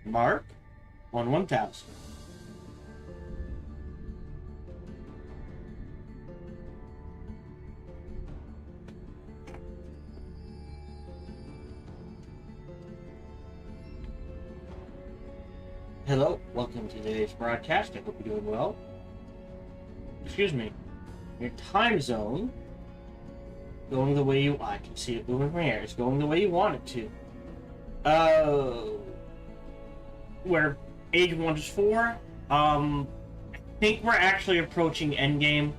Mark on 1000. Hello, welcome to today's broadcast. I hope you're doing well. Excuse me. Your time zone going the way I can see it moving from here. It's going the way you want it to. Where Age of Wonders 4. I think we're actually approaching endgame.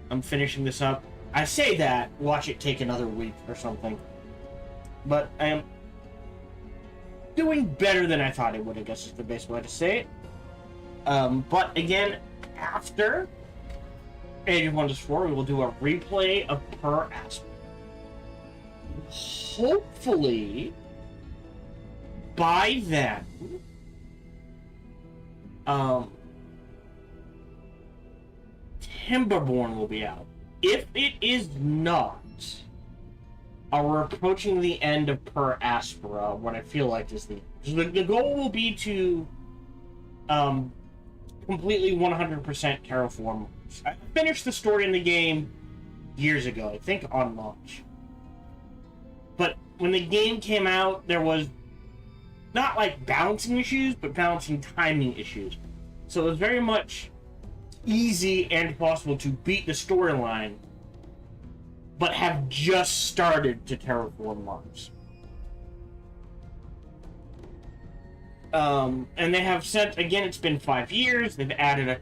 I'm finishing this up. I say that, watch it take another week or something. But I am doing better than I thought it would, I guess is the best way to say it. But again, after Age of Wonders 4, we will do a replay of per aspect. Hopefully, by then, Timberborn will be out. If it is not, we're approaching the end of Per Aspera, what I feel like is the goal will be to completely 100% terraform. I finished the story in the game years ago, I think on launch. But when the game came out, there was not like balancing issues, but balancing timing issues. So it was very much easy and possible to beat the storyline, but have just started to terraform Mars. And they have sent, again, it's been 5 years, they've added a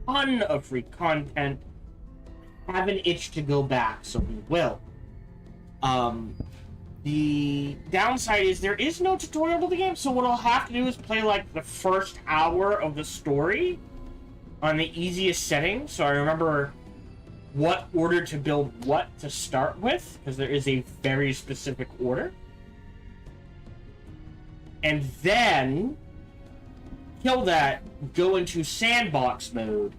ton of free content. Have an itch to go back, so we will. The downside is there is no tutorial to the game, so what I'll have to do is play like the first hour of the story on the easiest setting, so I remember what order to build what to start with, because there is a very specific order. And then kill that, go into sandbox mode.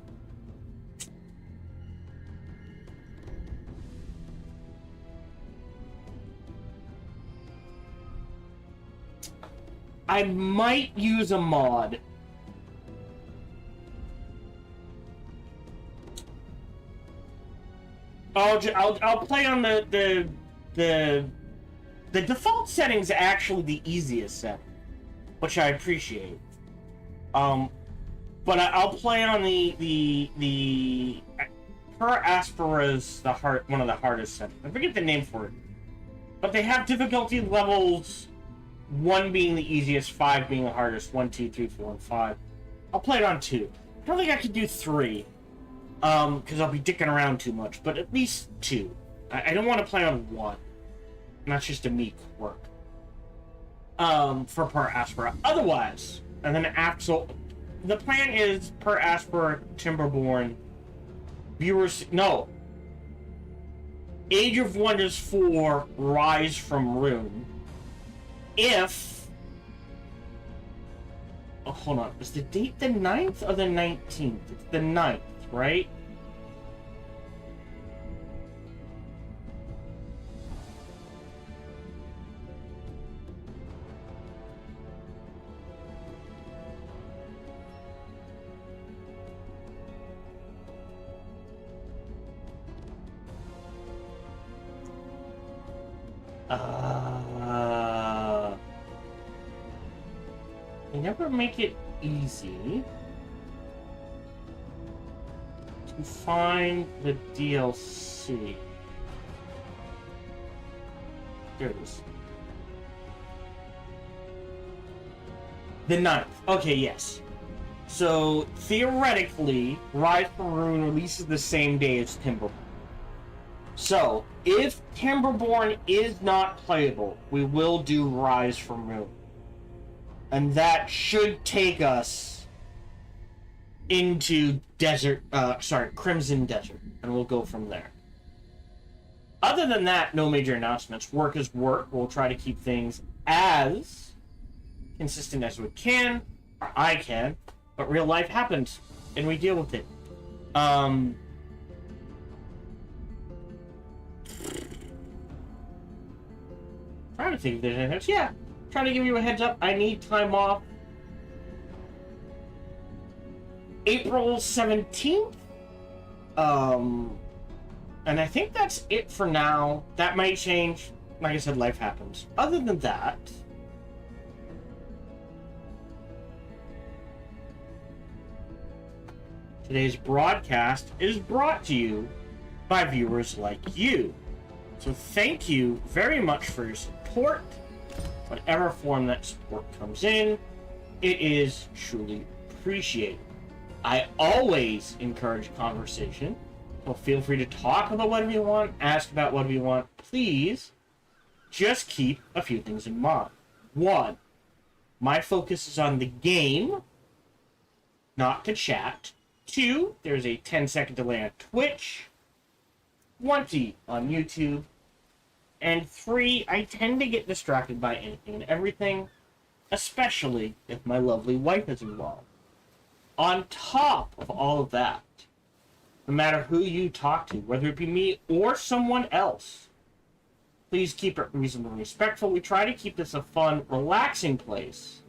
I might use a mod. I'll play on the default settings, actually the easiest setting, which I appreciate. But I'll play on the Per Aspera's one of the hardest settings. I forget the name for it, but they have difficulty levels. 1 being the easiest, 5 being the hardest. 1, 2, 3, 4, and 5. I'll play it on 2. I don't think I could do 3. Because I'll be dicking around too much, but at least 2. I don't want to play on 1. And that's just a me quirk. For Per Aspera. Otherwise, and then Axel, the plan is Per Aspera, Timberborn, viewers, no. Age of Wonders 4, Rise from Ruin. If, oh, hold on, is the date the 9th or the 19th? It's the 9th. Right? They never make it easy to find the DLC. There it is. The 9th. Okay, yes. So, theoretically, Rise from Ruin releases the same day as Timberborn. So, if Timberborn is not playable, we will do Rise from Ruin. And that should take us into Crimson Desert, and we'll go from there. Other than that, no major announcements. Work is work. We'll try to keep things as consistent as we can, or I can, but real life happens, and we deal with it. Trying to think if there's anything else. Yeah, trying to give you a heads up. I need time off. April 17th. And I think that's it for now. That might change. Like I said, life happens. Other than that, today's broadcast is brought to you by viewers like you. So thank you very much for your support. Whatever form that support comes in, it is truly appreciated. I always encourage conversation, so feel free to talk about whatever you want, ask about whatever you want. Please, just keep a few things in mind. One, my focus is on the game, not to chat. Two, there's a 10-second delay on Twitch. 20 on YouTube. And 3, I tend to get distracted by anything and everything, especially if my lovely wife is involved. On top of all of that, no matter who you talk to, whether it be me or someone else, please keep it reasonable and respectful. We try to keep this a fun, relaxing place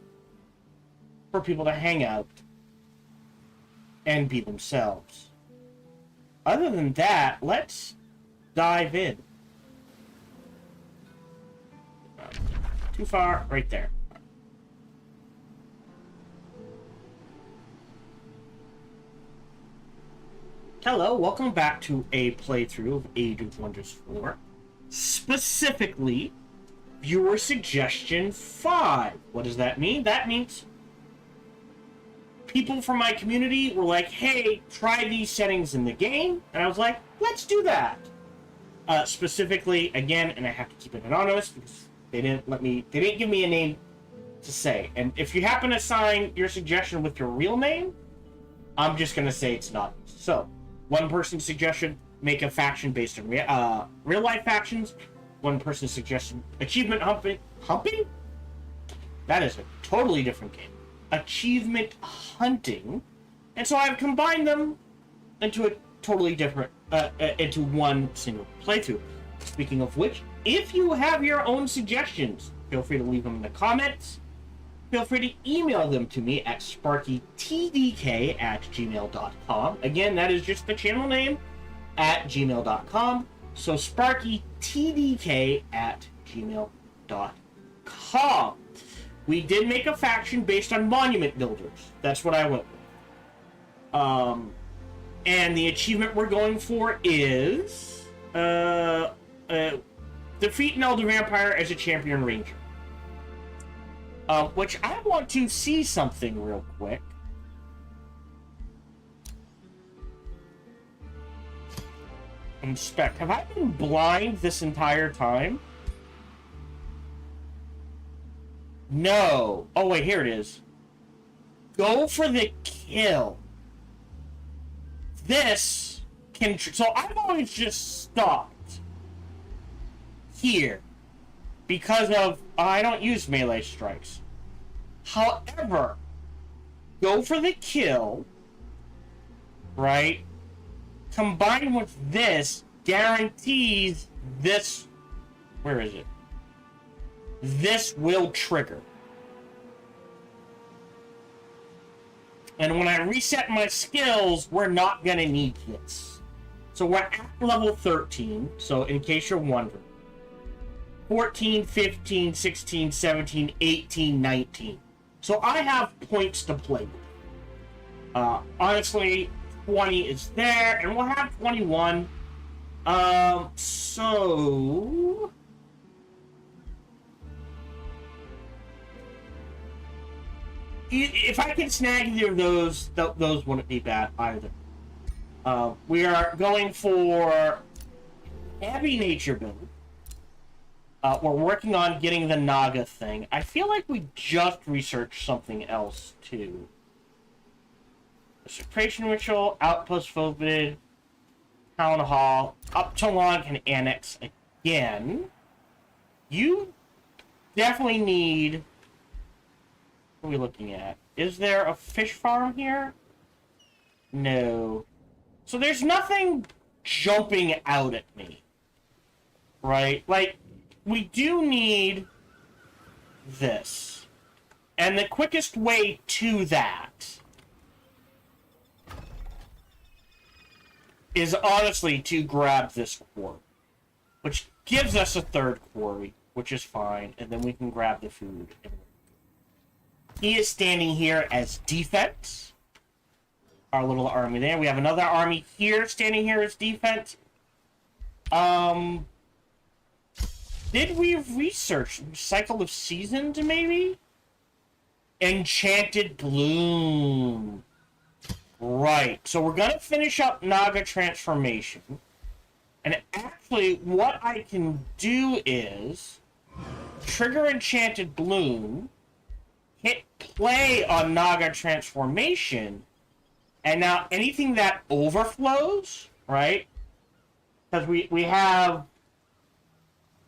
for people to hang out and be themselves. Other than that, let's dive in. Too far, right there. Hello, welcome back to a playthrough of AoW4. Specifically, viewer suggestion 5. What does that mean? That means people from my community were like, hey, try these settings in the game. And I was like, let's do that. Specifically, again, and I have to keep it anonymous because they didn't give me a name to say. And if you happen to sign your suggestion with your real name, I'm just going to say it's not. So, one person's suggestion, make a faction based on real life factions. One person's suggestion, achievement humping? That is a totally different game. Achievement hunting. And so I've combined them into a totally different, into one single playthrough. Speaking of which, if you have your own suggestions, feel free to leave them in the comments. Feel free to email them to me at sparkytdk@gmail.com. Again, that is just the channel name at gmail.com. So sparkytdk@gmail.com. We did make a faction based on monument builders. That's what I went with. And the achievement we're going for is defeat an elder vampire as a champion ranger. Which I want to see something real quick. Inspect. Have I been blind this entire time? No. Oh, wait, here it is. Go for the kill. This can... So I've always just stopped here because of... I don't use melee strikes. However, go for the kill, right? Combined with this guarantees this... Where is it? This will trigger. And when I reset my skills, we're not going to need this. So we're at level 13, so in case you're wondering. 14, 15, 16, 17, 18, 19. So I have points to play with. Honestly, 20 is there, and we'll have 21. So... If I can snag either of those, those wouldn't be bad either. We are going for heavy nature build. We're working on getting the Naga thing. I feel like we just researched something else too. Desecration ritual, outpost forbidden, town hall, Uptalon can annex again. You definitely need... What are we looking at? Is there a fish farm here? No. So there's nothing jumping out at me. Right? Like, we do need this. And the quickest way to that is honestly to grab this quarry, which gives us a third quarry, which is fine, and then we can grab the food. He is standing here as defense. Our little army there. We have another army here, standing here as defense. Did we research Cycle of Seasons, maybe? Enchanted Bloom. Right. So we're going to finish up Naga Transformation. And actually, what I can do is trigger Enchanted Bloom, hit play on Naga Transformation, and now anything that overflows, right? Because we have,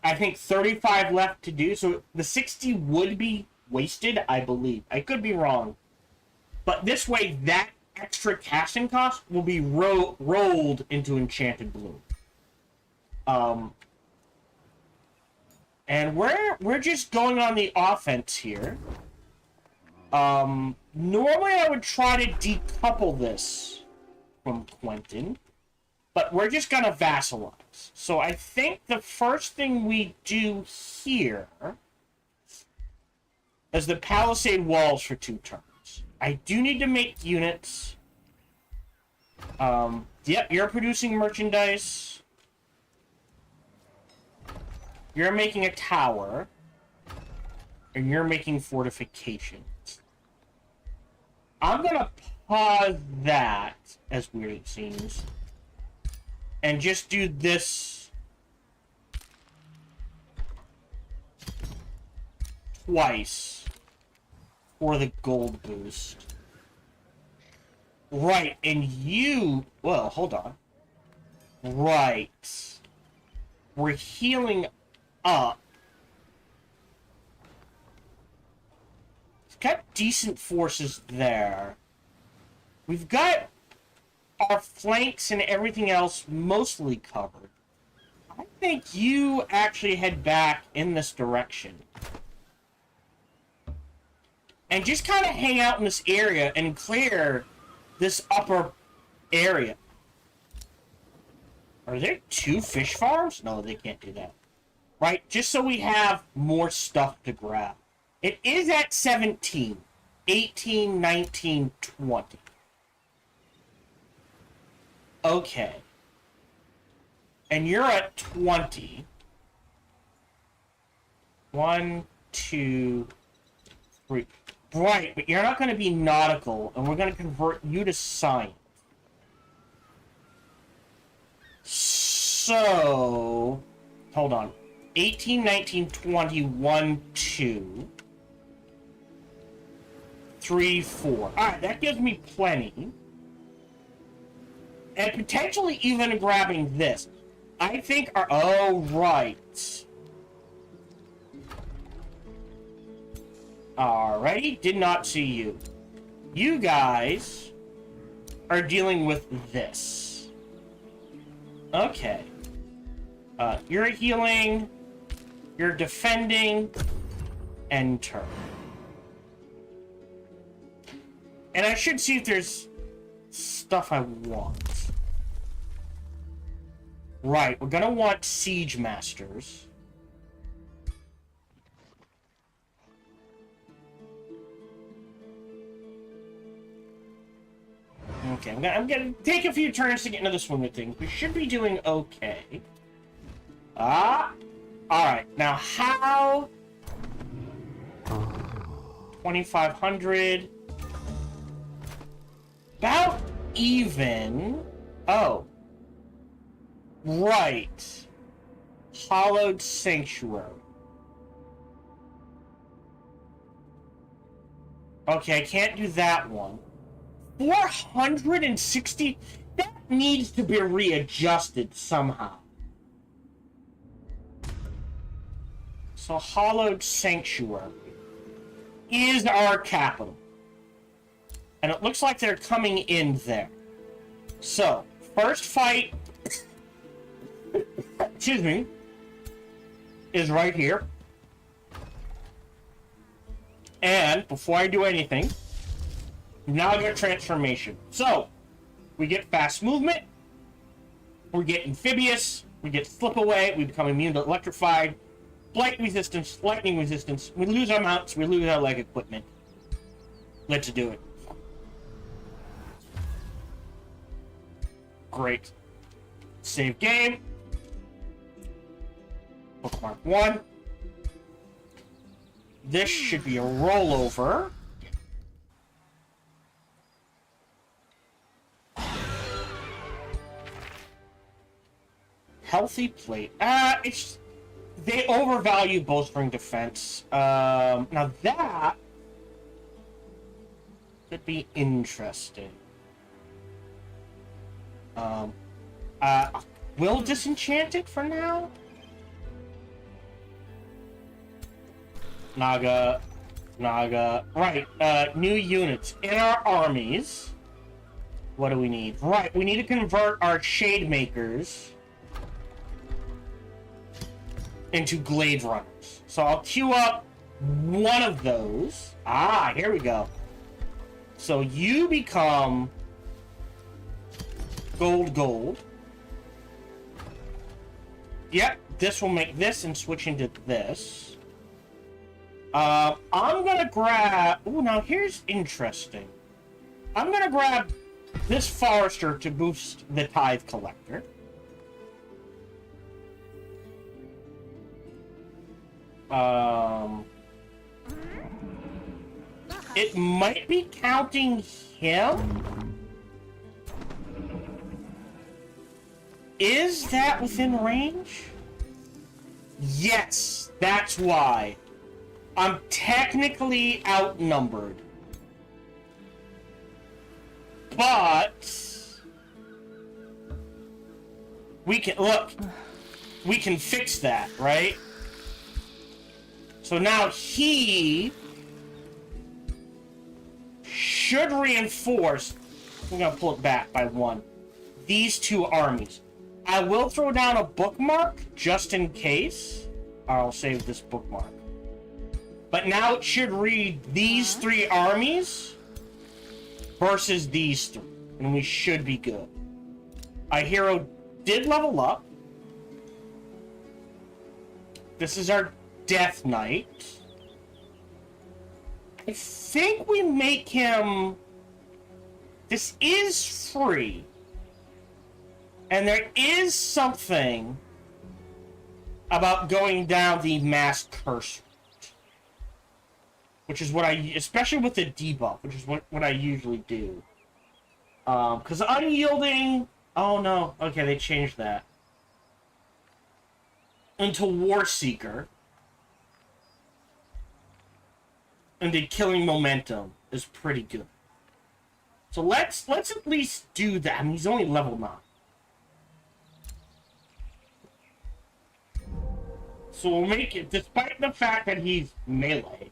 I think, 35 left to do, so the 60 would be wasted, I believe. I could be wrong. But this way, that extra casting cost will be rolled into Enchanted Bloom. And we're just going on the offense here. Normally I would try to decouple this from Quentin, but we're just gonna vassalize. So I think the first thing we do here is the Palisade Walls for 2 turns. I do need to make units. Yep, you're producing merchandise. You're making a tower. And you're making fortifications. I'm gonna pause that, as weird it seems, and just do this twice for the gold boost. Right, and you... Well, hold on. Right. We're healing up. It's got decent forces there. We've got our flanks and everything else mostly covered. I think you actually head back in this direction. And just kind of hang out in this area and clear this upper area. Are there 2 fish farms? No, they can't do that. Right? Just so we have more stuff to grab. It is at 17. 18, 19, 20. Okay. And you're at 20. 1, 2, 3. Right, but you're not going to be nautical, and we're going to convert you to science. So, hold on. 18, 19, 20, 1, 2, 3, 4. Alright, that gives me plenty. And potentially even grabbing this. I think our... Oh, right. Alrighty, did not see you. You guys are dealing with this. Okay. You're healing, you're defending, and turn. And I should see if there's stuff I want. Right, we're gonna want Siege Masters. Okay, I'm gonna take a few turns to get into the swing of things. We should be doing okay. Alright, now how... 2,500... About even... Oh. Right. Hollowed Sanctuary. Okay, I can't do that one. 460? That needs to be readjusted somehow. So, Hollowed Sanctuary is our capital. And it looks like they're coming in there. So, first fight... Excuse me. is right here. And before I do anything, now I get transformation. So, we get fast movement, we get amphibious, we get slip away, we become immune to electrified, blight resistance, lightning resistance, we lose our mounts, we lose our leg equipment. Let's do it. Great. Save game. Bookmark 1. This should be a rollover. Healthy plate. It's... They overvalue bowstring defense. Now that could be interesting. Will disenchant it for now? Naga. Right, new units. In our armies, what do we need? Right, we need to convert our Shade Makers into Glade Runners. So I'll queue up one of those. Ah, here we go. So you become gold. Yep, this will make this and switch into this. I'm gonna grab... Ooh, now here's interesting. I'm gonna grab this Forester to boost the Tithe Collector. It might be counting him? Is that within range? Yes, that's why. I'm technically outnumbered. But... we can... Look. We can fix that, right? So now he... should reinforce... I'm gonna pull it back by 1. These 2 armies. I will throw down a bookmark, just in case. I'll save this bookmark. But now it should read these 3 armies versus these 3. And we should be good. Our hero did level up. This is our Death Knight. I think we make him... This is free. And there is something about going down the mass curse route. Which is what I... Especially with the debuff, which is what I usually do. Because unyielding... Oh no. Okay, they changed that. Into War Seeker. And the killing momentum is pretty good. So let's at least do that. I mean, he's only level 9. So we'll make it, despite the fact that he's melee,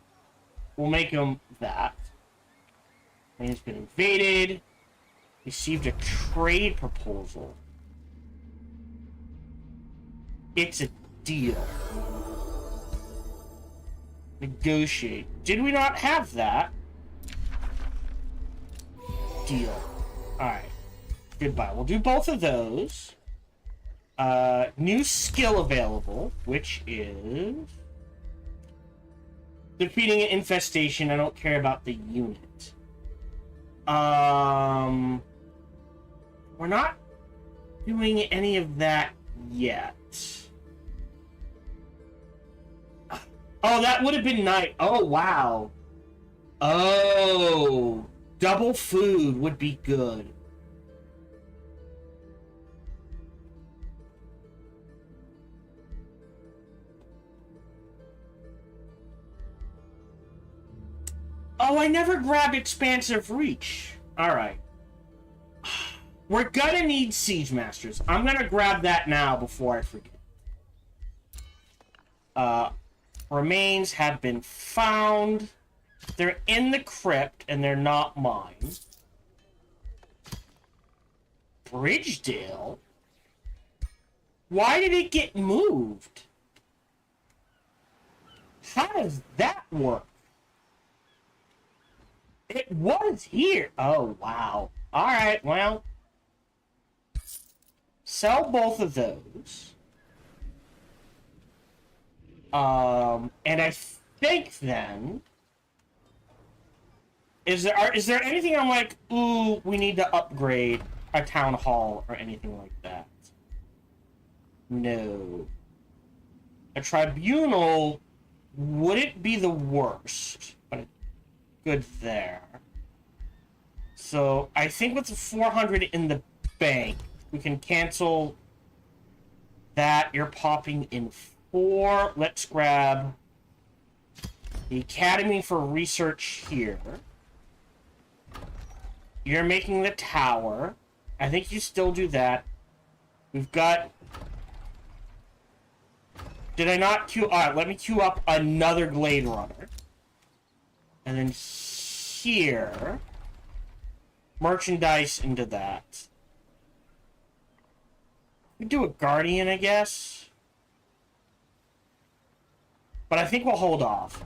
we'll make him that. And he's been invaded. Received a trade proposal. It's a deal. Negotiate. Did we not have that? Deal. Alright. Goodbye. We'll do both of those. New skill available, which is... defeating an infestation. I don't care about the unit. We're not doing any of that yet. Oh, that would have been nice. Oh, wow. Oh, double food would be good. Oh, I never grabbed Expansive Reach. Alright. We're gonna need Siege Masters. I'm gonna grab that now before I forget. Remains have been found. They're in the crypt, and they're not mine. Bridgedale? Why did it get moved? How does that work? It was here. Oh, wow. Alright, well. Sell both of those. And I think then... Is there anything I'm like, ooh, we need to upgrade a town hall or anything like that? No. A tribunal wouldn't be the worst, but good there. So I think with the 400 in the bank, we can cancel that. You're popping in 4. Let's grab the Academy for Research here. You're making the tower. I think you still do that. We've got... Did I not queue... Alright, let me queue up another Glade Runner. And then here... Merchandise into that. We do a Guardian, I guess. But I think we'll hold off.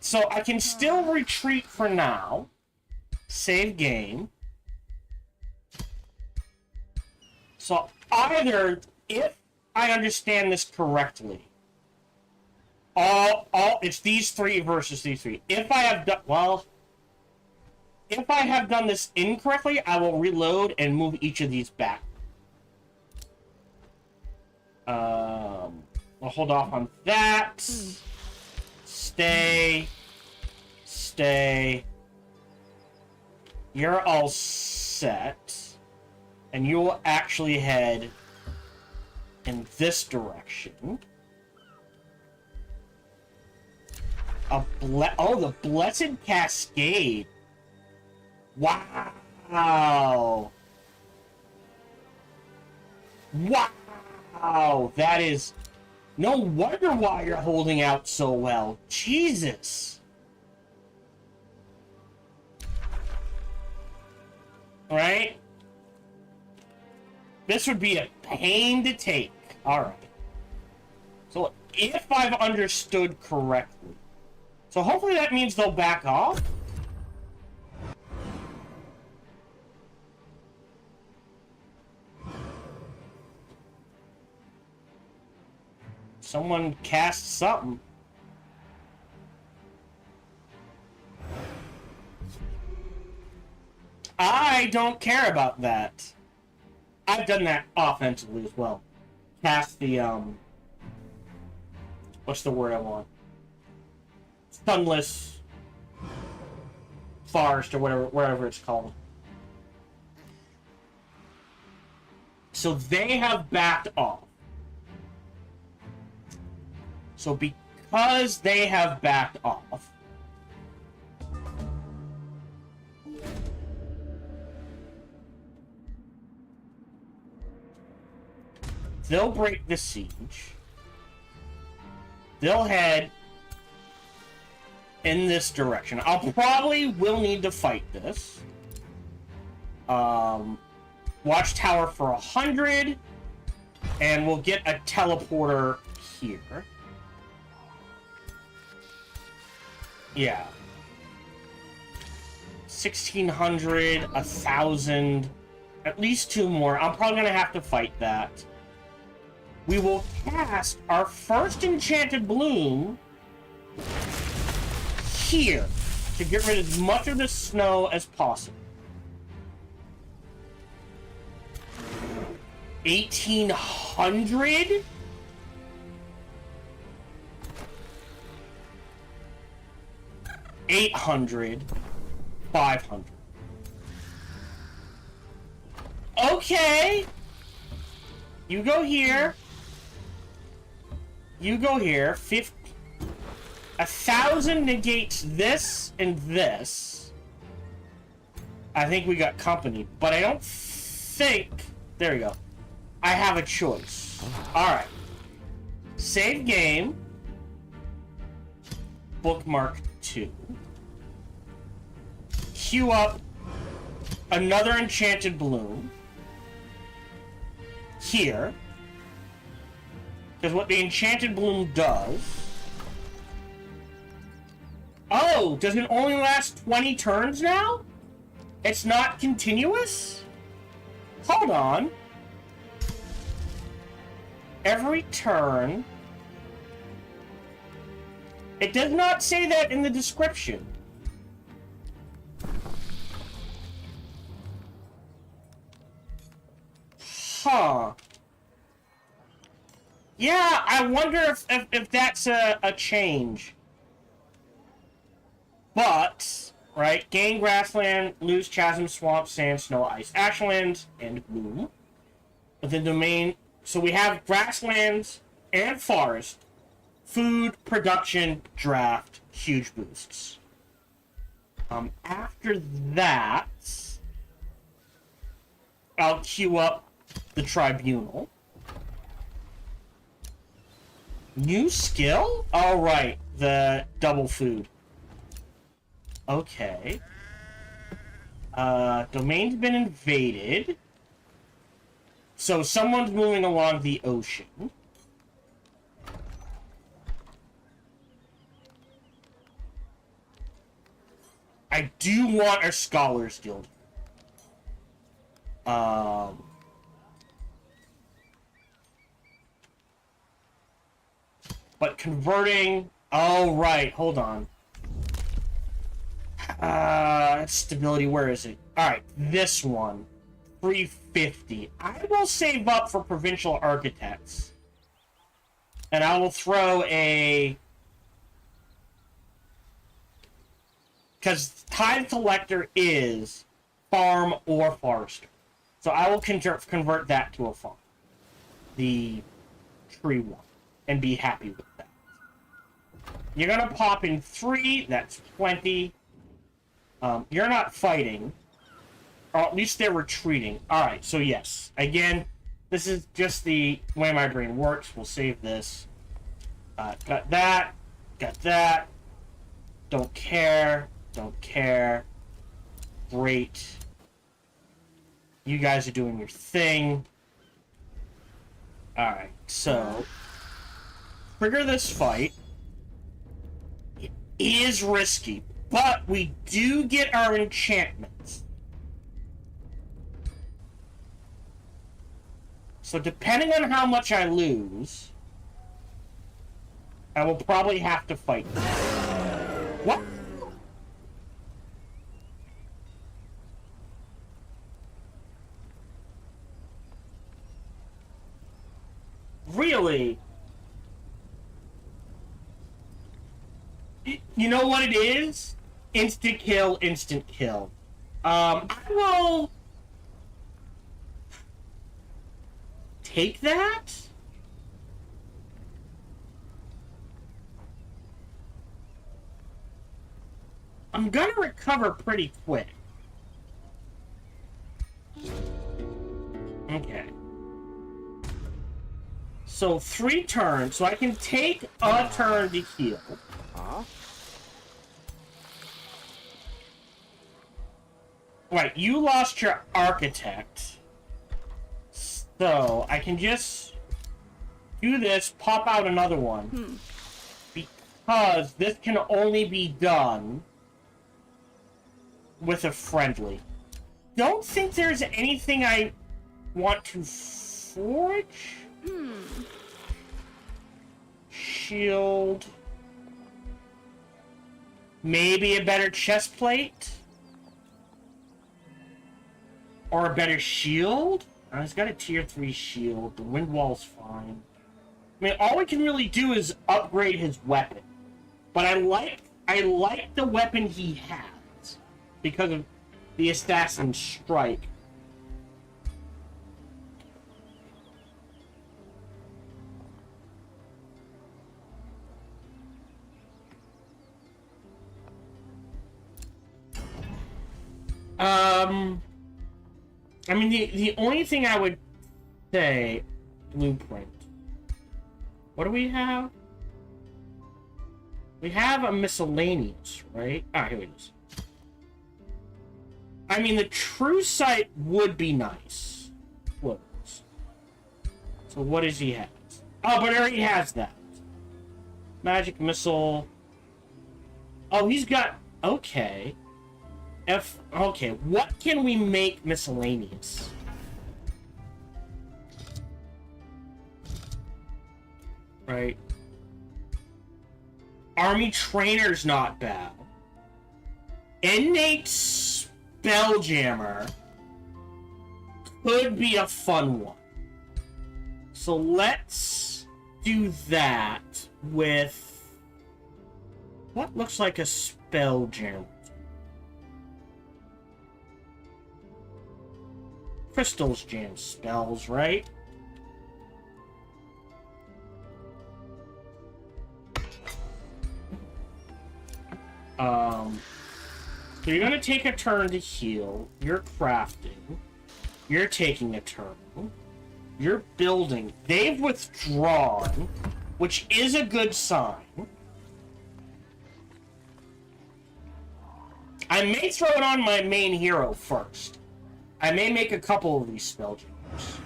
So I can still retreat for now. Save game. So either, if I understand this correctly, it's these 3 versus these 3. If I have done, well, if I have done this incorrectly, I will reload and move each of these back. We'll hold off on that. Stay. You're all set. And you will actually head in this direction. The Blessed Cascade. Wow. Wow. That is... No wonder why you're holding out so well. Jesus. Right? This would be a pain to take. Alright. So, if I've understood correctly. So, hopefully that means they'll back off. Someone cast something. I don't care about that. I've done that offensively as well. Cast the, what's the word I want? Sunless Forest or whatever it's called. So they have backed off. So because they have backed off, they'll break the siege. They'll head in this direction. I'll probably will need to fight this. Watchtower for 100, and we'll get a teleporter here. Yeah. 1,600, 1,000, at least 2 more. I'm probably gonna have to fight that. We will cast our first Enchanted Bloom here to get rid of as much of the snow as possible. 1,800? $800, 500. Okay. You go here. You go here. 1,000 negates this and this. I think we got company, but I don't think... There we go. I have a choice. Alright. Save game. Bookmark 2. Queue up another Enchanted Bloom. Here. Because what the Enchanted Bloom does... Oh, does it only last 20 turns now? It's not continuous? Hold on. Every turn... It does not say that in the description. Huh. Yeah, I wonder if that's a change. But, right, gain grassland, lose chasm, swamp, sand, snow, ice, ashland, and bloom. With the domain, so we have grasslands and forest. Food, production, draft, huge boosts. After that, I'll queue up the tribunal. New skill? Oh, right, the double food. Okay. Domain's been invaded. So someone's moving along the ocean. I do want a Scholars Guild. But converting... Oh, right. Hold on. Stability, where is it? Alright, this one. 350. I will save up for Provincial Architects. And I will throw a... Because Tithe Collector is farm or forester. So I will convert that to a farm. The tree one. And be happy with that. You're going to pop in 3. That's plenty. You're not fighting. Or at least they're retreating. Alright, so yes. Again, this is just the way my brain works. We'll save this. Got that. Got that. Don't care. Don't care. Great. You guys are doing your thing. Alright, so... Trigger this fight. It is risky, but we do get our enchantments. So depending on how much I lose, I will probably have to fight this. What? Really? You know what it is? Instant kill, instant kill. I will... take that? I'm gonna recover pretty quick. Okay. So 3 turns, so I can take a turn to heal. Right, you lost your architect. So I can just do this, pop out another one. Because this can only be done with a friendly. Don't think there's anything I want to forge. Shield. Maybe a better chest plate? Or a better shield? He's got a tier 3 shield. The wind wall's fine. I mean, all we can really do is upgrade his weapon. But I like the weapon he has. Because of the Assassin Strike. I mean, the only thing I would say... Blueprint. What do we have? We have a miscellaneous, right? Ah, here it is. I mean, the true sight would be nice. Would. So what does he have? Oh, but he already has that. Magic missile. Oh, he's got... Okay. Okay, what can we make miscellaneous? Right. Army Trainer's not bad. Innate Spelljammer could be a fun one. So let's do that with what looks like a Spelljammer. Crystals jam spells, right? So you're gonna take a turn to heal. You're crafting. You're taking a turn. You're building. They've withdrawn, which is a good sign. I may throw it on my main hero first. I may make a couple of these spelljammers.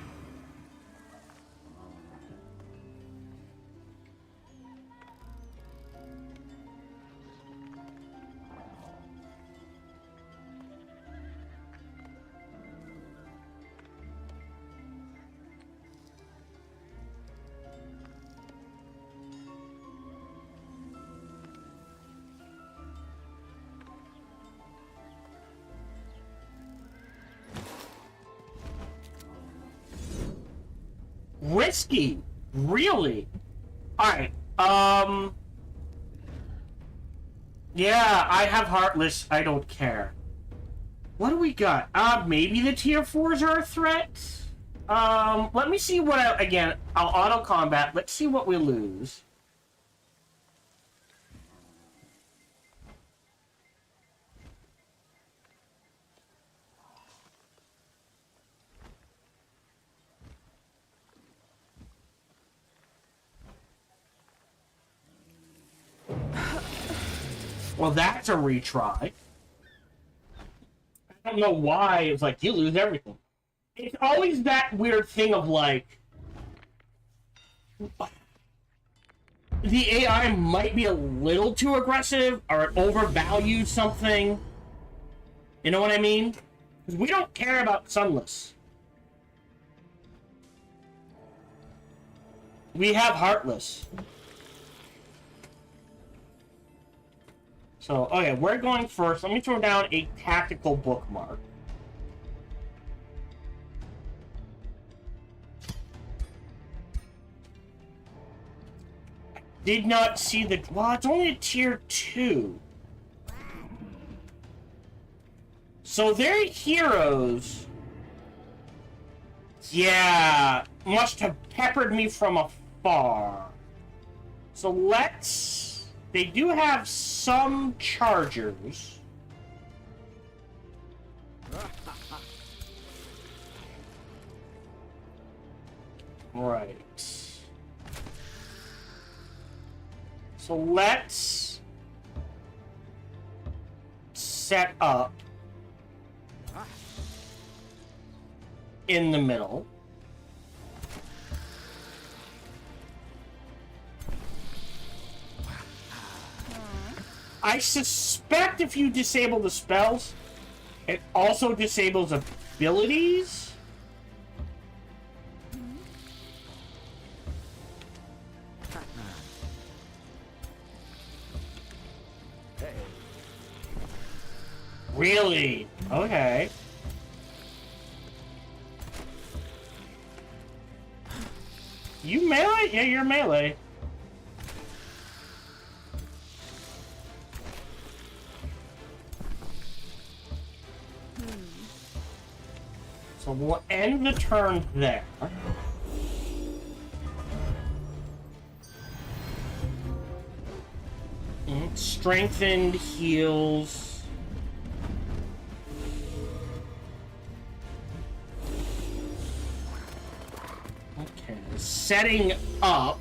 Risky? Really? Alright, yeah, I have Heartless, I don't care. What do we got? Maybe the tier 4s are a threat? Let me see what again, I'll auto-combat, let's see what we lose. Well, that's a retry. I don't know why. It's like, you lose everything. It's always that weird thing of, like... The AI might be a little too aggressive, or it overvalues something. You know what I mean? Because we don't care about Sunless. We have Heartless. So, okay, we're going first. Let me throw down a tactical bookmark. Did not see the... Well, it's only a tier 2. So their heroes... Yeah, must have peppered me from afar. So let's... They do have some chargers. Right. So let's set up in the middle. I suspect if you disable the spells, it also disables abilities. Really? Okay. You melee? Yeah, you're melee. So we'll end the turn there. Strengthened heals. Okay, setting up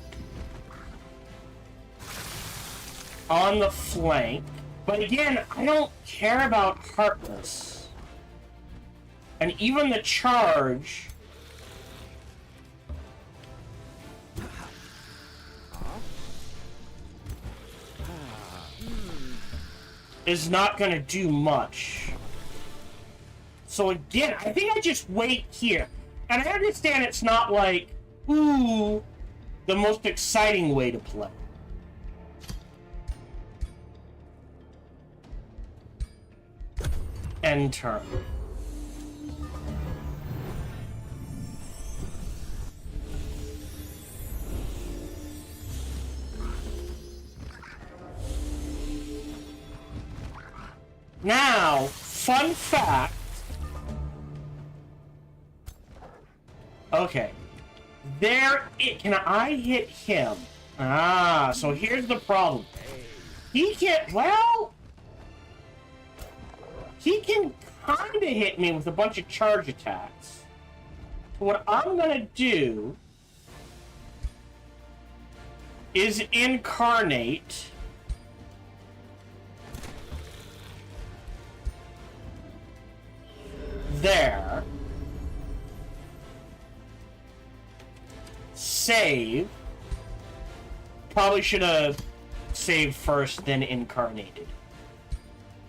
on the flank. But again, I don't care about Heartless. And even the charge... is not going to do much. So again, I think I just wait here. And I understand it's not like, ooh, the most exciting way to play. End turn. Now, fun fact. Okay. Can I hit him? Ah, so here's the problem. He can't, well... He can kind of hit me with a bunch of charge attacks. So what I'm gonna do is incarnate there. Save. Probably should have saved first, then incarnated.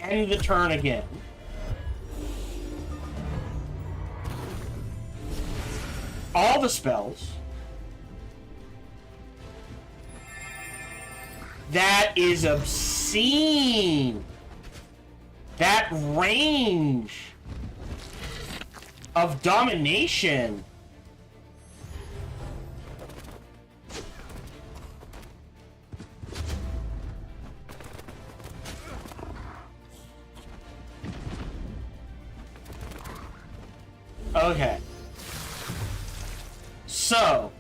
End the turn again. All the spells. That is obscene. That range of domination. Okay. So.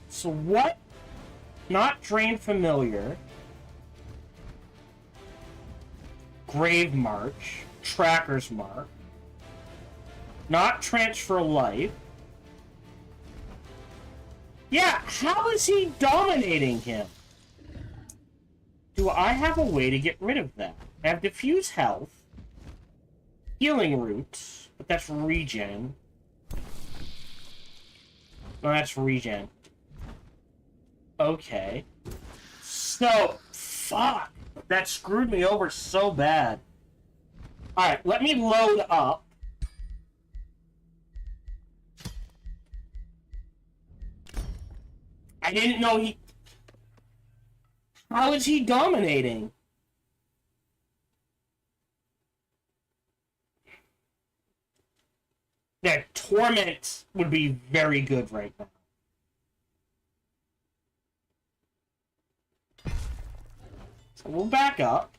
So what? Not Drain Familiar. Grave March. Tracker's Mark. Not Transfer Life. Yeah, how is he dominating him? Do I have a way to get rid of that? I have Diffuse Health. Healing Roots. But that's regen. No, that's regen. Okay. So, fuck. That screwed me over so bad. Alright, let me load up. I didn't know he... How is he dominating? That Torment would be very good right now. So we'll back up.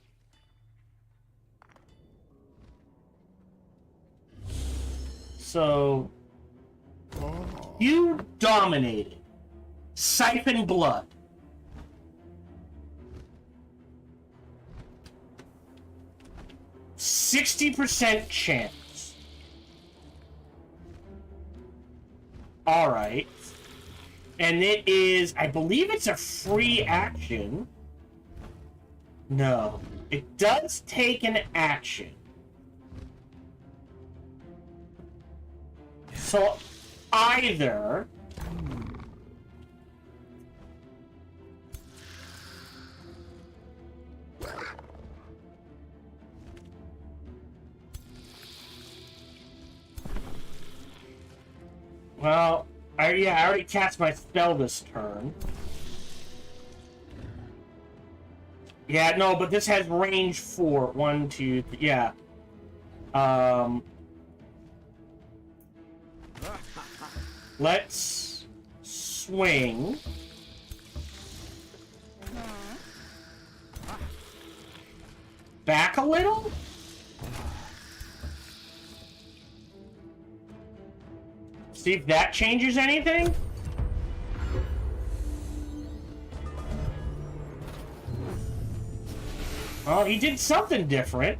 So... You dominated. Siphon Blood. %60 chance. Alright. And it is, I believe it's a free action. No. It does take an action. So, either... Well, I already cast my spell this turn. Yeah, no, but this has range 4. 1, 2, 3, yeah. Let's swing. Back a little? See if that changes anything? Well, he did something different.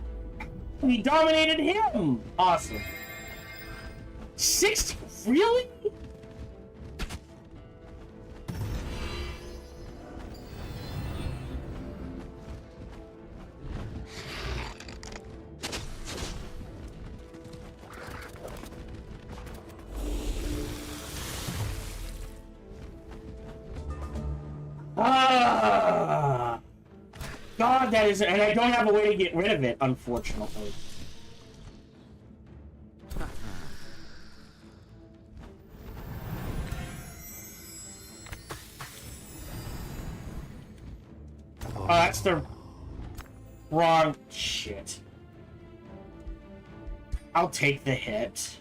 We dominated him. Awesome. 60? Really? Ah! God, that is... And I don't have a way to get rid of it, unfortunately. Oh, that's the wrong shit. I'll take the hit.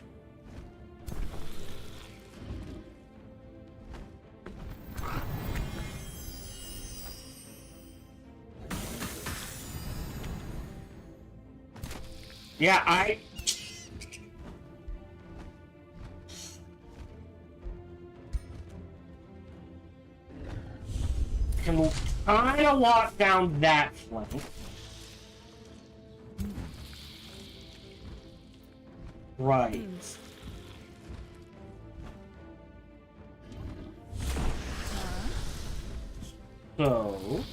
Yeah, I can kind of lock down that flank. Right. So...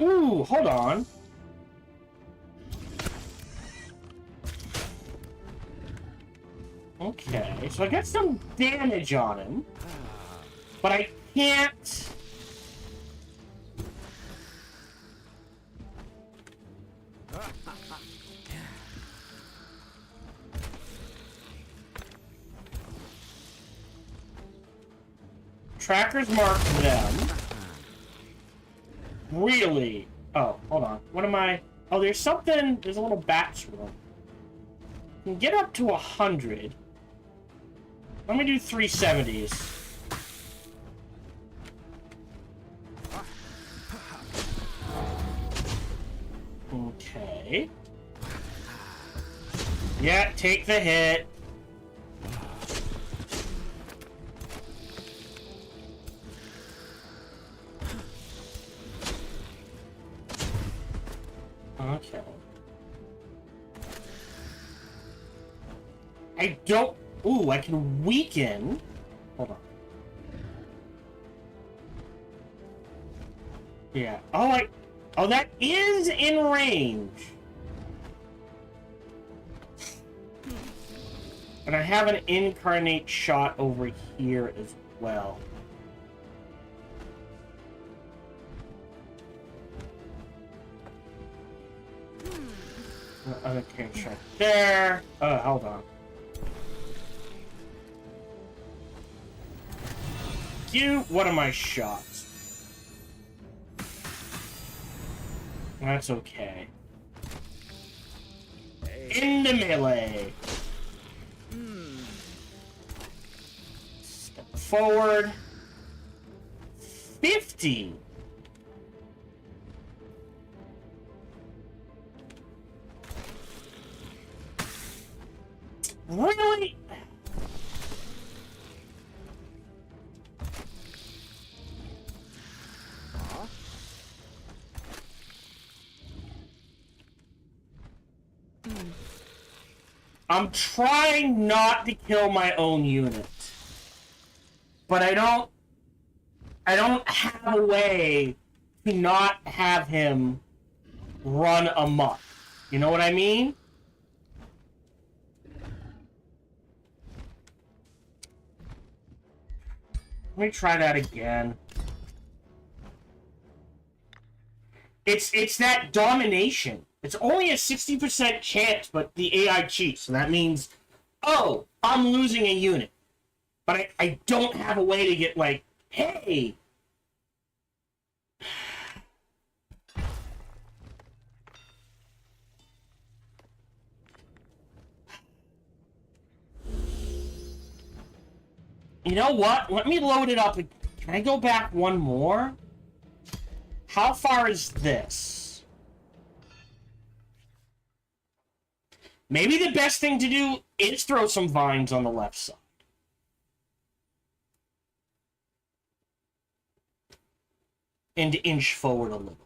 Ooh, hold on. Okay, so I got some damage on him, but I can't... Trackers mark them. Really? Oh, hold on. What am I... Oh, there's something... There's a little bat swarm. You can get up to 100. Let me do 370s. Okay. Yeah, take the hit. Okay. I don't... Ooh, I can weaken... Hold on. Yeah. Oh, Oh, that is in range. And I have an incarnate shot over here as well. Okay, shot there. Oh, hold on. What are my shots? That's okay. In the melee. Step forward. 50. Really? I'm trying not to kill my own unit. But I don't have a way to not have him run amok. You know what I mean? Let me try that again. It's that domination. It's only a 60% chance, but the AI cheats, and that means, oh, I'm losing a unit. But I don't have a way to get, like, hey! You know what? Let me load it up. Can I go back one more? How far is this? Maybe the best thing to do is throw some vines on the left side. And inch forward a little.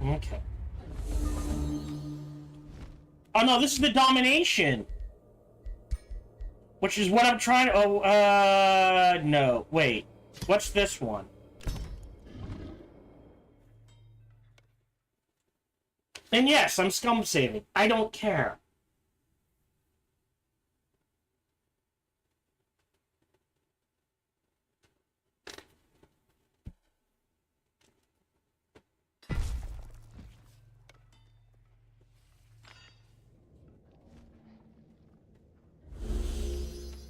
Okay. Oh no, this is the domination. Which is what I'm trying to... Oh, no. Wait. What's this one? And yes, I'm scum saving. I don't care.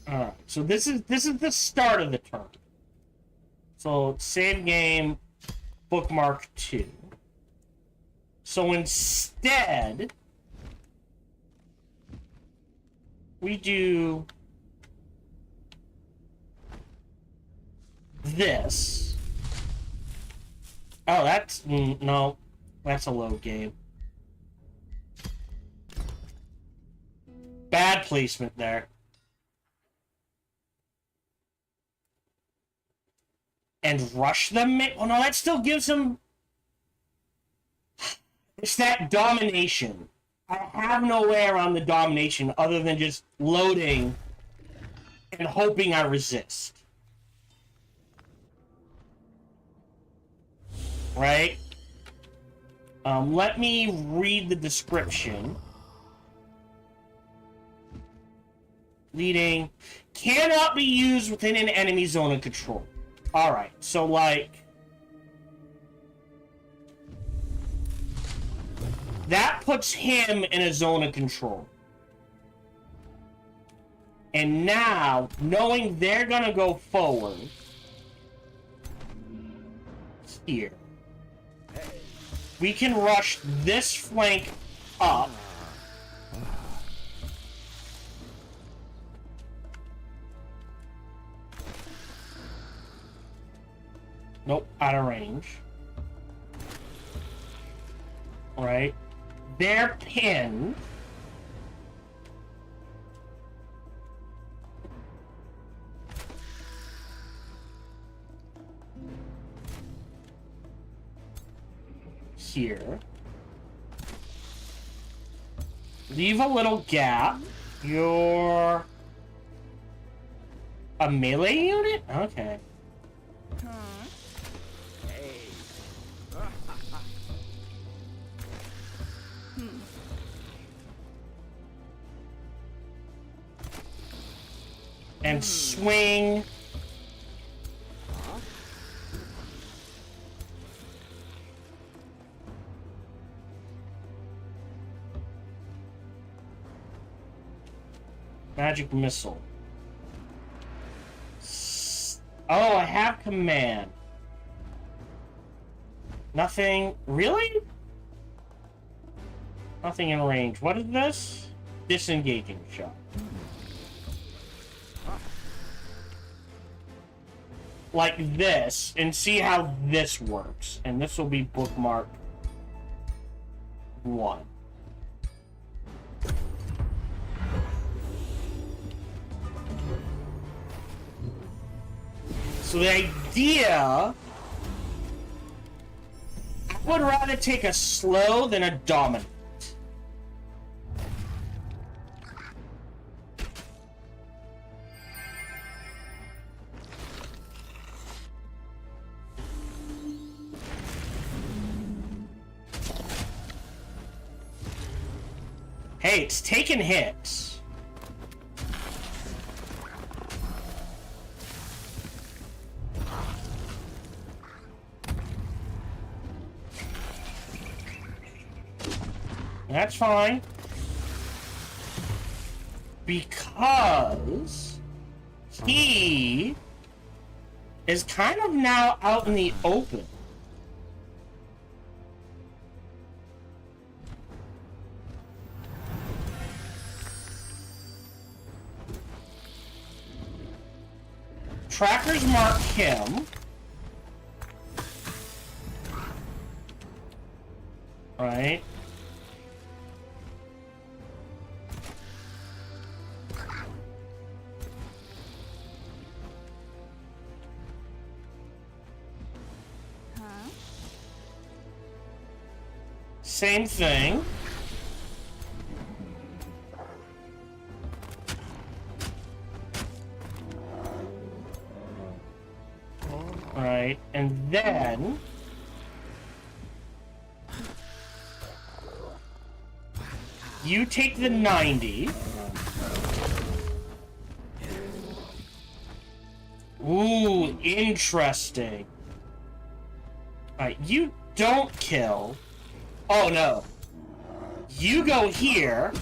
Alright, so this is the start of the turn. So save game, bookmark 2. So instead, we do this. Oh, that's no, that's a load game. Bad placement there. And rush them? Oh no, that still gives them... It's that domination. I have no way around the domination other than just loading and hoping I resist. Right? Let me read the description. Leading cannot be used within an enemy zone of control. Alright, so like... That puts him in a zone of control. And now, knowing they're gonna go forward... Here. We can rush this flank up. Nope, out of range. Right. They're pinned. Here. Leave a little gap. You're a melee unit? Okay. And swing. Magic missile. Oh, I have command. Nothing. Really? Nothing in range. What is this? Disengaging shot. Like this, and see how this works. And this will be bookmark 1. So the idea... I would rather take a slow than a dominant. Hey, it's taking hits. That's fine. Because he is kind of now out in the open. Trackers mark him. Right. Same thing. Alright, and then... you take the 90. Ooh, interesting. Alright, you don't kill. Oh, no. You go here.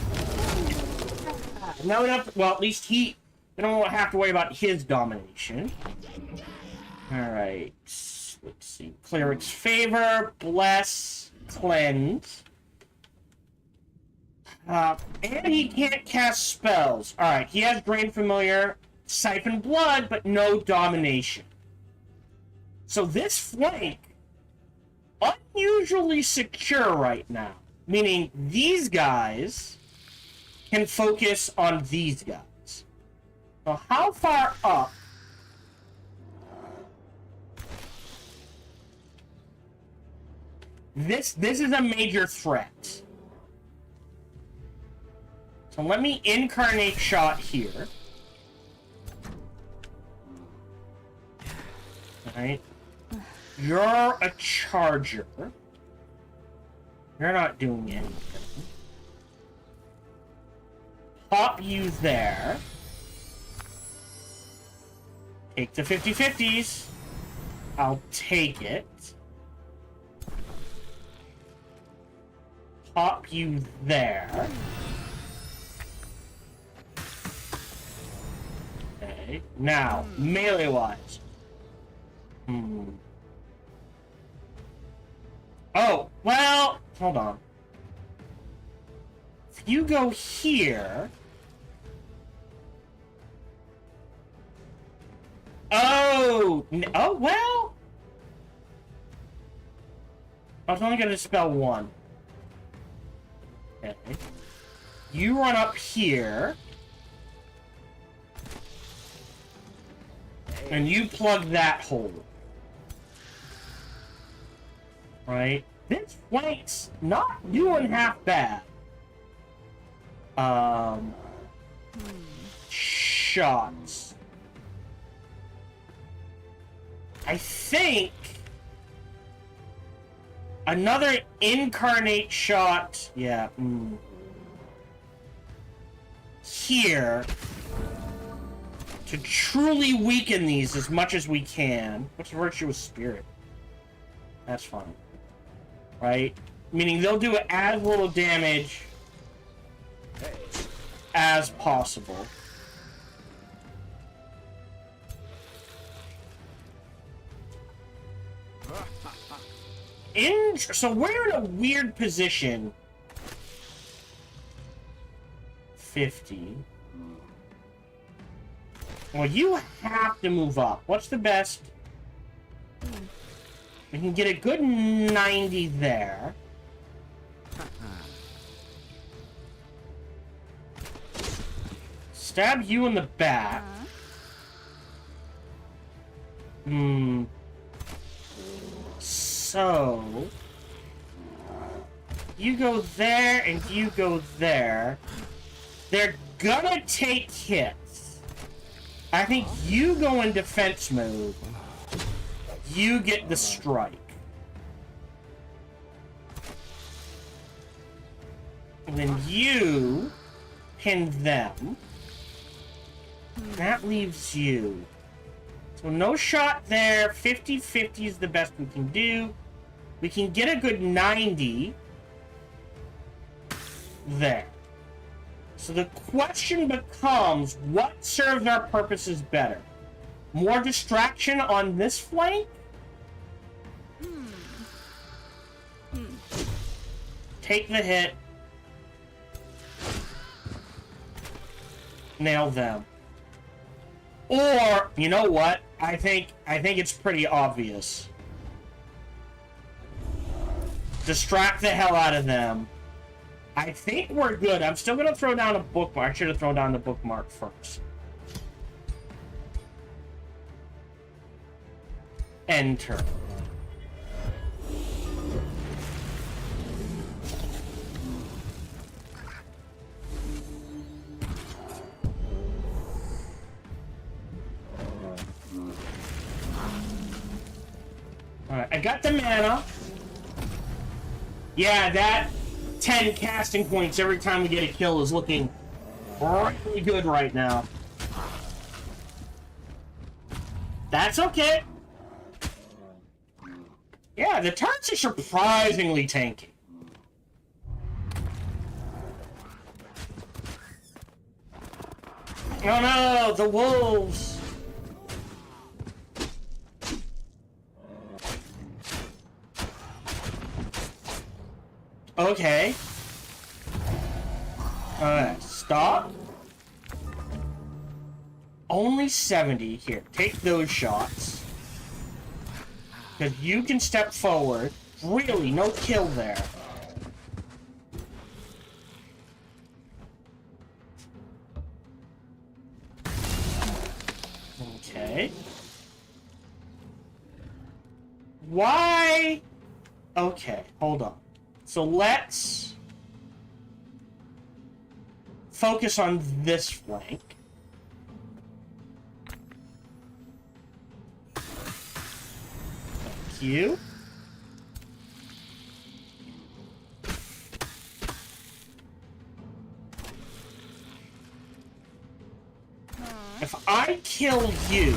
No, well, at least we don't have to worry about his domination. Alright. Let's see. Cleric's Favor, Bless, Cleanse. And he can't cast spells. Alright, he has Drain Familiar, Siphon Blood, but no Domination. So this flank, unusually secure right now. Meaning these guys can focus on these guys. So how far up? This is a major threat. So let me Incarnate Shot here. Alright. You're a charger. You're not doing anything. Pop you there. Take the 50-50s. I'll take it. Pop you there. Okay. Now, melee-wise. Oh, well, hold on. If you go here... Oh, well... I was only going to spell one. Okay. You run up here. And you plug that hole. Right? This flank's not doing half bad. Shots. I think another Incarnate Shot. Yeah. Here. To truly weaken these as much as we can. What's Virtuous Spirit? That's fine. Right? Meaning they'll do as little damage as possible. So we're in a weird position. 50. Well, you have to move up. What's the best? We can get a good 90 there. Stab you in the back. So... you go there, and you go there. They're gonna take hits. I think you go in defense mode. You get the strike. And then you pin them. That leaves you. So no shot there. 50-50 is the best we can do. We can get a good 90 there. So the question becomes, what serves our purposes better? More distraction on this flank? Take the hit. Nail them. Or, you know what? I think it's pretty obvious. Distract the hell out of them. I think we're good. I'm still gonna throw down a bookmark. I should have thrown down the bookmark first. Enter. Alright, I got the mana. Yeah, that 10 casting points every time we get a kill is looking really good right now. That's okay. Yeah, the turrets are surprisingly tanky. Oh no, the wolves! Okay. Alright, stop. Only 70 here. Take those shots. Because you can step forward. Really, no kill there. Okay. Why? Okay, hold on. So let's focus on this flank. Thank you. If I kill you,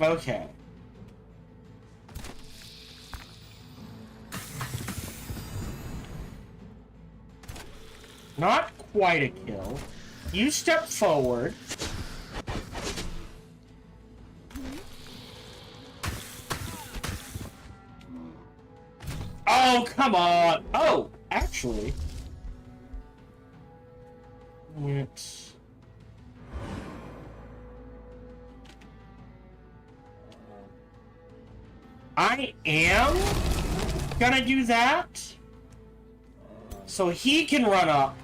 okay. Not quite a kill. You step forward. Oh, come on! Oh, actually... It's... I am gonna do that, so he can run up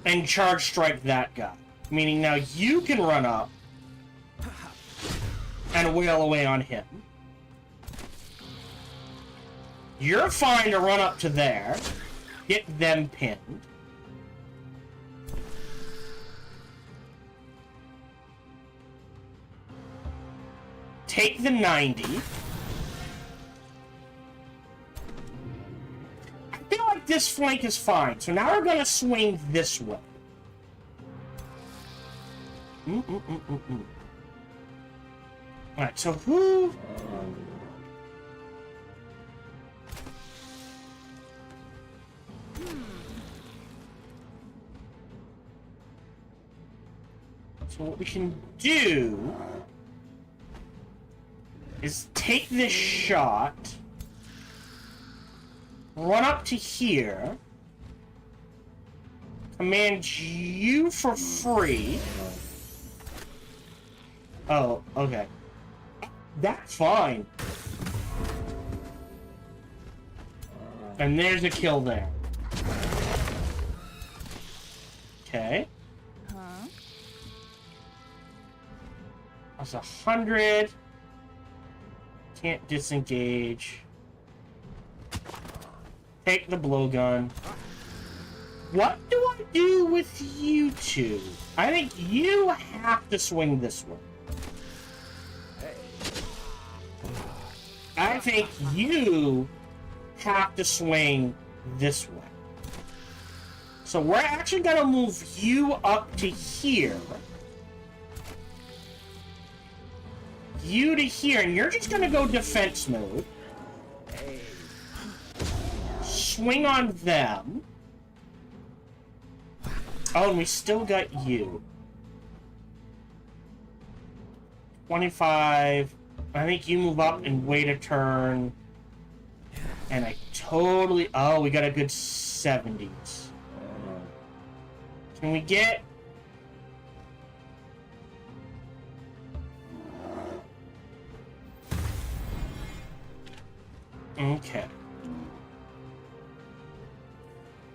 and charge strike that guy. Meaning now you can run up and wail away on him. You're fine to run up to there, get them pinned. Take the 90. I feel like this flank is fine, so now we're gonna swing this way. Alright, so who... So what we can do is take this shot, run up to here, command you for free. Oh, okay. That's fine. And there's a kill there. Okay. That's 100. Can't disengage. Take the blowgun. What do I do with you two? I think you have to swing this way. I think you have to swing this way. So we're actually gonna move you up to here. You to here, and you're just gonna go defense mode. Swing on them. Oh, and we still got you. 25. I think you move up and wait a turn. And I totally... Oh, we got a good 70s. Can we get... Okay.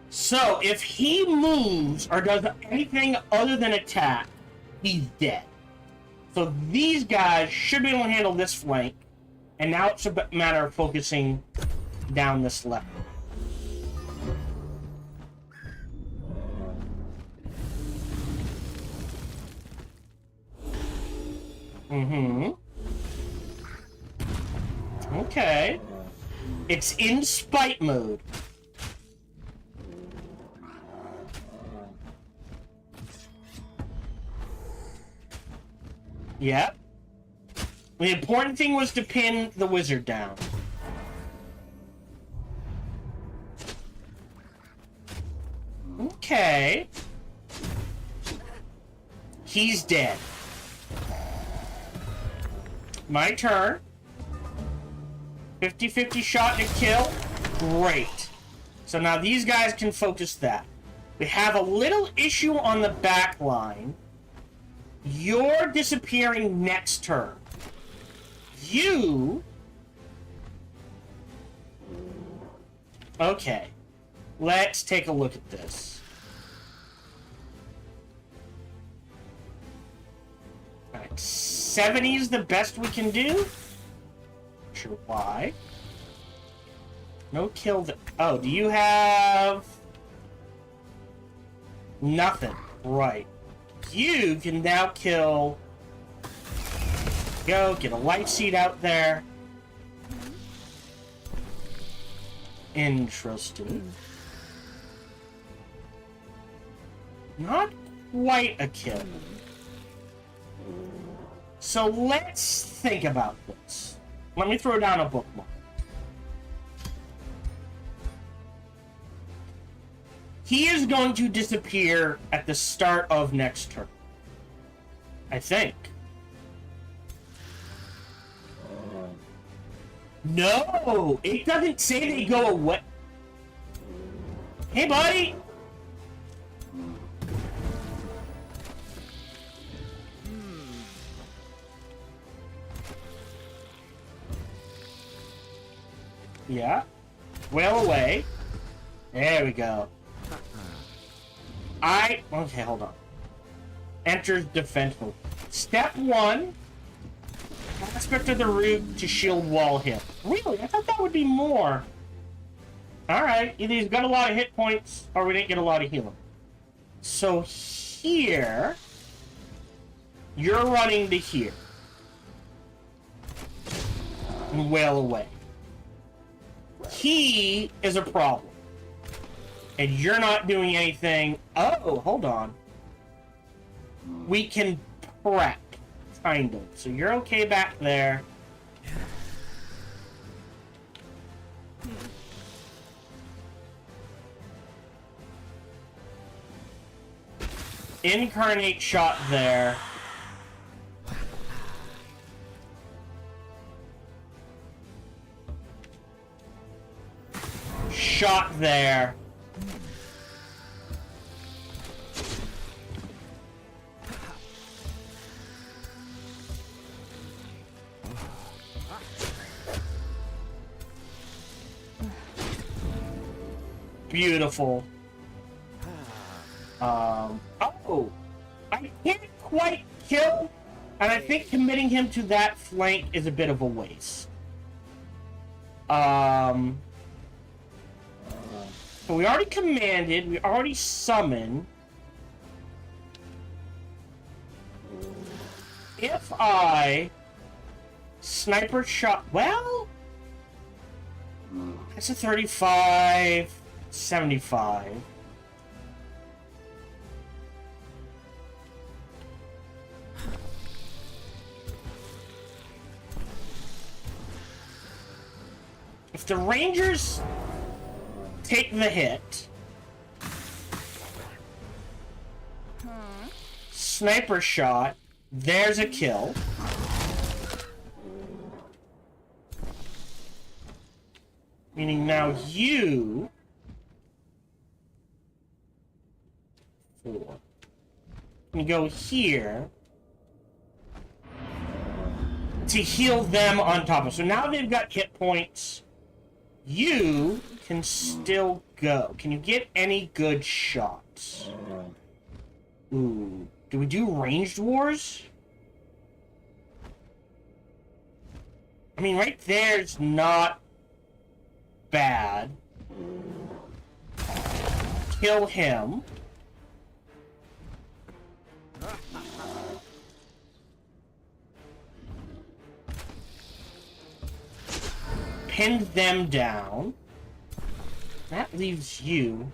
So, if he moves or does anything other than attack, he's dead. So these guys should be able to handle this flank, and now it's a matter of focusing down this left. Mm-hmm. Okay. It's in spite mode. Yep. The important thing was to pin the wizard down. Okay. He's dead. My turn. 50-50 shot to kill. Great. So now these guys can focus that. We have a little issue on the back line. You're disappearing next turn. You... Okay. Let's take a look at this. Alright, 70 is the best we can do? Sure why. No kill the... Oh, do you have... Nothing. Right. You can now kill... Go, get a light seed out there. Interesting. Not quite a kill. So let's think about this. Let me throw down a bookmark. He is going to disappear at the start of next turn. I think. No! It doesn't say they go away. Hey, buddy! Yeah. Well away. There we go. Okay, hold on. Enters defense mode. Step 1. Aspect of the root to shield wall hit. Really? I thought that would be more. Alright. Either he's got a lot of hit points, or we didn't get a lot of healing. So here... You're running to here. And wail away. He is a problem. And you're not doing anything. Oh, hold on. We can prep. Kind of. So you're okay back there. Incarnate shot there. Shot there. Beautiful. Oh! I can't quite kill, and I think committing him to that flank is a bit of a waste. So we already commanded, we already summoned. If I sniper shot, well, that's a 35, 75. If the Rangers take the hit, sniper shot, there's a kill. Meaning now you... 4. Can go here to heal them on top of. So now they've got hit points. You can still go. Can you get any good shots? Ooh. Do we do ranged wars? I mean, right there's not bad. Kill him. pinned them down. That leaves you.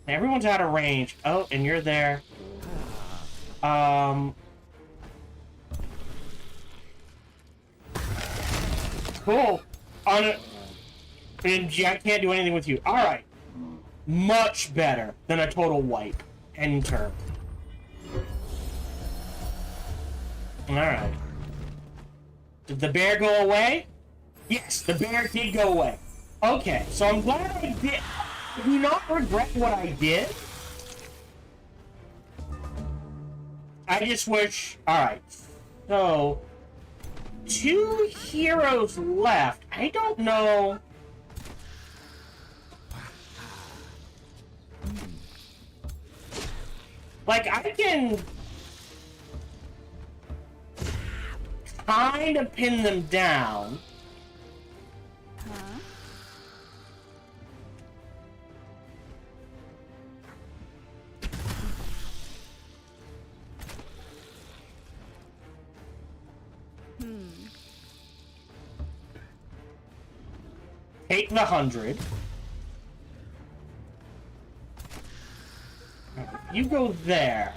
Everyone's out of range. Oh, and you're there. Cool. And I can't do anything with you. Alright. Much better than a total wipe. End turn. Alright. Did the bear go away? Yes, the bear did go away. Okay, so I'm glad I did. I do not regret what I did. I just wish... Alright. So... 2 heroes left. I don't know... Like, I can... kind of pin them down. Take the 100. You go there.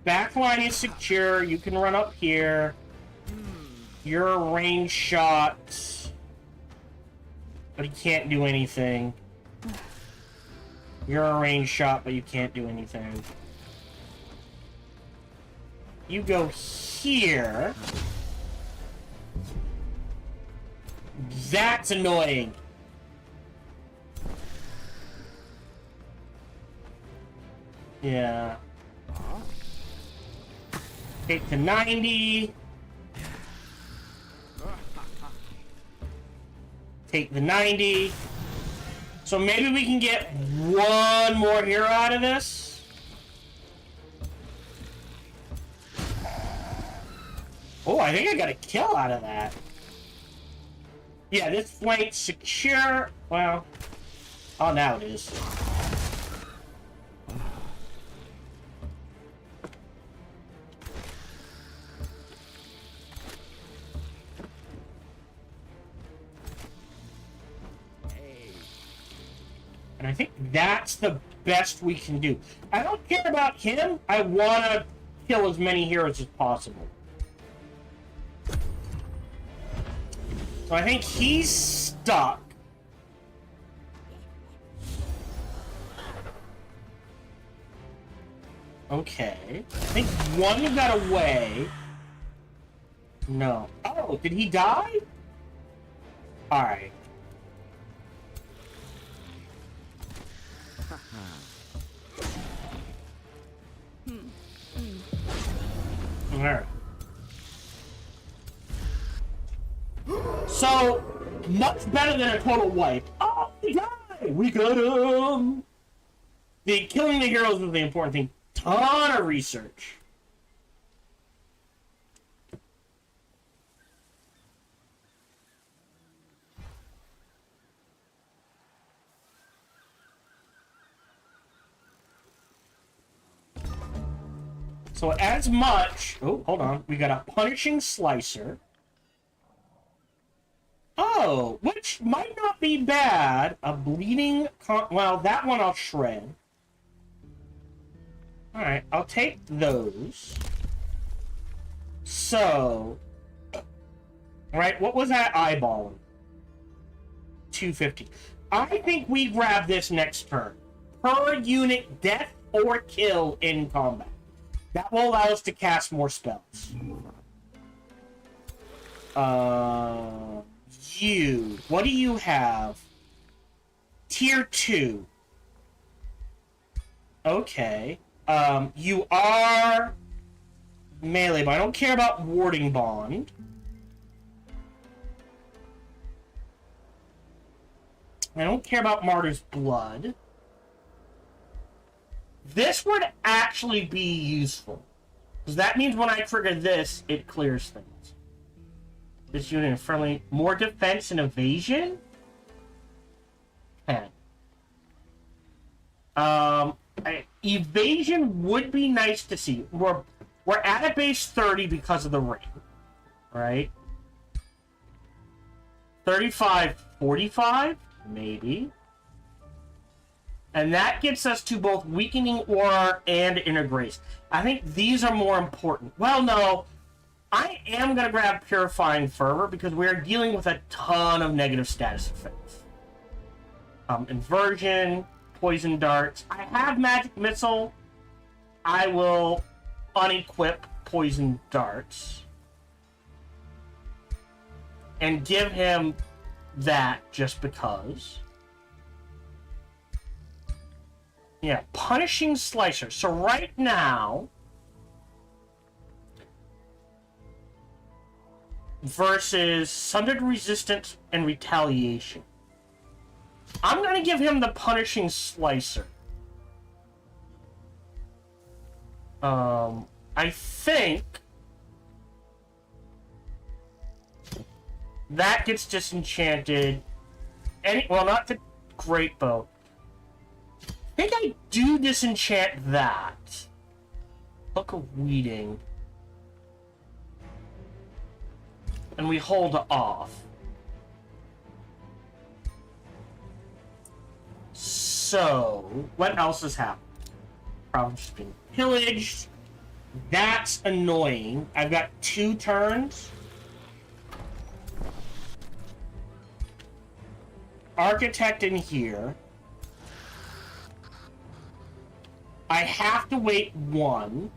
Backline is secure. You can run up here. You're a range shot. But he can't do anything. You're a range shot, but you can't do anything. You go here. That's annoying. Yeah. Take to 90. Take the 90. So maybe we can get one more hero out of this. Oh, I think I got a kill out of that. Yeah, this flank's secure. Well, oh, now it is. And I think that's the best we can do. I don't care about him. I want to kill as many heroes as possible. So I think he's stuck. Okay. I think one got away. No. Oh, did he die? Alright. Alright. So, much better than a total wipe. Oh, he died! We got him! Killing the heroes was the important thing. Ton of research. So as much... Oh, hold on. We got a punishing slicer. Oh, which might not be bad. A bleeding... Well, that one I'll shred. Alright, I'll take those. So... Alright, what was that eyeballing? 250. I think we grab this next turn. Per unit death or kill in combat. That will allow us to cast more spells. You. What do you have? Tier 2. Okay. You are melee, but I don't care about warding bond. I don't care about Martyr's Blood. This would actually be useful. Because that means when I trigger this, it clears things. This unit is friendly. More defense and evasion? 10. Evasion would be nice to see. We're at a base 30 because of the ring. right? 35, 45, maybe. And that gets us to both Weakening Aura and Inner Grace. I think these are more important. Well, no. I am going to grab Purifying Fervor because we are dealing with a ton of negative status effects. Inversion, Poison Darts. I have Magic Missile. I will unequip Poison Darts. And give him that just because. Yeah, Punishing Slicer. So right now, versus Sundered Resistance and Retaliation, I'm going to give him the Punishing Slicer. I think that gets disenchanted. Well, not the Great Bow. I think I do disenchant that. Book of Weeding. And we hold off. So, what else has happened? Province been pillaged. That's annoying. I've got 2 turns. Architect in here. I have to wait 1.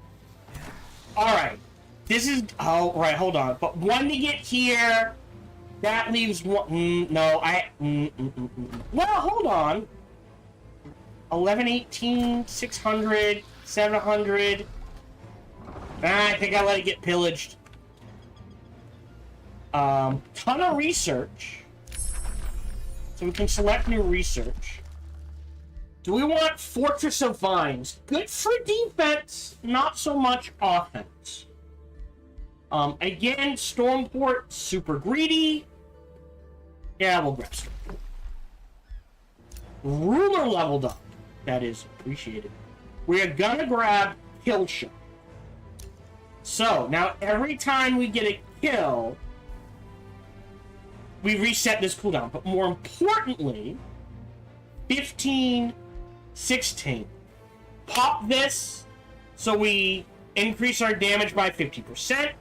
Alright. This is... Oh, right, hold on. But 1 to get here. That leaves 1... no, I... Well, hold on. 11, 18, 600, 700. I think I let it get pillaged. Ton of research. So we can select new research. Do we want Fortress of Vines? Good for defense, not so much offense. Again, Stormport, super greedy. Yeah, we'll grab Stormport. Ruler leveled up. That is appreciated. We're gonna grab Kill Shot. So, now every time we get a kill, we reset this cooldown. But more importantly, 15, 16. Pop this, so we increase our damage by 50%.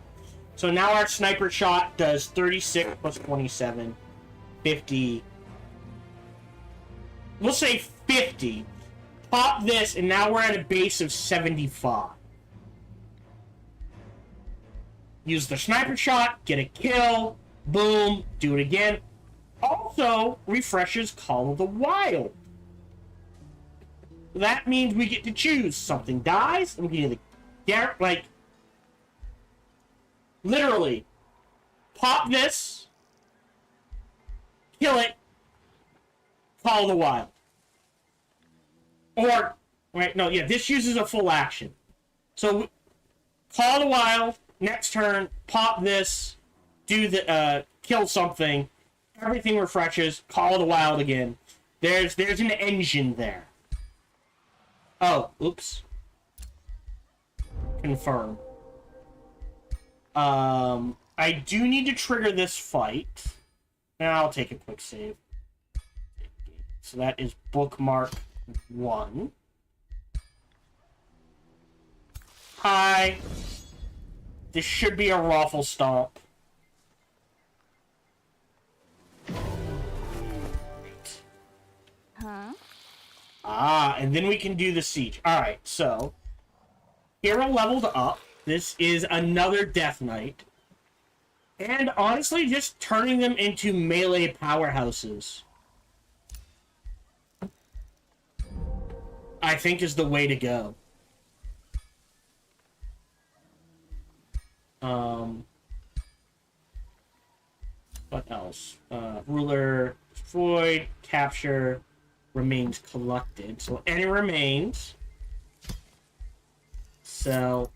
So now our sniper shot does 36 plus 27, 50. We'll say 50. Pop this, and now we're at a base of 75. Use the sniper shot, get a kill, boom, do it again. Also, refreshes Call of the Wild. That means we get to choose. Something dies, and we can either, like, literally, pop this, kill it, Call of the Wild. Or, wait, no, yeah, this uses a full action. So, Call of the Wild, next turn, pop this, do the, kill something, everything refreshes, Call of the Wild again. There's an engine there. Oh, oops. Confirm. I do need to trigger this fight. Now I'll take a quick save. So that is bookmark 1. Hi. This should be a Raffle Stomp. Huh? Ah, and then we can do the siege. Alright, so hero leveled up. This is another Death Knight. And honestly, just turning them into melee powerhouses, I think, is the way to go. What else? Ruler destroyed, capture, remains collected. So any remains, sell.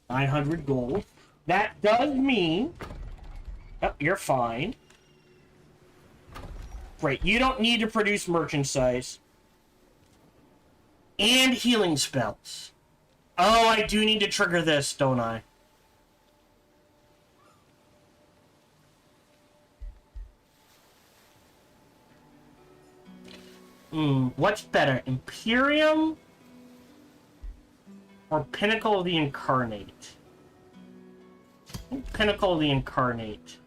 900 gold. That does mean... Oh, you're fine. Great. You don't need to produce merchant size. And healing spells. Oh, I do need to trigger this, don't I? What's better, Imperium or Pinnacle of the Incarnate? Pinnacle of the Incarnate.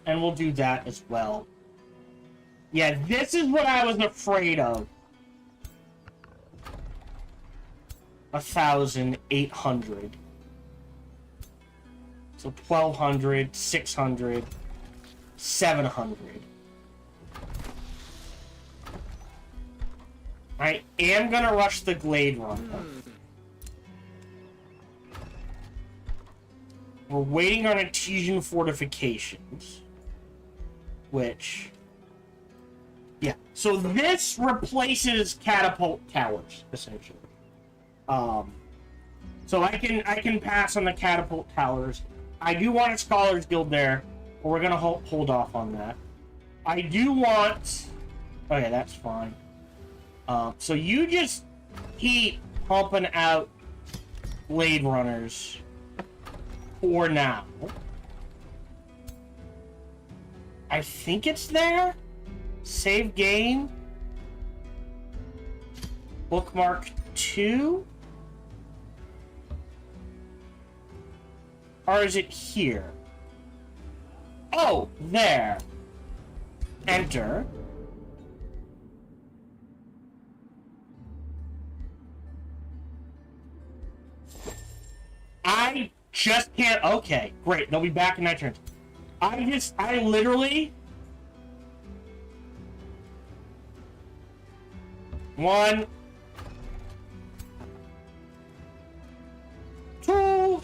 And we'll do that as well. Yeah, this is what I was afraid of. 1,800. So 1,200, 600, 700. I am gonna rush the Glade Run. We're waiting on Artesian fortifications. Which... yeah. So this replaces catapult towers, essentially. So I can pass on the catapult towers. I do want a Scholars Guild there, but we're gonna hold off on that. I do want... okay, that's fine. So you just keep pumping out Blade Runners for now. I think it's there. Save game. Bookmark 2. Or is it here? Oh, there. Enter. I just can't... okay, great. They'll be back in 9 turns. I literally... 1, 2,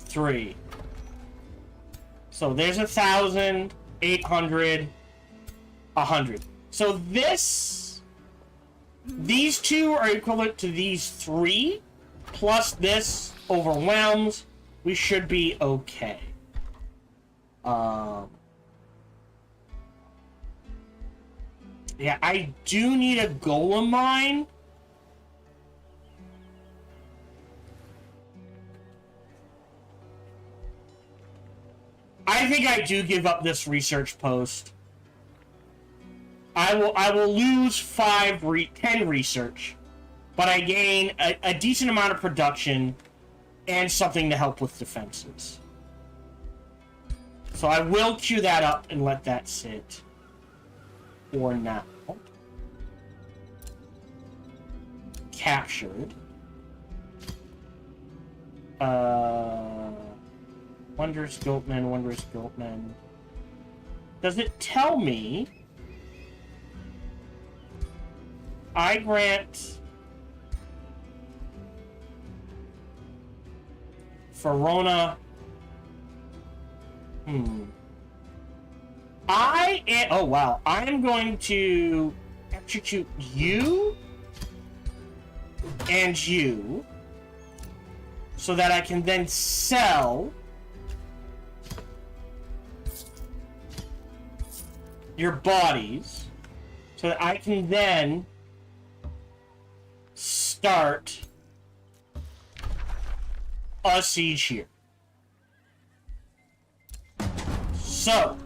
3. So there's 1,000, 800, 100. So these two are equivalent to these 3, plus this overwhelms. We should be okay. Yeah, I do need a golem mine. I think I do give up this research post. I will lose 10 research, but I gain a decent amount of production and something to help with defenses. So I will queue that up and let that sit for now. Captured. Wondrous Goatman. Does it tell me I grant Verona? Oh wow, I am going to execute you and you so that I can then sell your bodies so that I can then start a siege here. So,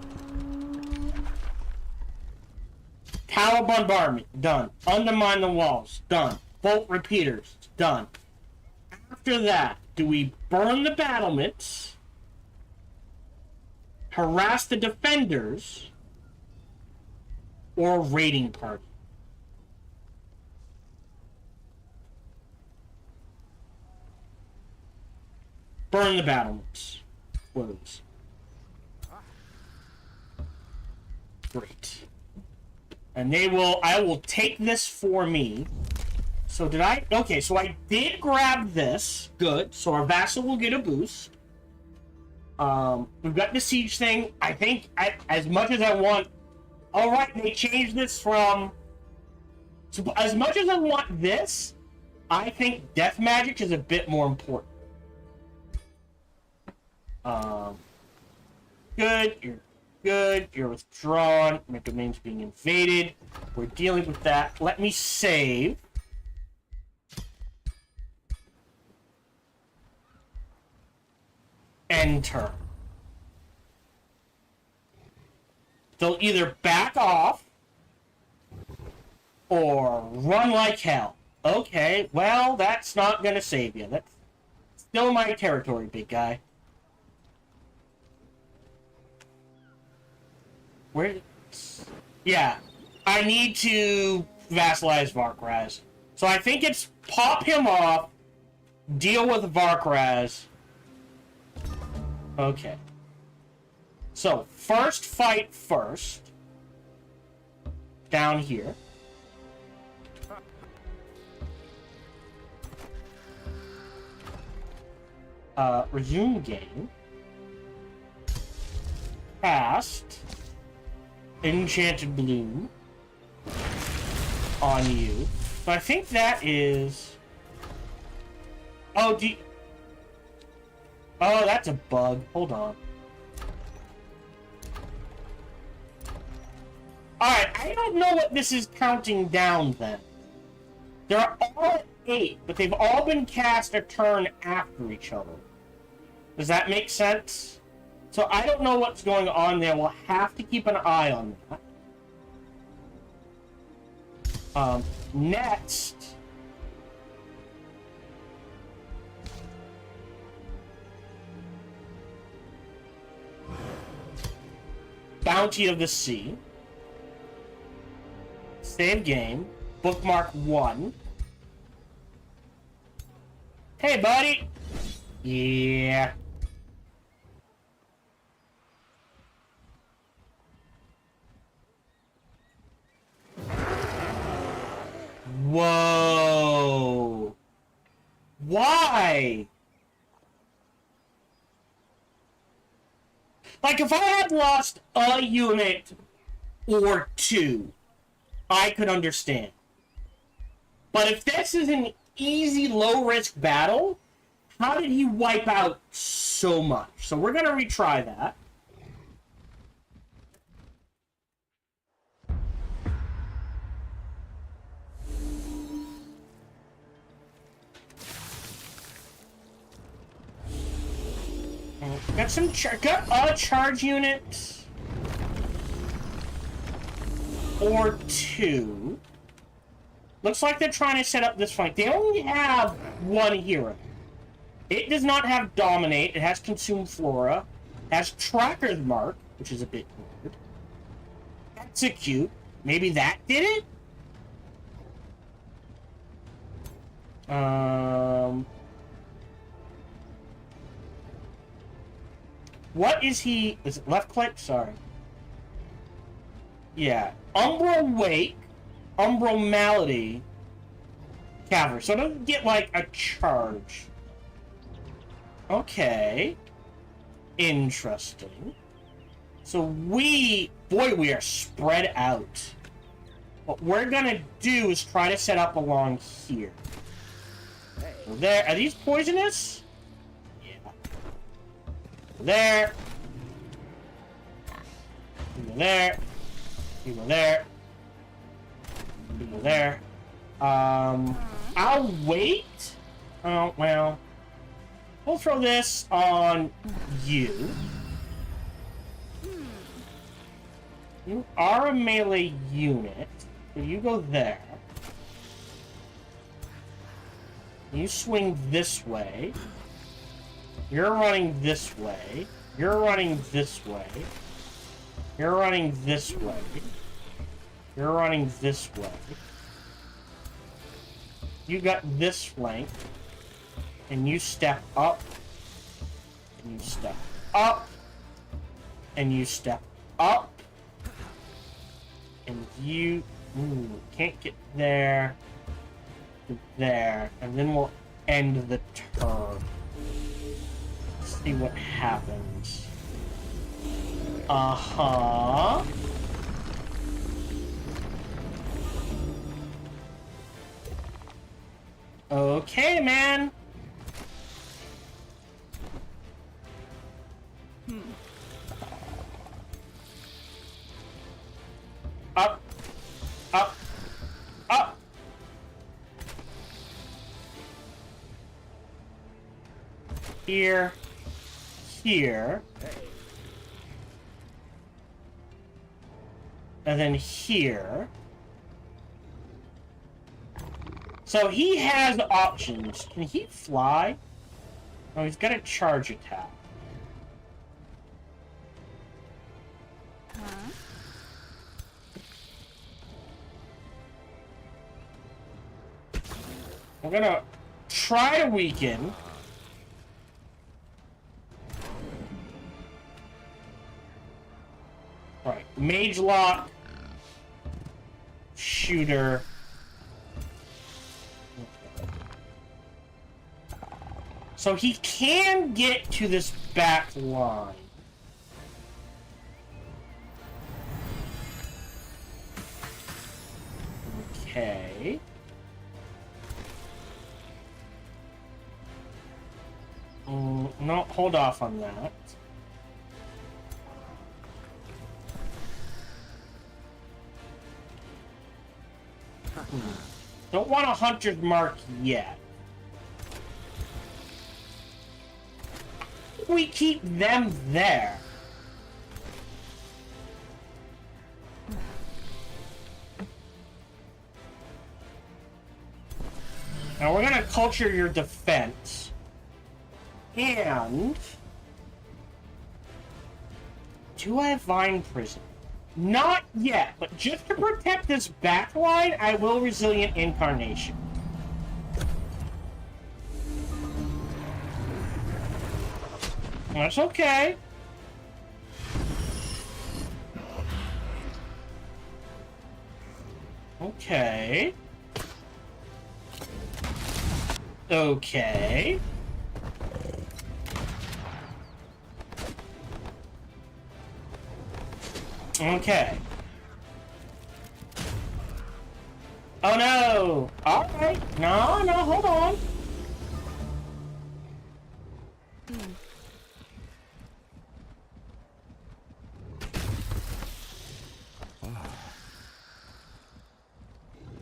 Tower bombardment, done. Undermine the walls, done. Bolt repeaters, done. After that, do we burn the battlements, harass the defenders, or raiding party? Burn the battlements. Close. Great. And I will take this for me. So did I? Okay, so I did grab this. Good. So our vassal will get a boost. We've got the siege thing. I think as much as I want... alright, they changed this from... so as much as I want this, I think death magic is a bit more important. Good, you're good, you're withdrawn, my domain's being invaded. We're dealing with that. Let me save. Enter. They'll either back off or run like hell. Okay, well, that's not gonna save you. That's still my territory, big guy. Where? Yeah, I need to vassalize Varkraz. So I think it's pop him off, deal with Varkraz. Okay. So, first fight first. Down here. Resume game. Cast Enchanted Bloom on you. So I think that is... Oh, Oh, that's a bug. Hold on. Alright, I don't know what this is counting down then. They're all at 8, but they've all been cast a turn after each other. Does that make sense? So I don't know what's going on there. We'll have to keep an eye on that. Next... Bounty of the Sea. Save game. Bookmark 1. Hey, buddy! Yeah. Whoa! Why? Like, if I had lost a unit or two, I could understand. But if this is an easy, low-risk battle, how did he wipe out so much? So we're going to retry that. Got a charge unit or two. Looks like they're trying to set up this fight. They only have one hero. It does not have Dominate. It has Consume Flora. It has Tracker's Mark, which is a bit weird. Execute. Maybe that did it? What is he... Is it left click? Sorry. Yeah. Umbral Wake, Umbral Malady, Cavalry. So it doesn't get, like, a charge. Okay. Interesting. So we... Boy, we are spread out. What we're gonna do is try to set up along here. So there... Are these poisonous? There. You go there. You go there. You go there. I'll wait. Oh, well. We'll throw this on you. You are a melee unit. So you go there. You swing this way. You're running this way. You're running this way. You're running this way. You're running this way. You got this flank. And you step up. And you step up. And you step up. And you... Ooh, can't get there. There. And then we'll end the turn. See what happens. Uh-huh. Okay, man. here, here, and then here. So he has options. Can he fly? Oh, he's got a charge attack. We're gonna try to weaken. Right, mage lock, shooter. So he can get to this back line. Okay. No, hold off on that. Don't want a hunter's mark yet. We keep them there. Now we're gonna culture your defense. And do I have Vine Prison? Not yet, but just to protect this back line, I will Resilient Incarnation. That's okay. Okay. Okay. Okay. Oh no! Alright. No, hold on.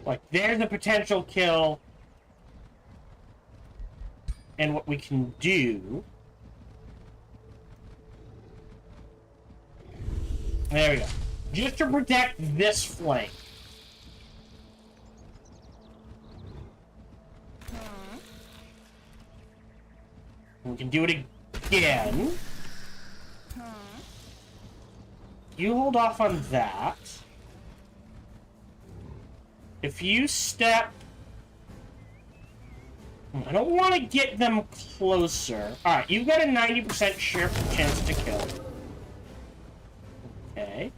Like, there's a potential kill. And what we can do... There we go. Just to protect this flank. We can do it again. You hold off on that. If you step... I don't want to get them closer. Alright, you've got a 90% chance to kill. Okay.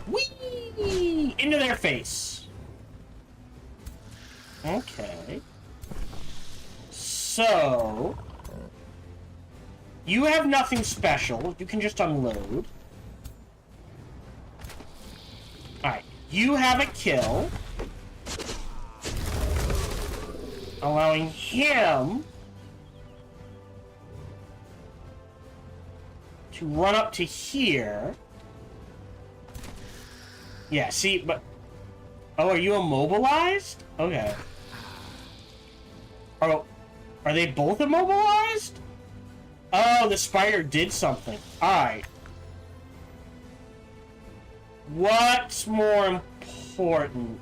Whee! Into their face. Okay. So... You have nothing special. You can just unload. Alright. You have a kill. Allowing him to run up to here. Yeah, see, but... Oh, are you immobilized? Okay. Oh, are they both immobilized? Oh, the spider did something. Alright. What's more important?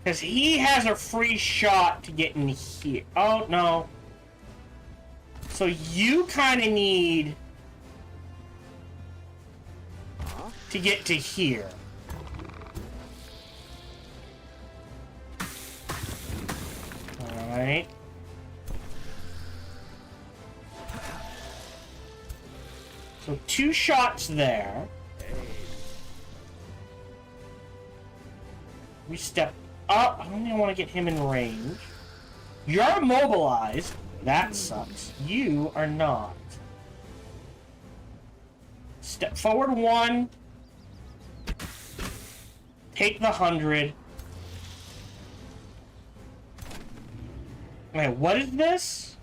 Because he has a free shot to get in here. Oh, no. So you kind of need to get to here. Alright. So 2 shots there. We step up. I don't even want to get him in range. You're immobilized. That sucks. You are not. Step forward 1. Take the 100. Wait, what is this?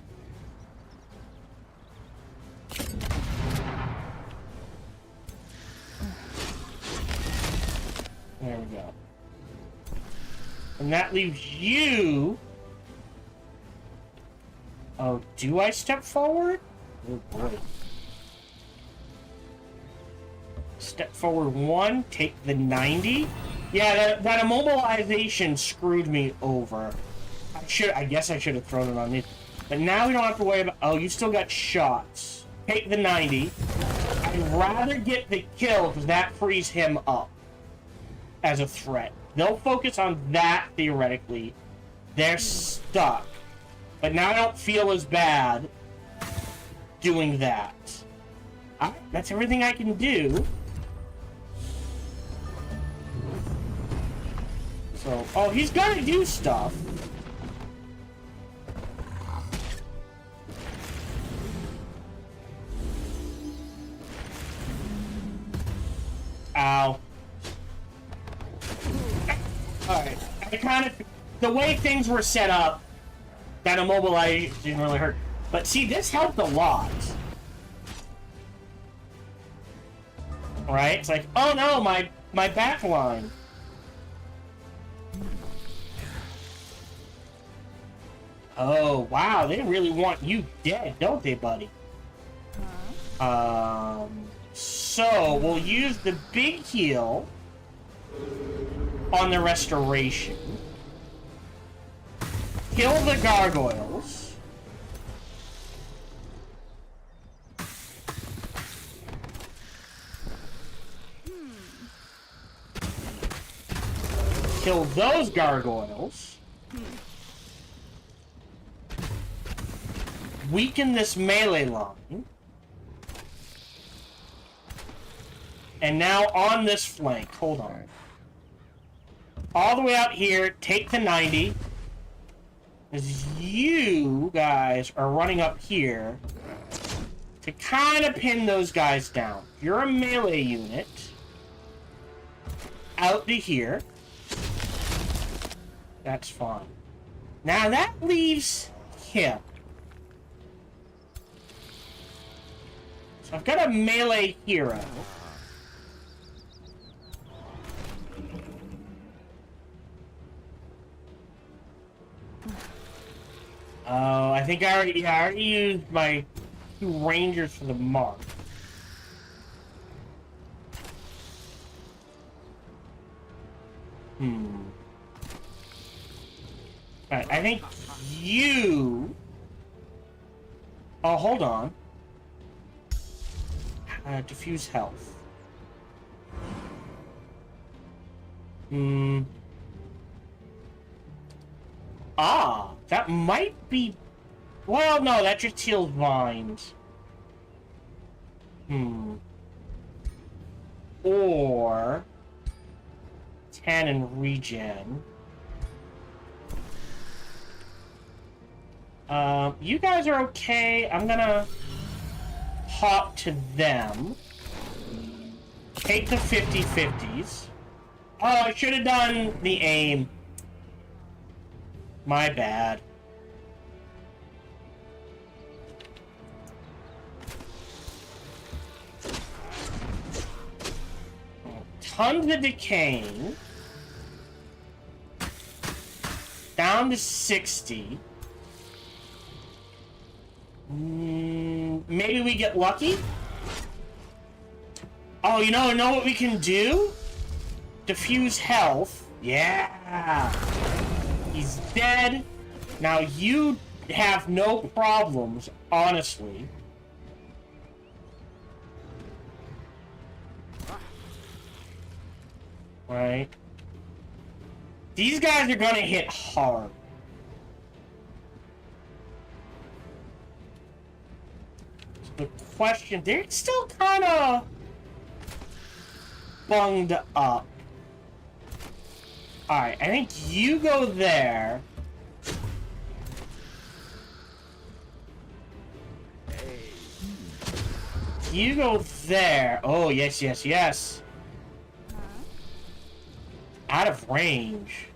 There we go. And that leaves you... Oh, do I step forward? Oh, boy. Step forward 1, take the 90. Yeah, that immobilization screwed me over. I guess I should have thrown it on these. But now we don't have to worry about... Oh, you still got shots. Take the 90. I'd rather get the kill, because that frees him up as a threat. They'll focus on that, theoretically. They're stuck. But now I don't feel as bad doing that. That's everything I can do. So, oh, he's gonna do stuff. Ow. Alright, I kind of... The way things were set up, that immobilization didn't really hurt. But see, this helped a lot. Right? It's like, oh no, my back line. Oh, wow, they really want you dead, don't they, buddy? So, we'll use the big heal on the restoration. Kill the gargoyles. Kill those gargoyles. Weaken this melee line. And now on this flank, hold on. All the way out here, take the 90. As you guys are running up here to kind of pin those guys down. You're a melee unit. Out to here. That's fine. Now that leaves him. So I've got a melee hero. Oh, I think I already used my 2 rangers for the mark. Alright, I think you... Oh, hold on. Diffuse health. Ah, that might be... Well, no, that just heals vines. Or... Tannin regen. You guys are okay. I'm gonna... hop to them. Take the 50-50s. Oh, I should have done the aim. My bad. Tons of decaying. Down to 60. Maybe we get lucky? Oh, you know what we can do? Diffuse health. Yeah! He's dead. Now you have no problems, honestly. Right? These guys are gonna hit hard. The question, they're still kind of bunged up. Alright, I think you go there. You go there. Oh, yes, yes, yes. Out of range.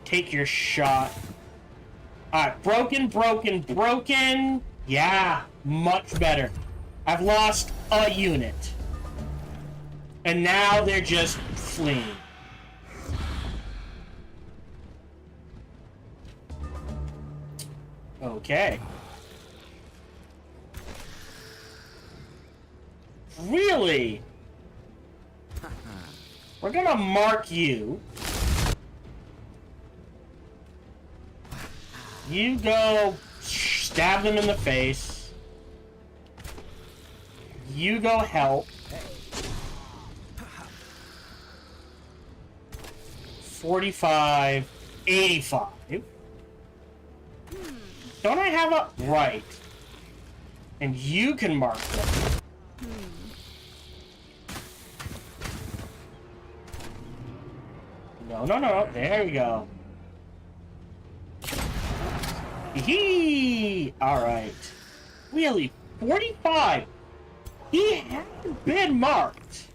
Take your shot. Alright, broken, broken, broken. Yeah, much better. I've lost a unit. And now they're just fleeing. Okay. Really? We're gonna mark you. You go stab them in the face. You go help. 45, 85. Don't I have a... Right. And you can mark them. No, no, no. There we go. Hee! Alright. Really? 45? He hasn't been marked.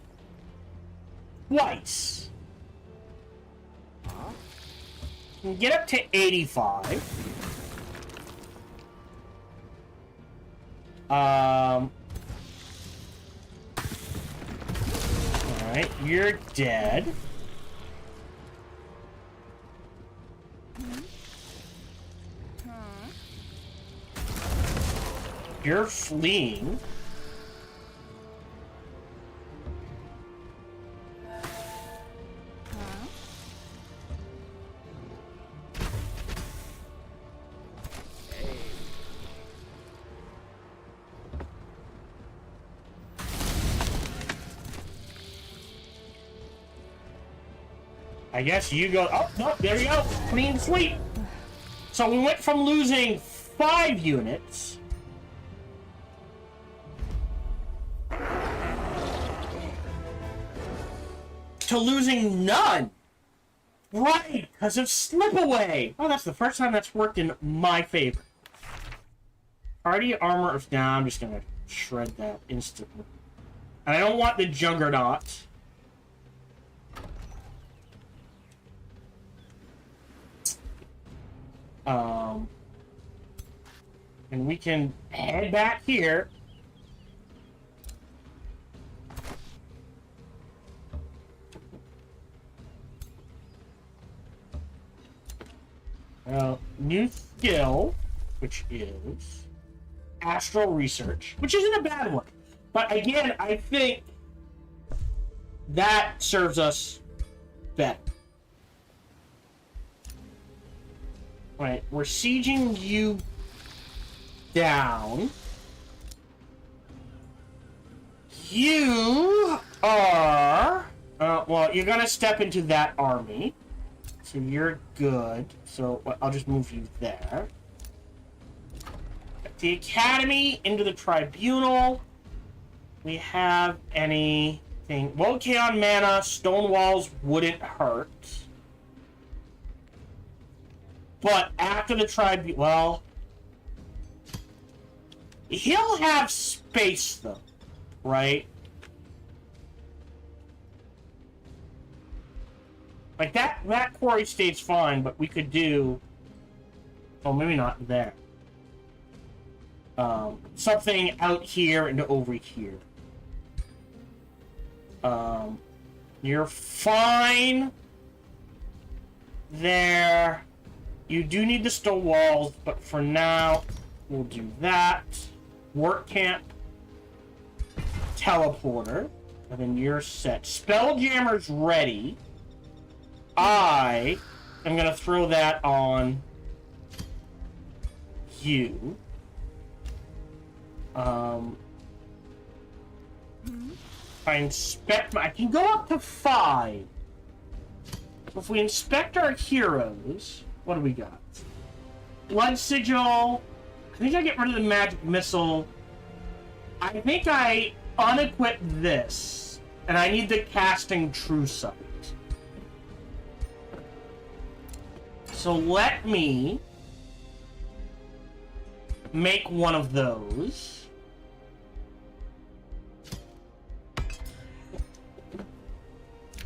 Twice. Get up to 85. Alright, you're dead. You're fleeing. I guess you go... Oh, no, there you go. Clean sweep. So we went from losing 5 units... to losing none. Right, because of slip away. Oh, that's the first time that's worked in my favor. Party armor of... Nah, I'm just going to shred that instantly. And I don't want the Juggernaut. And we can head back here. New skill, which is astral research, which isn't a bad one. But again, I think that serves us better. Right, we're sieging you down. You are... well, you're gonna step into that army. So you're good. So I'll just move you there. The Academy into the Tribunal. We have anything... Volcaon mana, stone walls wouldn't hurt. But after the Tribunal... Well... He'll have space, though. Right? Like, that quarry state's fine, but we could do... Oh, maybe not there. Something out here and over here. You're fine there. You do need the stone walls, but for now, we'll do that. Work camp. Teleporter. And then you're set. Spelljammer's ready. I am going to throw that on you. I inspect... I can go up to 5. So if we inspect our heroes... What do we got? Blood Sigil. I think I get rid of the magic missile. I think I unequip this. And I need the casting True Sight. So let me make one of those.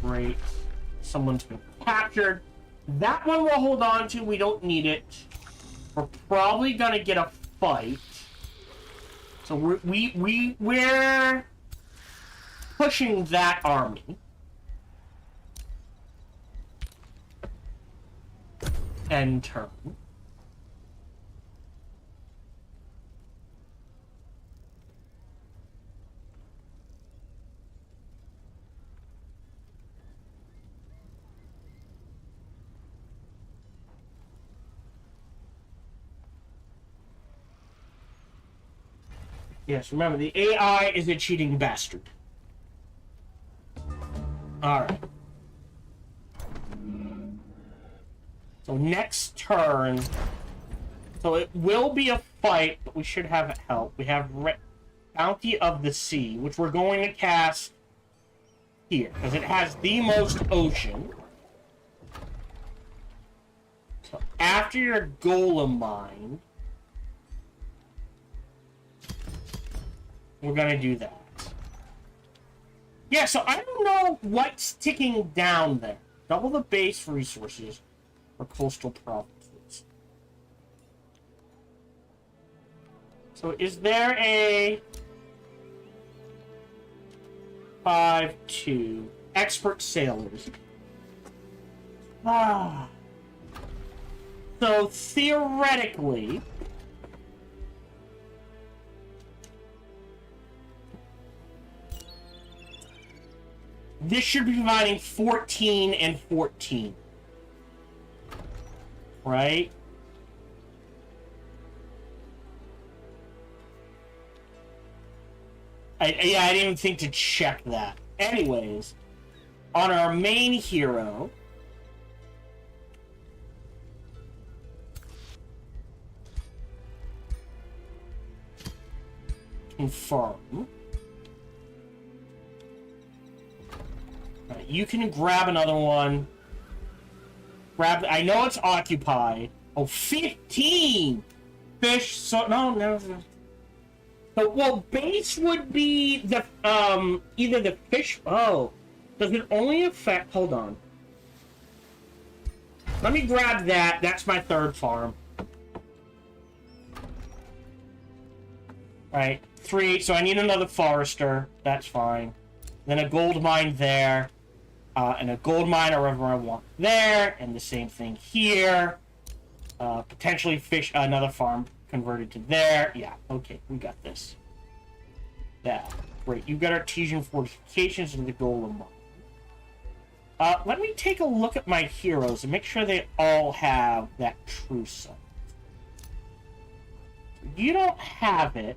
Great. Someone's been captured. That one we'll hold on to. We don't need it. We're probably gonna get a fight. So we're pushing that army. End turn. Yes, remember, the AI is a cheating bastard. Alright. So next turn... So it will be a fight, but we should have help. We have Bounty of the Sea, which we're going to cast here, because it has the most ocean. So after your Golem Mine... we're gonna do that. Yeah, so I don't know what's ticking down there. Double the base resources for coastal provinces. So is there a 5-2 expert sailors? Ah. So theoretically, this should be providing 14 and 14. Right? I didn't even think to check that. Anyways, on our main hero... confirm. Right, you can grab another one. Grab... I know it's occupied. Oh, 15! Fish, so... No. So, well, base would be the, either the fish... Oh. Does it only affect... Hold on. Let me grab that. That's my third farm. Right. 3, so I need another forester. That's fine. Then a gold mine there. And a gold mine or wherever I want there. And the same thing here. Potentially fish... another farm converted to there. Yeah, okay. We got this. That. Great. You've got artesian fortifications and the golem mine. Let me take a look at my heroes and make sure they all have that true sight. You don't have it.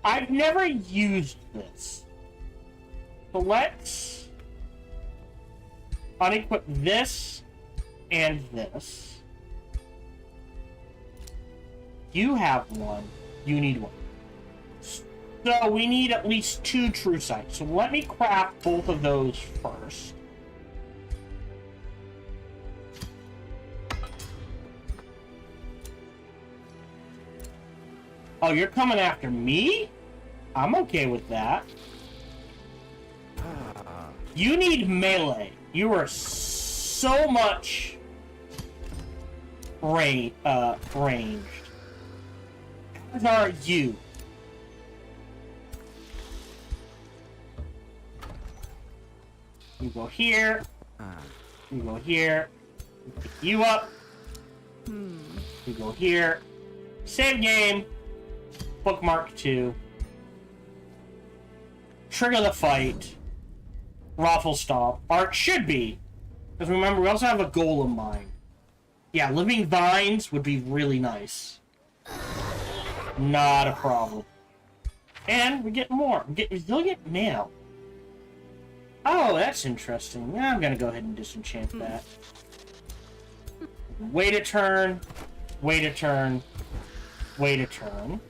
I've never used this. So let's unequip this and this. You have one. You need one. So we need at least 2 true sights. So let me craft both of those first. Oh, you're coming after me? I'm okay with that. You need melee. You are so much ranged. As are you. You go here. You go here. Pick you up. You go here. Save game. Bookmark 2. Trigger the fight. Raffle stop. Art should be. Because remember, we also have a golem mine. Yeah, living vines would be really nice. Not a problem. And we get more. We get resilient mail. Oh, that's interesting. Yeah, I'm gonna go ahead and disenchant that. Wait a turn. Wait a turn. Wait a turn.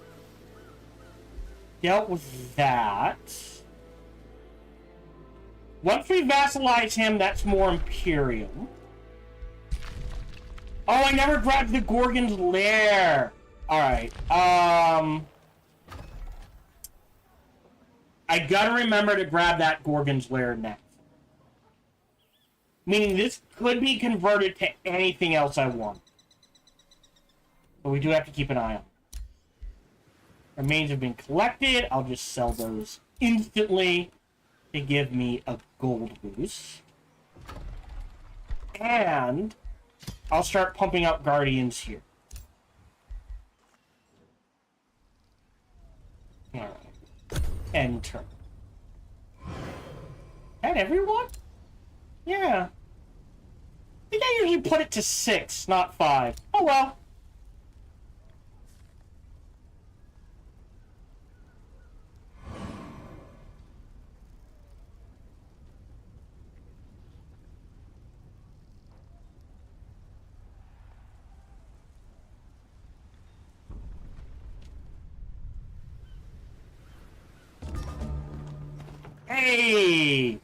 Dealt with that. Once we vassalize him, that's more Imperium. Oh, I never grabbed the Gorgon's Lair. Alright, I gotta remember to grab that Gorgon's Lair next. Meaning this could be converted to anything else I want. But we do have to keep an eye on it. Remains have been collected. I'll just sell those instantly to give me a gold boost. And I'll start pumping out guardians here. Alright. End turn. That everyone? Yeah. I think I usually put it to 6, not 5. Oh well. Hey!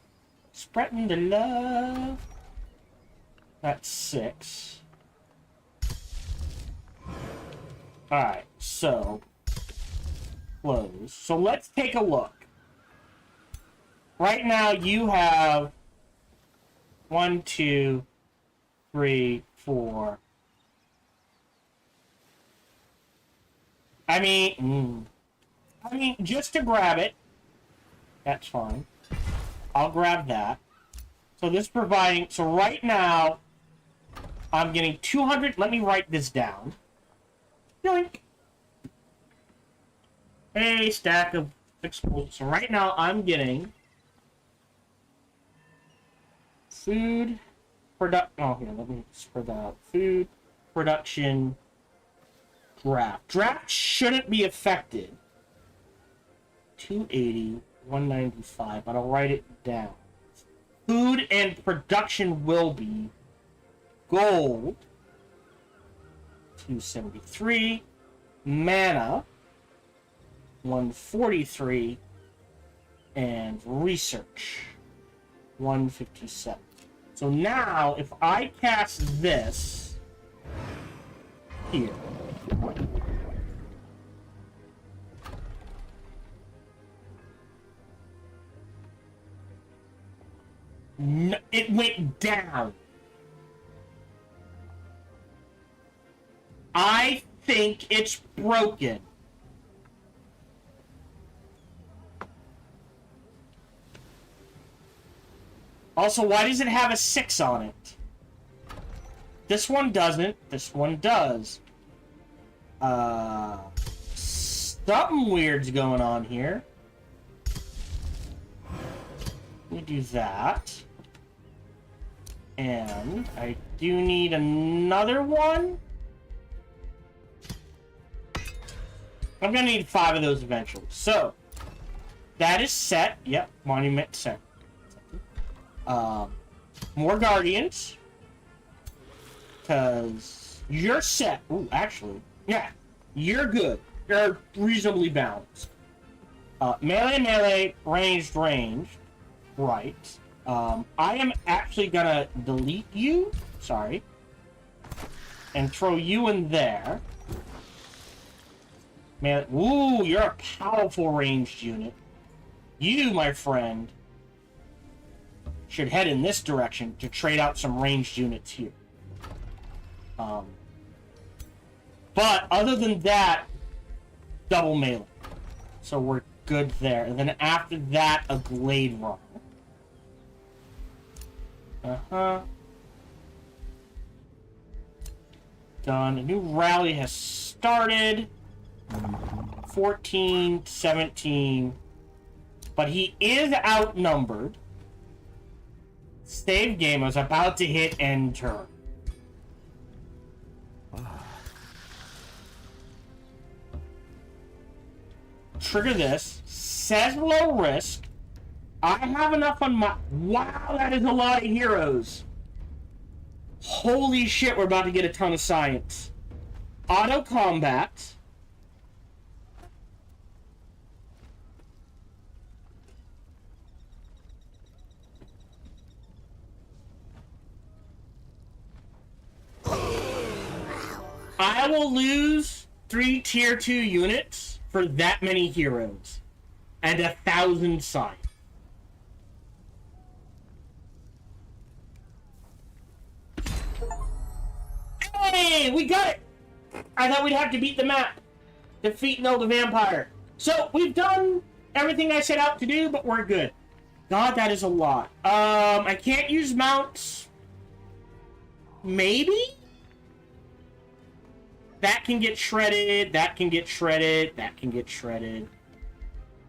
Spreading the love. That's 6. Alright, so close. So let's take a look. Right now you have 1, 2, 3, 4. I mean, just to grab it, that's fine. I'll grab that. So this is providing, so right now, I'm getting 200, let me write this down. Yoink. A stack of explosives. So right now, I'm getting food, oh, here, let me spread that out. Food, production, draft. Draft shouldn't be affected. 280, 195, but I'll write it down. Food and production will be gold, 273, mana, 143, and research, 157. So now, if I cast this here, no, it went down. I think it's broken. Also, why does it have a 6 on it? This one doesn't. This one does. Something weird's going on here. We do that. And I do need another one. I'm gonna need 5 of those eventually. So, that is set. Yep, monument set. More guardians. Because you're set. Ooh, actually, yeah, you're good. You're reasonably balanced. Melee, melee, ranged, ranged. Right. I am actually gonna delete you. Sorry. And throw you in there. Man, ooh, you're a powerful ranged unit. You, my friend, should head in this direction to trade out some ranged units here. But other than that, double melee. So we're good there. And then after that, a Glade Runner. Done. A new rally has started. 14, 17. But he is outnumbered. Save game. I was about to hit end turn. Trigger this. Says low risk. I have enough on my... Wow, that is a lot of heroes. Holy shit, we're about to get a ton of science. Auto combat. I will lose 3 tier 2 units for that many heroes. And 1,000 science. Hey, we got it! I thought we'd have to beat the map. defeat an old vampire. So, we've done everything I set out to do, but we're good. God, that is a lot. I can't use mounts. Maybe? That can get shredded, that can get shredded, that can get shredded.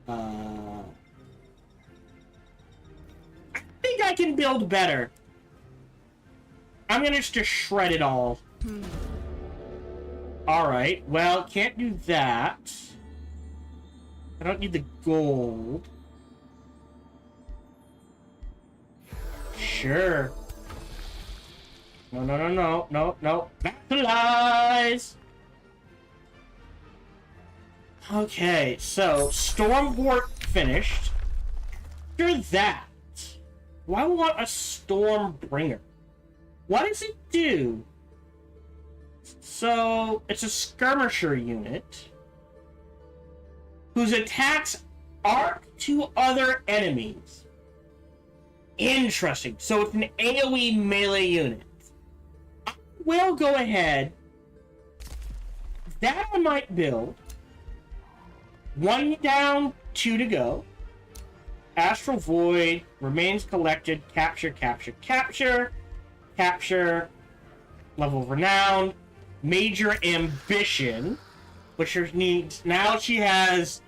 I think I can build better. I'm gonna just shred it all. Alright, well, can't do that. I don't need the gold. Sure. No. Back to lies! Okay, so, Stormboard finished. After that, why do I want a Stormbringer? What does it do? So, it's a skirmisher unit whose attacks arc to other enemies. Interesting. So it's an AoE melee unit. I will go ahead. That I might build. 1 down, 2 to go. Astral Void, remains collected, capture. Level of Renown, Major Ambition, which needs, now she has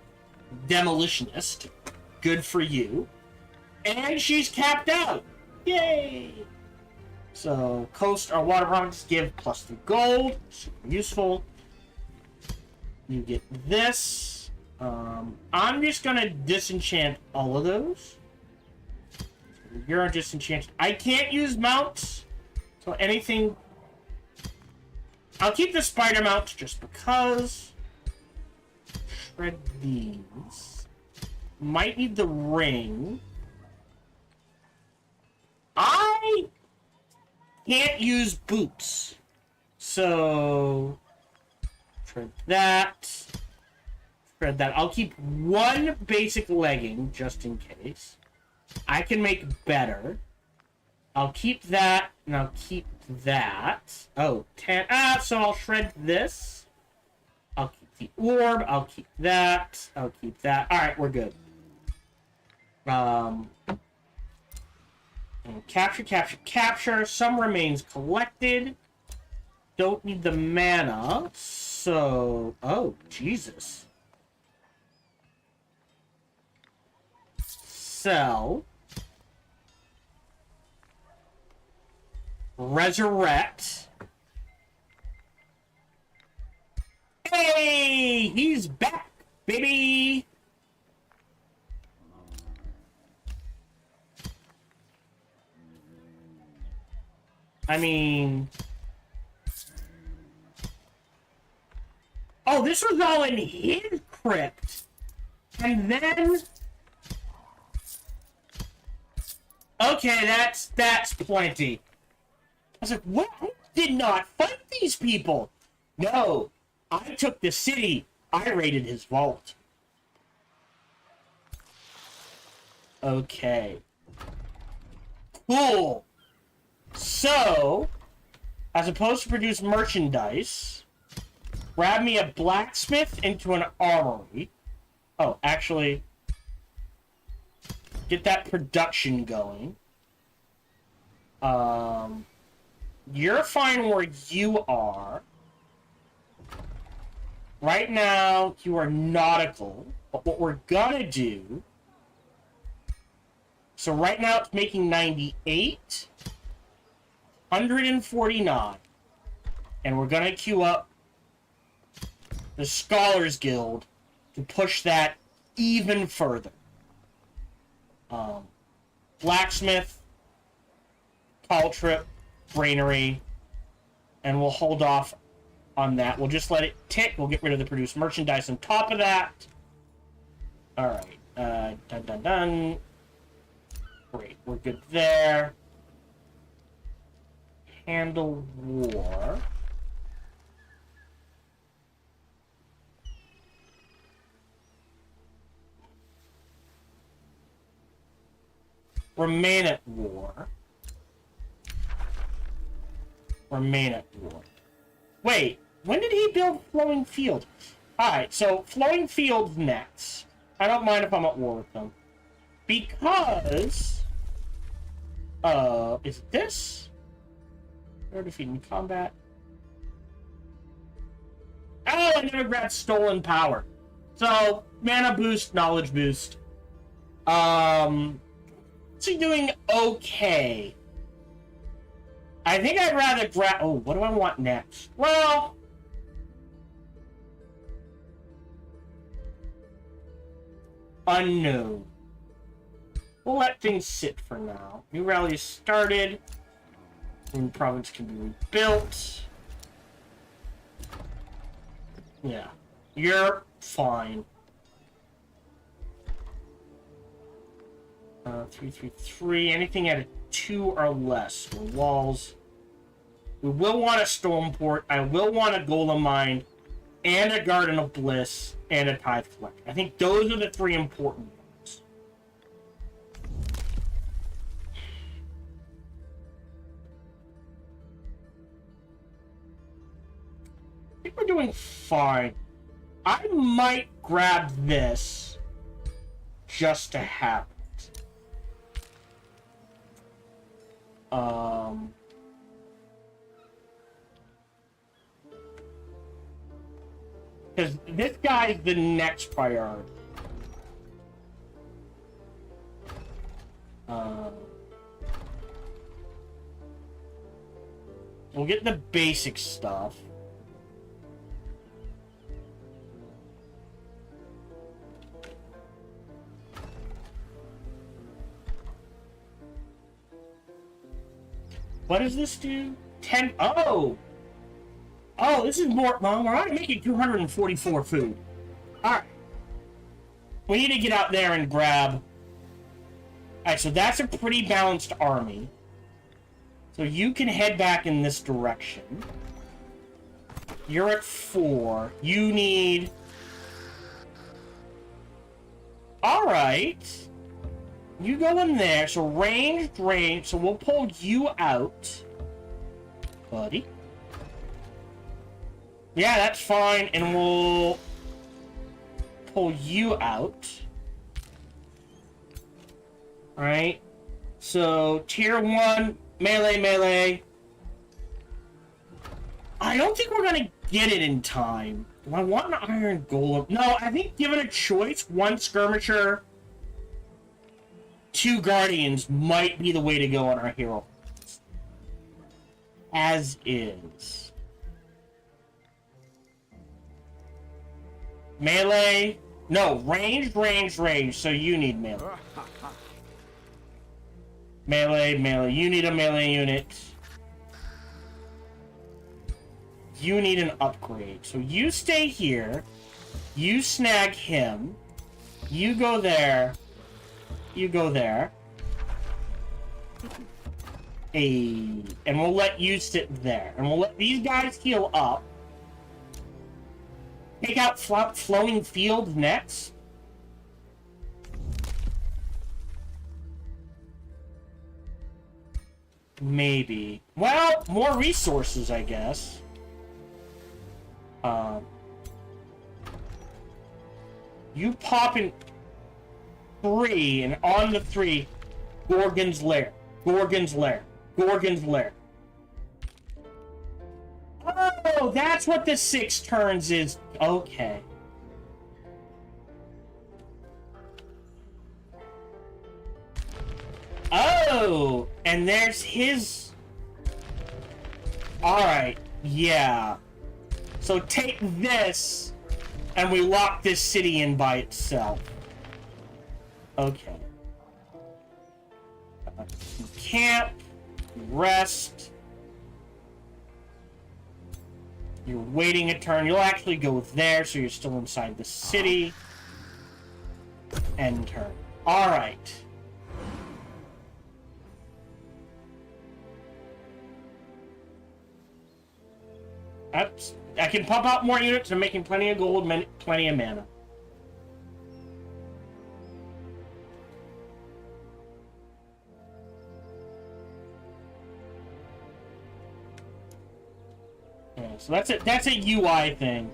Demolitionist. Good for you. And she's capped out. Yay! So, coast or water products give +3 gold. Super useful. You get this. I'm just gonna disenchant all of those. You're disenchanted. I can't use mounts. So anything... I'll keep the spider mounts just because. Shred these. Might need the ring. I can't use boots. So... Shred that. Shred that. I'll keep 1 basic legging, just in case. I can make better. I'll keep that, and I'll keep that. Oh, 10. So I'll shred this. I'll keep the orb. I'll keep that. I'll keep that. Alright, we're good. Capture. Some remains collected. Don't need the mana. So... Oh, Jesus. Sell. Resurrect. Hey! He's back, baby! I mean... Oh, this was all in his crypt! And then... Okay, that's plenty. I was like, what? I did not fight these people! No, I took the city. I raided his vault. Okay. Cool. So, as opposed to produce merchandise, grab me a blacksmith into an armory. Oh, actually, get that production going. You're fine where you are. Right now, you are nautical. But what we're gonna do... So right now it's making 98. 149. And we're gonna queue up the Scholars Guild to push that even further. Blacksmith, Caltrip, Granary, and we'll hold off on that. We'll just let it tick. We'll get rid of the produced merchandise on top of that. Alright. Done. Great. We're good there. Handle war. Remain at war. Remain at war. Wait, when did he build Flowing Field? Alright, so flowing field next. I don't mind if I'm at war with them. Because... is it this? Or defeated in combat. Oh, I never grabbed stolen power. So, mana boost, knowledge boost. So doing okay. I think I'd rather grab... Oh, what do I want next? Well... Unknown. We'll let things sit for now. New rally is started. New province can be rebuilt. Yeah. You're fine. 333. Anything at a 2 or less. So walls. We will want a Stormport. I will want a Golem Mine. And a Garden of Bliss. And a Tithe Collector. I think those are the 3 important ones. I think we're doing fine. I might grab this just to have it. Because this guy's the next priority. We'll get the basic stuff. What does this do? 10... Oh! Oh, this is more... Well, we're already making 244 food. Alright. We need to get out there and grab... Alright, so that's a pretty balanced army. So you can head back in this direction. You're at 4. You need... Alright. You go in there. So range. So we'll pull you out. Buddy. Yeah, that's fine. And we'll pull you out. Alright. So, tier 1, melee. I don't think we're gonna get it in time. Do I want an iron golem? No, I think given a choice, 1 skirmisher, 2 guardians might be the way to go on our hero. As is. Melee. No, range. So you need melee. Melee. You need a melee unit. You need an upgrade. So you stay here. You snag him. You go there. You go there. And we'll let you sit there. And we'll let these guys heal up. Take out flowing field next. Maybe. Well, more resources, I guess. You pop in 3, and on the 3, Gorgon's Lair. Oh, that's what the 6 turns is. Okay. Oh, and there's his... Alright, yeah. So take this, and we lock this city in by itself. Okay. Camp, rest. You're waiting a turn. You'll actually go there, so you're still inside the city. End turn. Alright. I can pump out more units. I'm making plenty of gold, plenty of mana. Yeah, so that's a UI thing.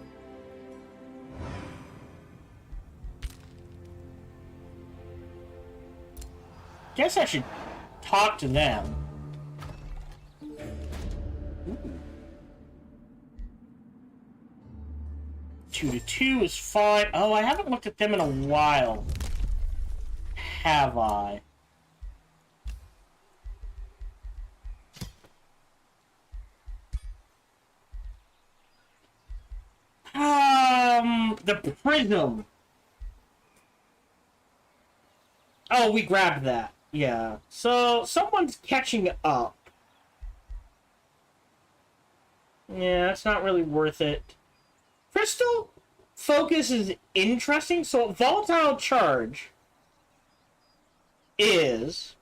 Guess I should talk to them. Ooh. 2 to 2 is fine. Oh, I haven't looked at them in a while. Have I? The prism. Oh, we grabbed that. Yeah. So, someone's catching up. Yeah, it's not really worth it. Crystal focus is interesting. So, volatile charge is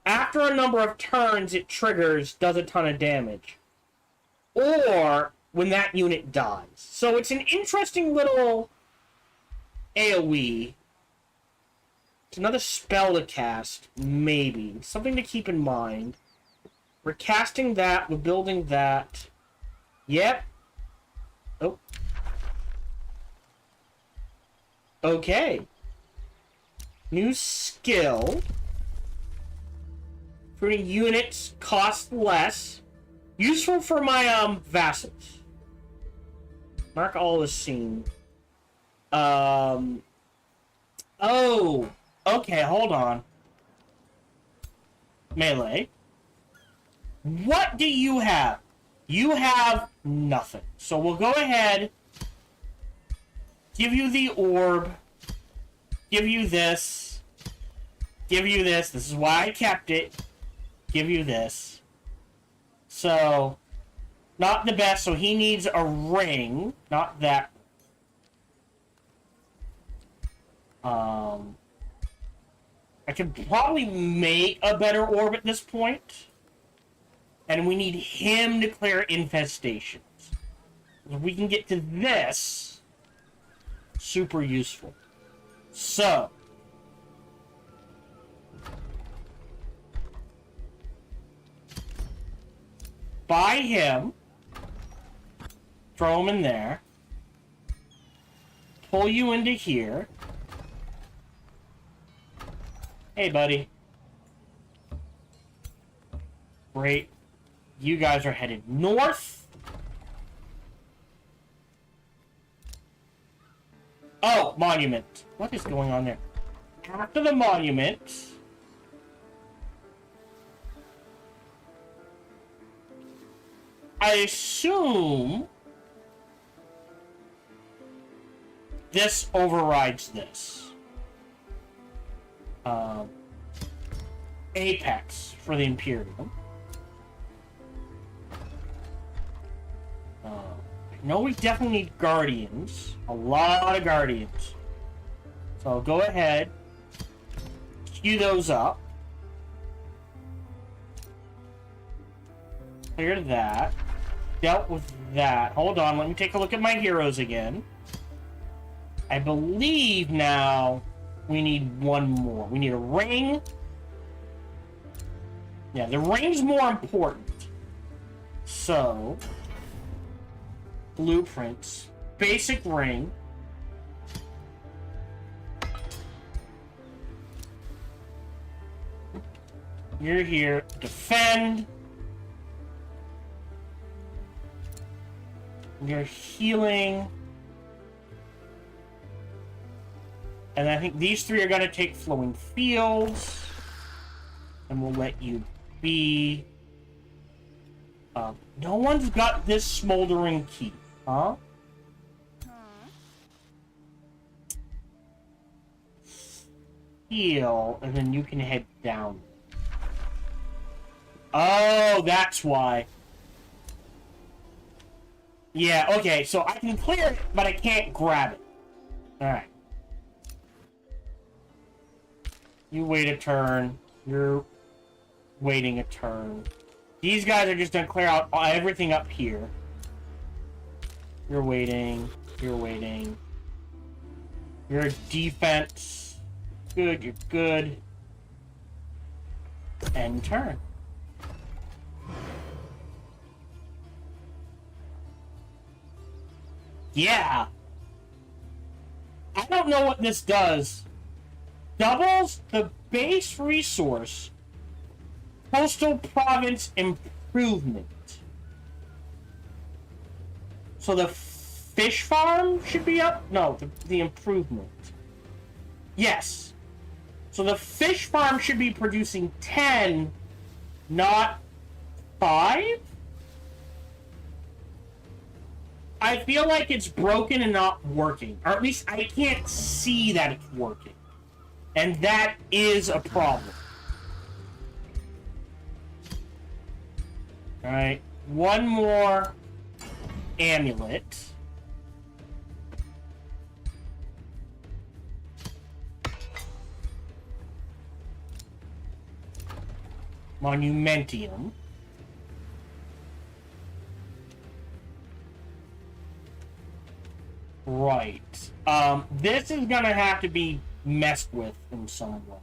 after a number of turns, it triggers, does a ton of damage. Or when that unit dies. So it's an interesting little AoE. It's another spell to cast, maybe. Something to keep in mind. We're casting that, we're building that. Yep. Oh. Okay. New skill. Recruiting units cost less. Useful for my vassals. Mark all is seen. Oh. Okay, hold on. Melee. What do you have? You have nothing. So we'll go ahead. Give you the orb. Give you this. Give you this. This is why I kept it. Give you this. So, not the best. So he needs a ring. Not that. I could probably make a better orb at this point. And we need him to clear infestations. If we can get to this, super useful. So, buy him, throw him in there, pull you into here. Hey, buddy. Great. You guys are headed north. Oh, monument. What is going on there? After the monument, I assume this overrides this. Apex for the Imperium. No, we definitely need Guardians. A lot of Guardians. So I'll go ahead, queue those up. Clear that. Dealt with that. Hold on, let me take a look at my heroes again. I believe now we need one more. We need a ring. Yeah, the ring's more important. So, blueprints. Basic ring. You're here. Defend. You're healing. And I think these three are going to take flowing fields. And we'll let you be. No one's got this smoldering key, huh? Heal, and then you can head down. Oh, that's why. Yeah, okay, so I can clear it, but I can't grab it. Alright. You wait a turn. You're waiting a turn. These guys are just gonna clear out everything up here. You're waiting. You're waiting. You're defense. Good, you're good. End turn. Yeah. I don't know what this does. Doubles the base resource, coastal province improvement. So the fish farm should be up? No, the improvement. Yes. So the fish farm should be producing 10, not 5? I feel like it's broken and not working. Or at least I can't see that it's working. And that is a problem. Alright. One more amulet. Monumentium. Right. This is gonna have to be messed with in some way.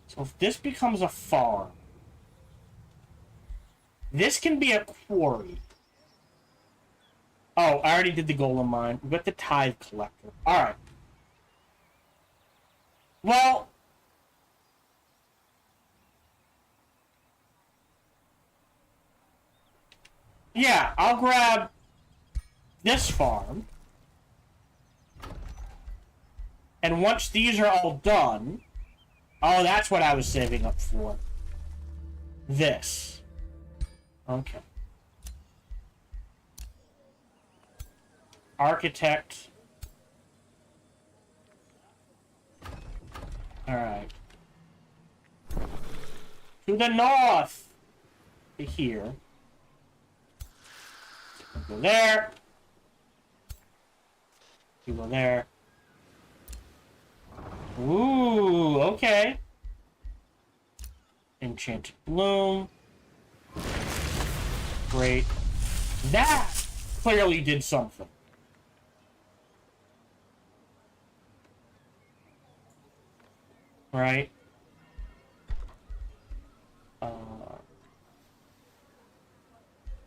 So if this becomes a farm, this can be a quarry. Oh, I already did the golem mine. We've got the tithe collector. Alright. Well, yeah, I'll grab this farm. And once these are all done... Oh, that's what I was saving up for. This. Okay. Architect. Alright. To the north! To here. Go there. You go there. Ooh, okay. Enchanted Bloom. Great. That clearly did something. Right?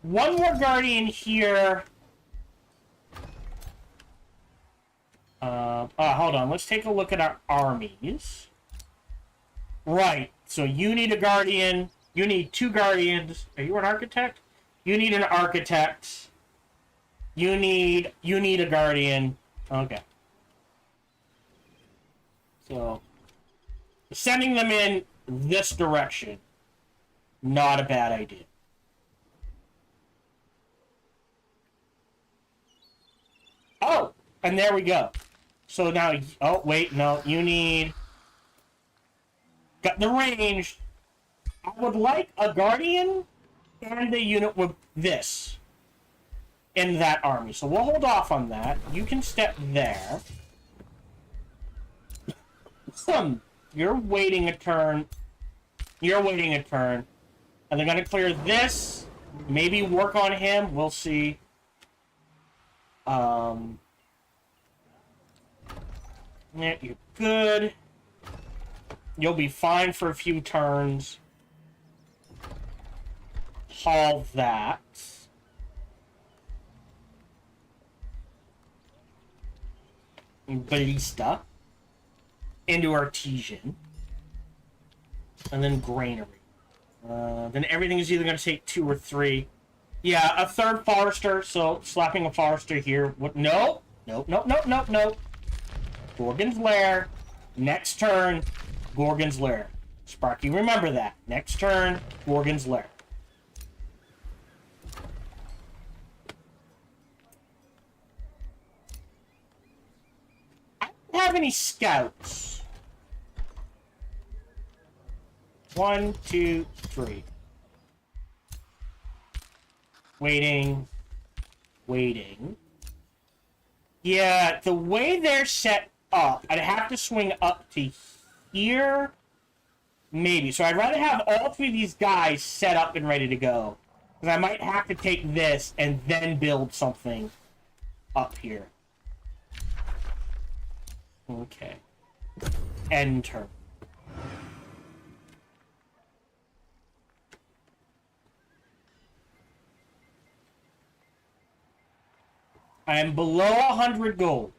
One more Guardian here. Hold on. Let's take a look at our armies. Right. So you need a Guardian. You need 2 Guardians. Are you an Architect? You need an Architect. You need a Guardian. Okay. So, sending them in this direction, not a bad idea. Oh, and there we go. So now, oh, wait, no, you need... Got the range. I would like a Guardian and a unit with this in that army. So we'll hold off on that. You can step there. You're waiting a turn. You're waiting a turn. And they're going to clear this. Maybe work on him. We'll see. Yeah, you're good. You'll be fine for a few turns. Haul that. Ballista. Into Artesian. And then Granary. Then everything is either going to take 2 or 3. Yeah, a 3rd Forester, so slapping a Forester here. What? No! Nope, nope, nope, nope, nope. Gorgon's Lair. Next turn, Gorgon's Lair. Sparky, remember that. Next turn, Gorgon's Lair. I don't have any scouts. 1, 2, 3. Waiting. Waiting. Yeah, the way they're set up, I'd have to swing up to here. Maybe. So I'd rather have all 3 of these guys set up and ready to go. Because I might have to take this and then build something up here. Okay. End turn. I am below 100 gold.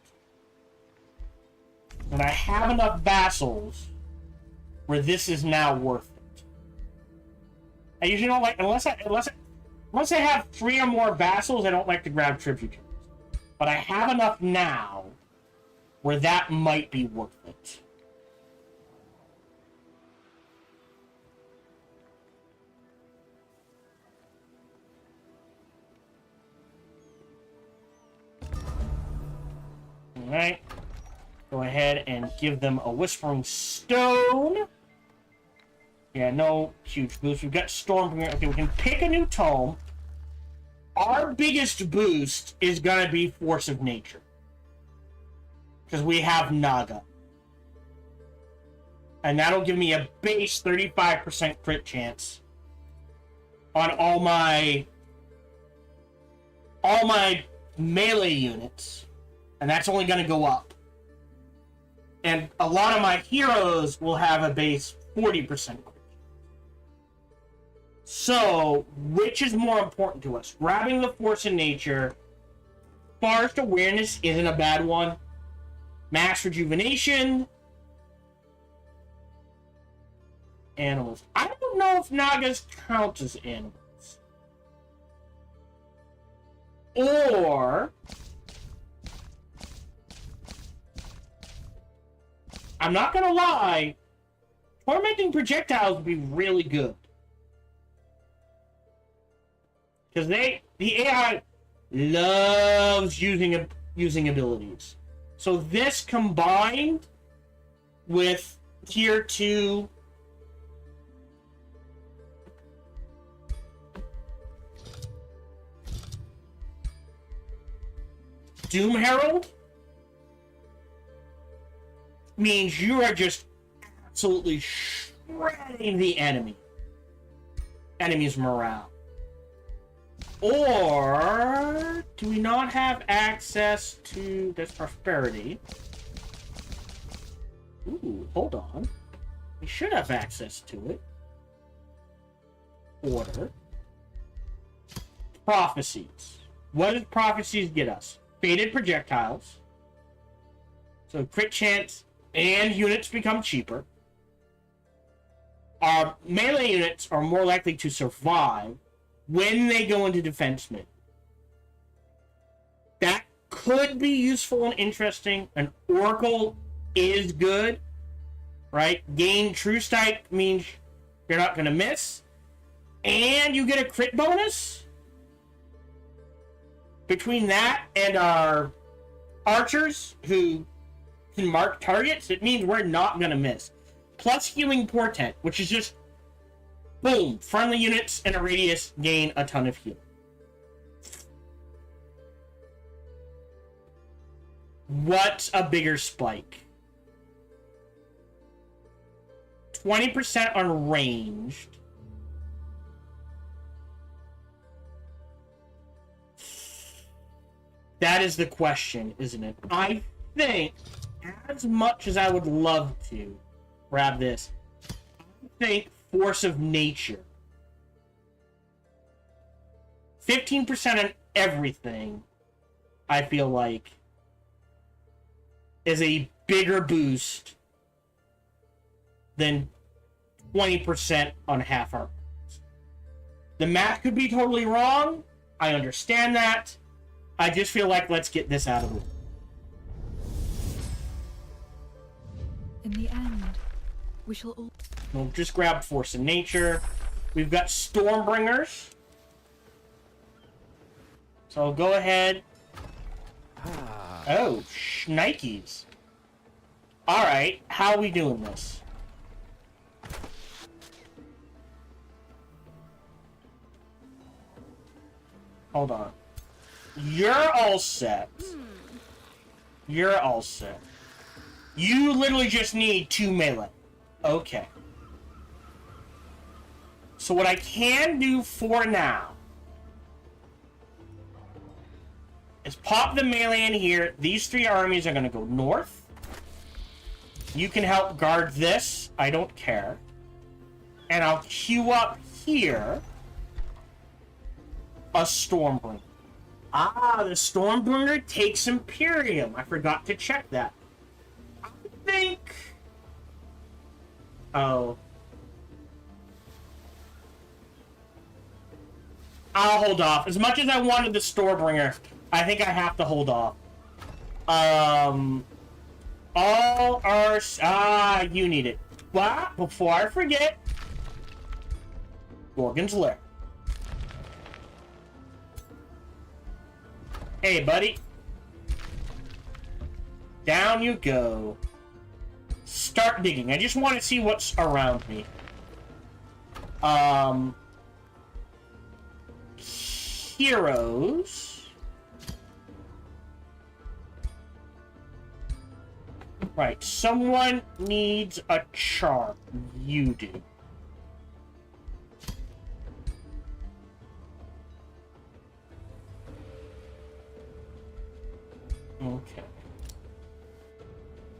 And I have enough vassals where this is now worth it. I usually don't like, unless I have 3 or more vassals, I don't like to grab tributaries. But I have enough now where that might be worth it. Alright. Go ahead and give them a Whispering Stone. Yeah, no huge boost. We've got Stormbringer. Okay, we can pick a new tome. Our biggest boost is going to be Force of Nature. Because we have Naga. And that'll give me a base 35% crit chance on all my melee units. And that's only going to go up. And a lot of my heroes will have a base 40% crit. So, which is more important to us? Grabbing the Force of Nature. Forest Awareness isn't a bad one. Mass Rejuvenation. Animals. I don't know if Nagas count as animals. Or... I'm not gonna lie, Tormenting Projectiles would be really good. Because the AI loves using abilities. So this combined with Tier 2 Doom Herald means you are just absolutely shredding the enemy's morale. Or do we not have access to this prosperity? Ooh, hold on. We should have access to it. Order. Prophecies. What does prophecies get us? Faded projectiles. So crit chance and units become cheaper. Our melee units are more likely to survive when they go into defense mode. That could be useful and interesting. An Oracle is good, right? Gain True Strike means you're not going to miss. And you get a crit bonus. Between that and our archers who can mark targets, it means we're not going to miss. Plus Healing Portent, which is just boom, friendly units in a radius gain a ton of heal. What's a bigger spike? 20% on ranged. That is the question, isn't it? I think, as much as I would love to grab this, I think Force of Nature. 15% on everything, I feel like, is a bigger boost than 20% on half armor. The math could be totally wrong. I understand that. I just feel like let's get this out of the way. In the end, we shall all... We'll just grab Force of Nature. We've got Stormbringers. So I'll go ahead. Oh, shnikes. Alright, how are we doing this? Hold on. You're all set. You're all set. You literally just need 2 melee. Okay. So what I can do for now is pop the melee in here. These 3 armies are going to go north. You can help guard this. I don't care. And I'll queue up here a Stormbringer. Ah, the Stormbringer takes Imperium. I forgot to check that. I Oh. I'll hold off. As much as I wanted the Storebringer, I think I have to hold off. All our... you need it. But, before I forget... Gorgon's Lair. Hey, buddy. Down you go. Start digging. I just want to see what's around me. Heroes. Right, someone needs a charm. You do. Okay.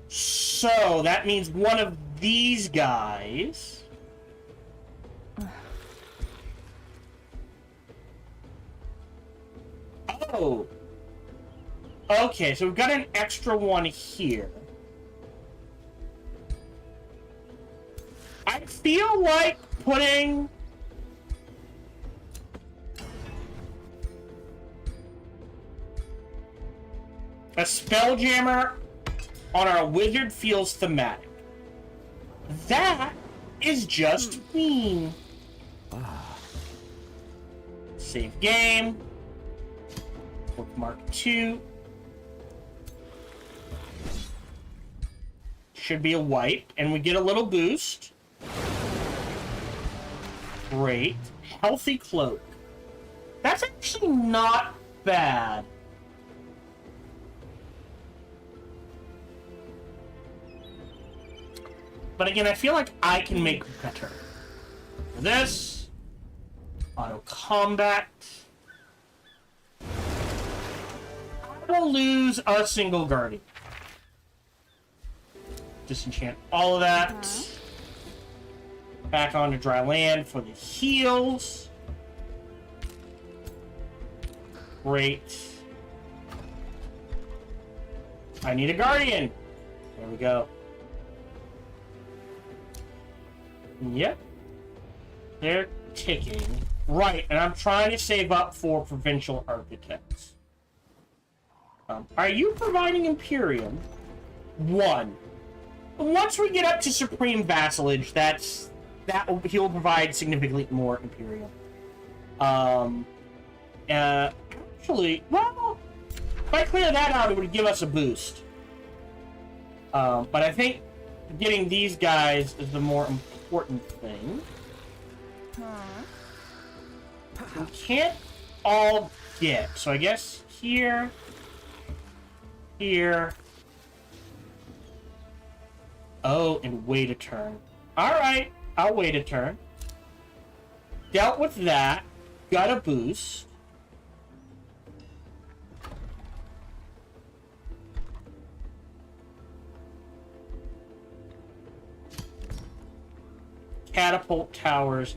So, that means one of these guys... Oh! Okay, so we've got an extra one here. I feel like putting... a Spelljammer on our wizard feels thematic. That is just mean. Save game. Bookmark 2. Should be a wipe, and we get a little boost. Great. Healthy cloak. That's actually not bad. But again, I feel like I can make better. For this, auto combat. I will lose a single guardian. Disenchant all of that. Back onto dry land for the heals. Great. I need a guardian. There we go. Yep. They're ticking. Right, and I'm trying to save up for Provincial Architects. Are you providing Imperium? 1. Once we get up to Supreme Vassalage, he'll provide significantly more Imperium. Actually, well, if I clear that out, it would give us a boost. But I think getting these guys is the more important thing. We can't all get, so I guess here, here. Oh, and wait a turn. Alright, I'll wait a turn. Dealt with that. Got a boost. Catapult towers.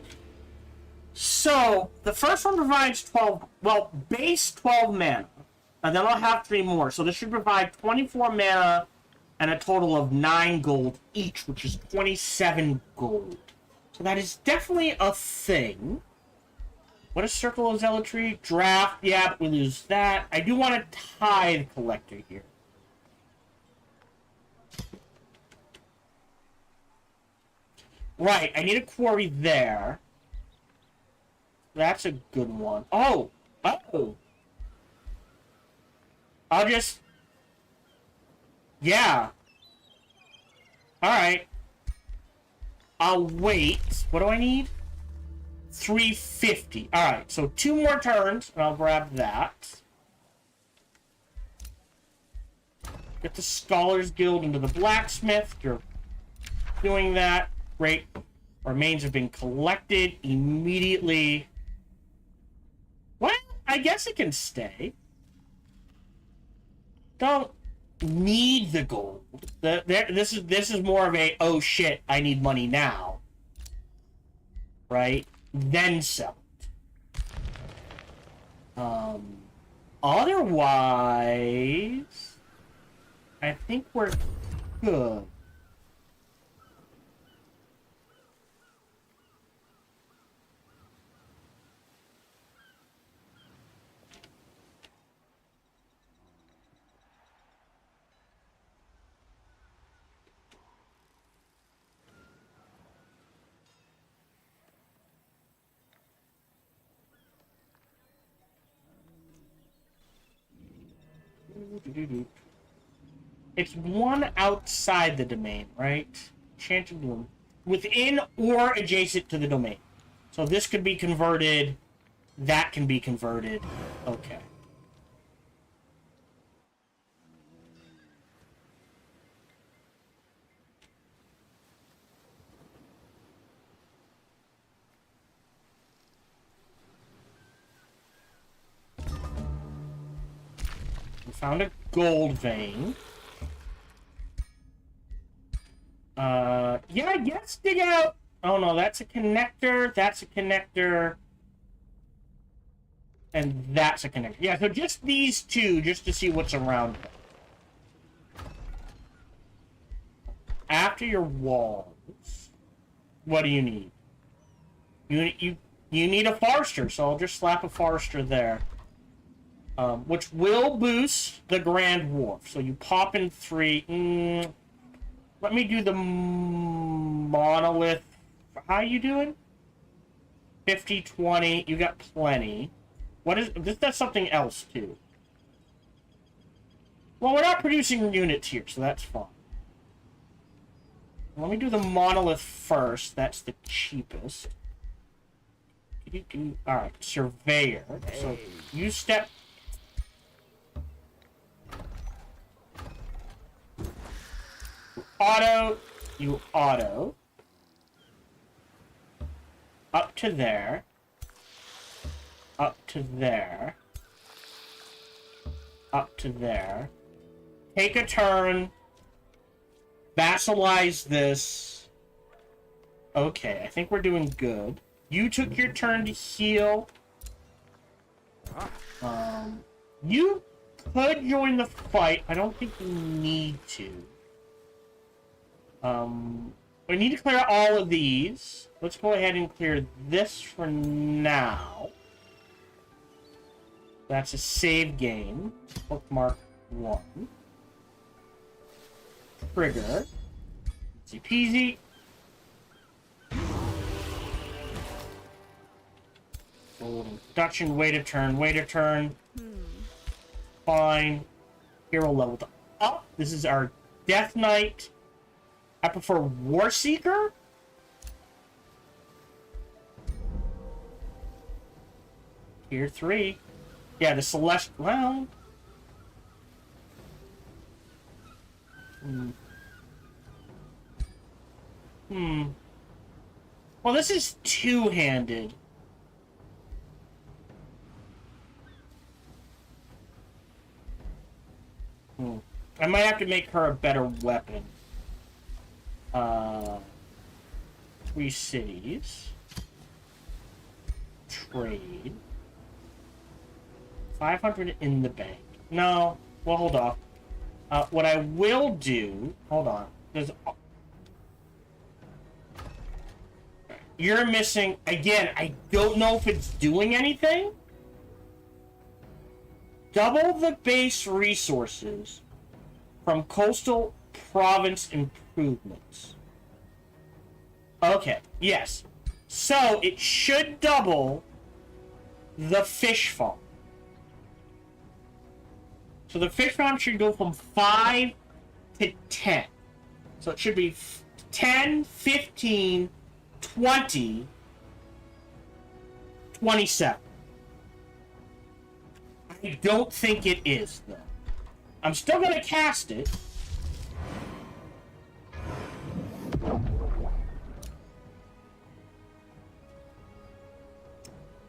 So, the first one provides 12, well, base 12 mana. And then I'll have 3 more. So this should provide 24 mana and a total of 9 gold each, which is 27 gold. So that is definitely a thing. What is Circle of Zealotry? Draft, yeah, but we lose that. I do want to Tithe Collector here. Right, I need a quarry there. That's a good one. Oh! Oh! I'll just... Yeah. Alright. I'll wait. What do I need? 350. Alright, so 2 more turns, and I'll grab that. Get the Scholars Guild into the Blacksmith. You're doing that. Great. Remains have been collected immediately. Well, I guess it can stay. Don't need the gold. This is more of a, oh shit, I need money now. Right? Then sell it. Otherwise, I think we're good. It's one outside the domain, right? Enchanted Bloom. Within or adjacent to the domain. So this could be converted. That can be converted. Okay. We found a gold vein. Yeah, I guess dig out. Oh no, that's a connector. That's a connector. And that's a connector. Yeah, so just these two, just to see what's around them. After your walls, what do you need? You need a forester, so I'll just slap a forester there. Which will boost the Grand Wharf. So you pop in 3. Let me do the monolith. How you doing? 50, 20. You got plenty. What is this? Does something else too. Well, we're not producing units here, so that's fine. Let me do the monolith first. That's the cheapest. Alright, surveyor. So you step. You auto. Up to there. Up to there. Up to there. Take a turn. Vassalize this. Okay, I think we're doing good. You took your turn to heal. You could join the fight. I don't think you need to. We need to clear all of these. Let's go ahead and clear this for now. That's a save game. Bookmark 1. Trigger. Easy peasy. Golden production. Wait a turn. Fine. Hero leveled up. This is our Death Knight. I prefer War Seeker. Tier 3. Yeah, the Celestial. Well. Well, this is two-handed. I might have to make her a better weapon. 3 cities. Trade. 500 in the bank. No. Well, hold off. What I will do... Hold on. There's... You're missing... Again, I don't know if it's doing anything. Double the base resources from coastal province improvements. Okay, yes. So, it should double the fish farm. So the fish farm should go from 5 to 10. So it should be 10, 15, 20, 27. I don't think it is, though. I'm still going to cast it.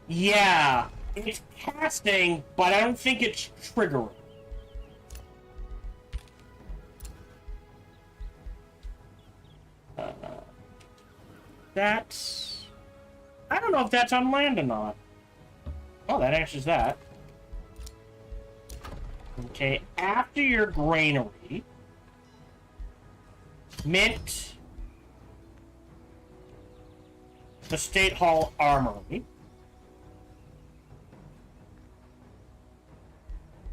Yeah, it's casting, but I don't think it's triggering. That's... I don't know if that's on land or not. Oh, that answers that. Okay, after your granary, mint the State Hall Armory.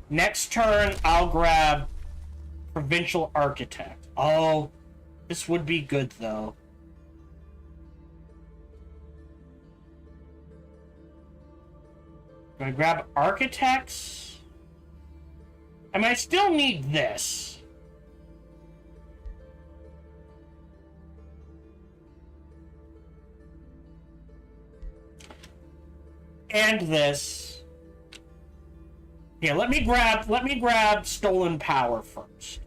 Next turn, I'll grab Provincial Architect. Oh, this would be good, though. Do I grab Architects? I mean, I still need this. And this. Yeah, let me grab stolen power first.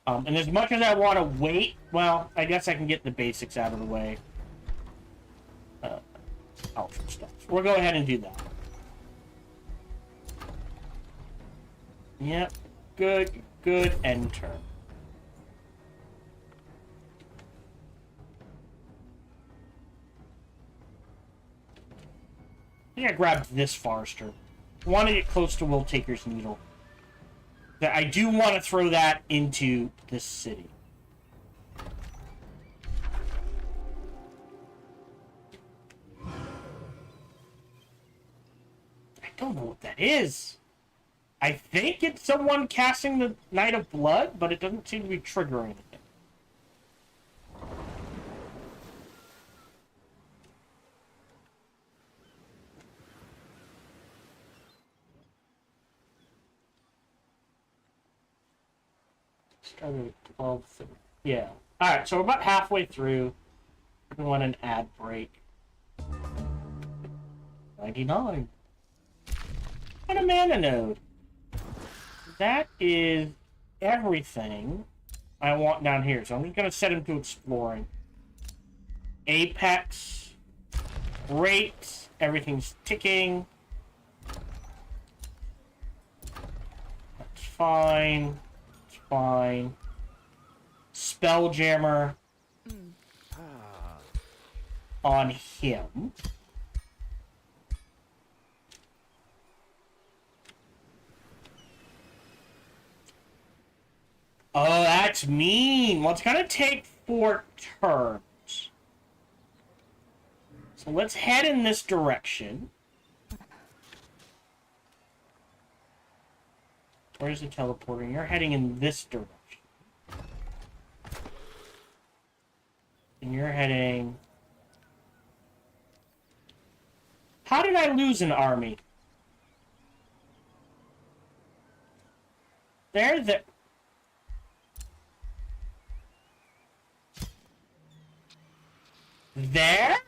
And as much as I want to wait, well, I guess I can get the basics out of the way. Ultra stuff. We'll go ahead and do that. Yep. Good. Enter. I think I grabbed this Forester. I want to get close to Will Taker's Needle. I do want to throw that into this city. I don't know what that is. I think it's someone casting the Night of Blood, but it doesn't seem to be triggering anything. Started at 12. Yeah. Alright, so we're about halfway through. We want an ad break. 99. And a mana node. That is everything I want down here. So I'm just going to set him to exploring. Apex. Great. Everything's ticking. That's fine. It's fine. Spelljammer. On him. Oh, that's mean. Well, it's going to take 4 turns. So let's head in this direction. Where's the teleporting? You're heading in this direction. And you're heading... How did I lose an army? There. There?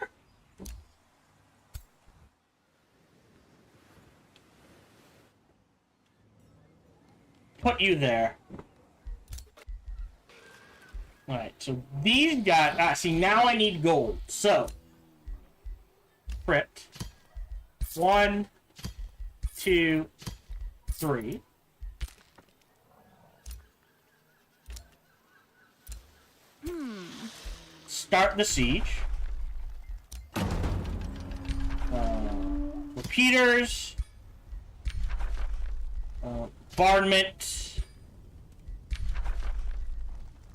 Put you there. Alright, so these guys... see, now I need gold. So... Crypt. 1, 2, 3. Start the siege. Repeaters. Bombardment.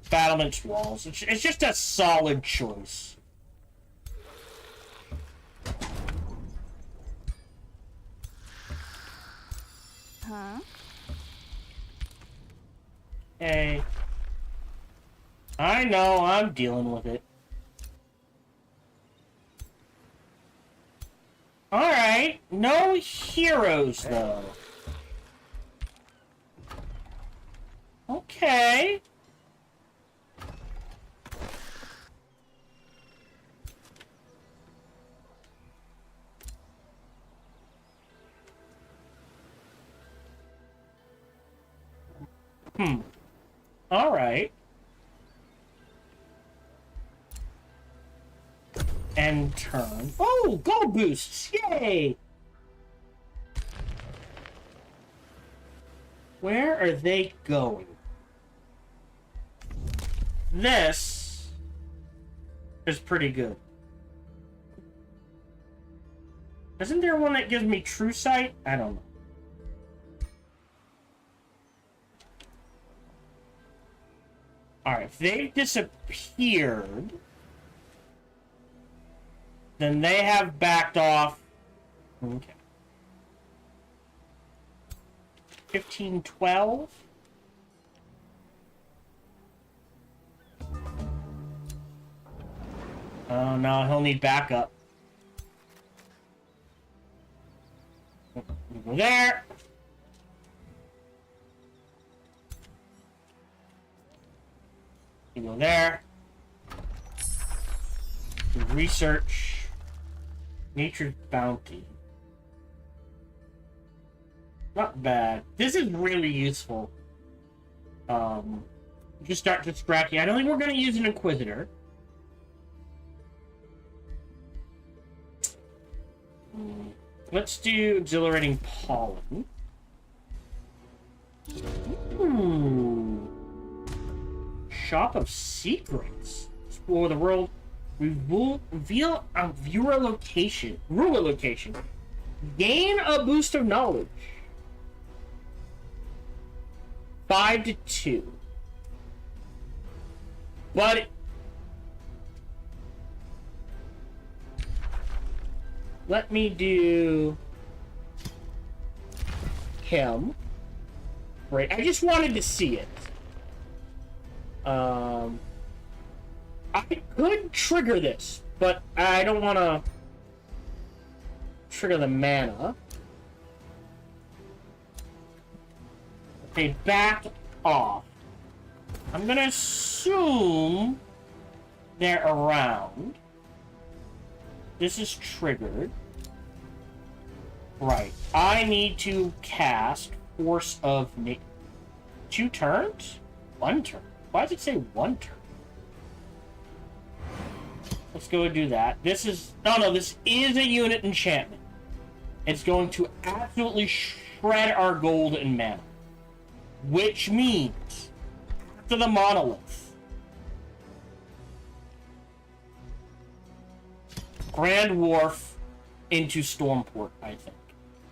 Battlements walls. It's just a solid choice. Huh? Hey. I know, I'm dealing with it. Alright, no heroes, though. Okay. Alright. And turn. Oh, gold boosts! Yay! Where are they going? This is pretty good. Isn't there one that gives me true sight? I don't know. Alright, if they've disappeared, then they have backed off. Okay. 15, 12. Oh no, he'll need backup. Go there. can go there. Research. Nature's bounty. Not bad. This is really useful. Just start distracting. I don't think we're going to use an Inquisitor. Let's do Exhilarating Pollen. Ooh. Shop of Secrets. Explore the world. Reveal a viewer location. Ruler location. Gain a boost of knowledge. 5 to 2. But let me do him. Right, I just wanted to see it. I could trigger this, but I don't want to trigger the mana. Okay, back off. I'm gonna assume they're around. This is triggered. Right. I need to cast Force of Nature. 2 turns? 1 turn. Why does it say 1 turn? Let's go and do that. This is... No, this is a unit enchantment. It's going to absolutely shred our gold and mana. Which means, after the monolith, Grand Wharf into Stormport, I think.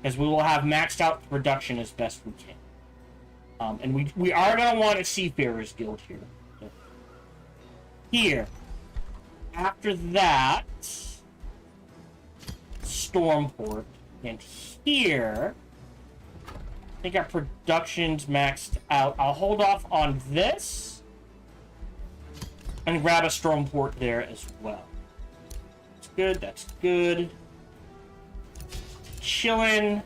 As we will have maxed out production as best we can. And we are going to want a Seafarers Guild here. Here. After that, Stormport. And here, I think our production's maxed out. I'll hold off on this and grab a Stormport there as well. That's good, that's good. Chillin'.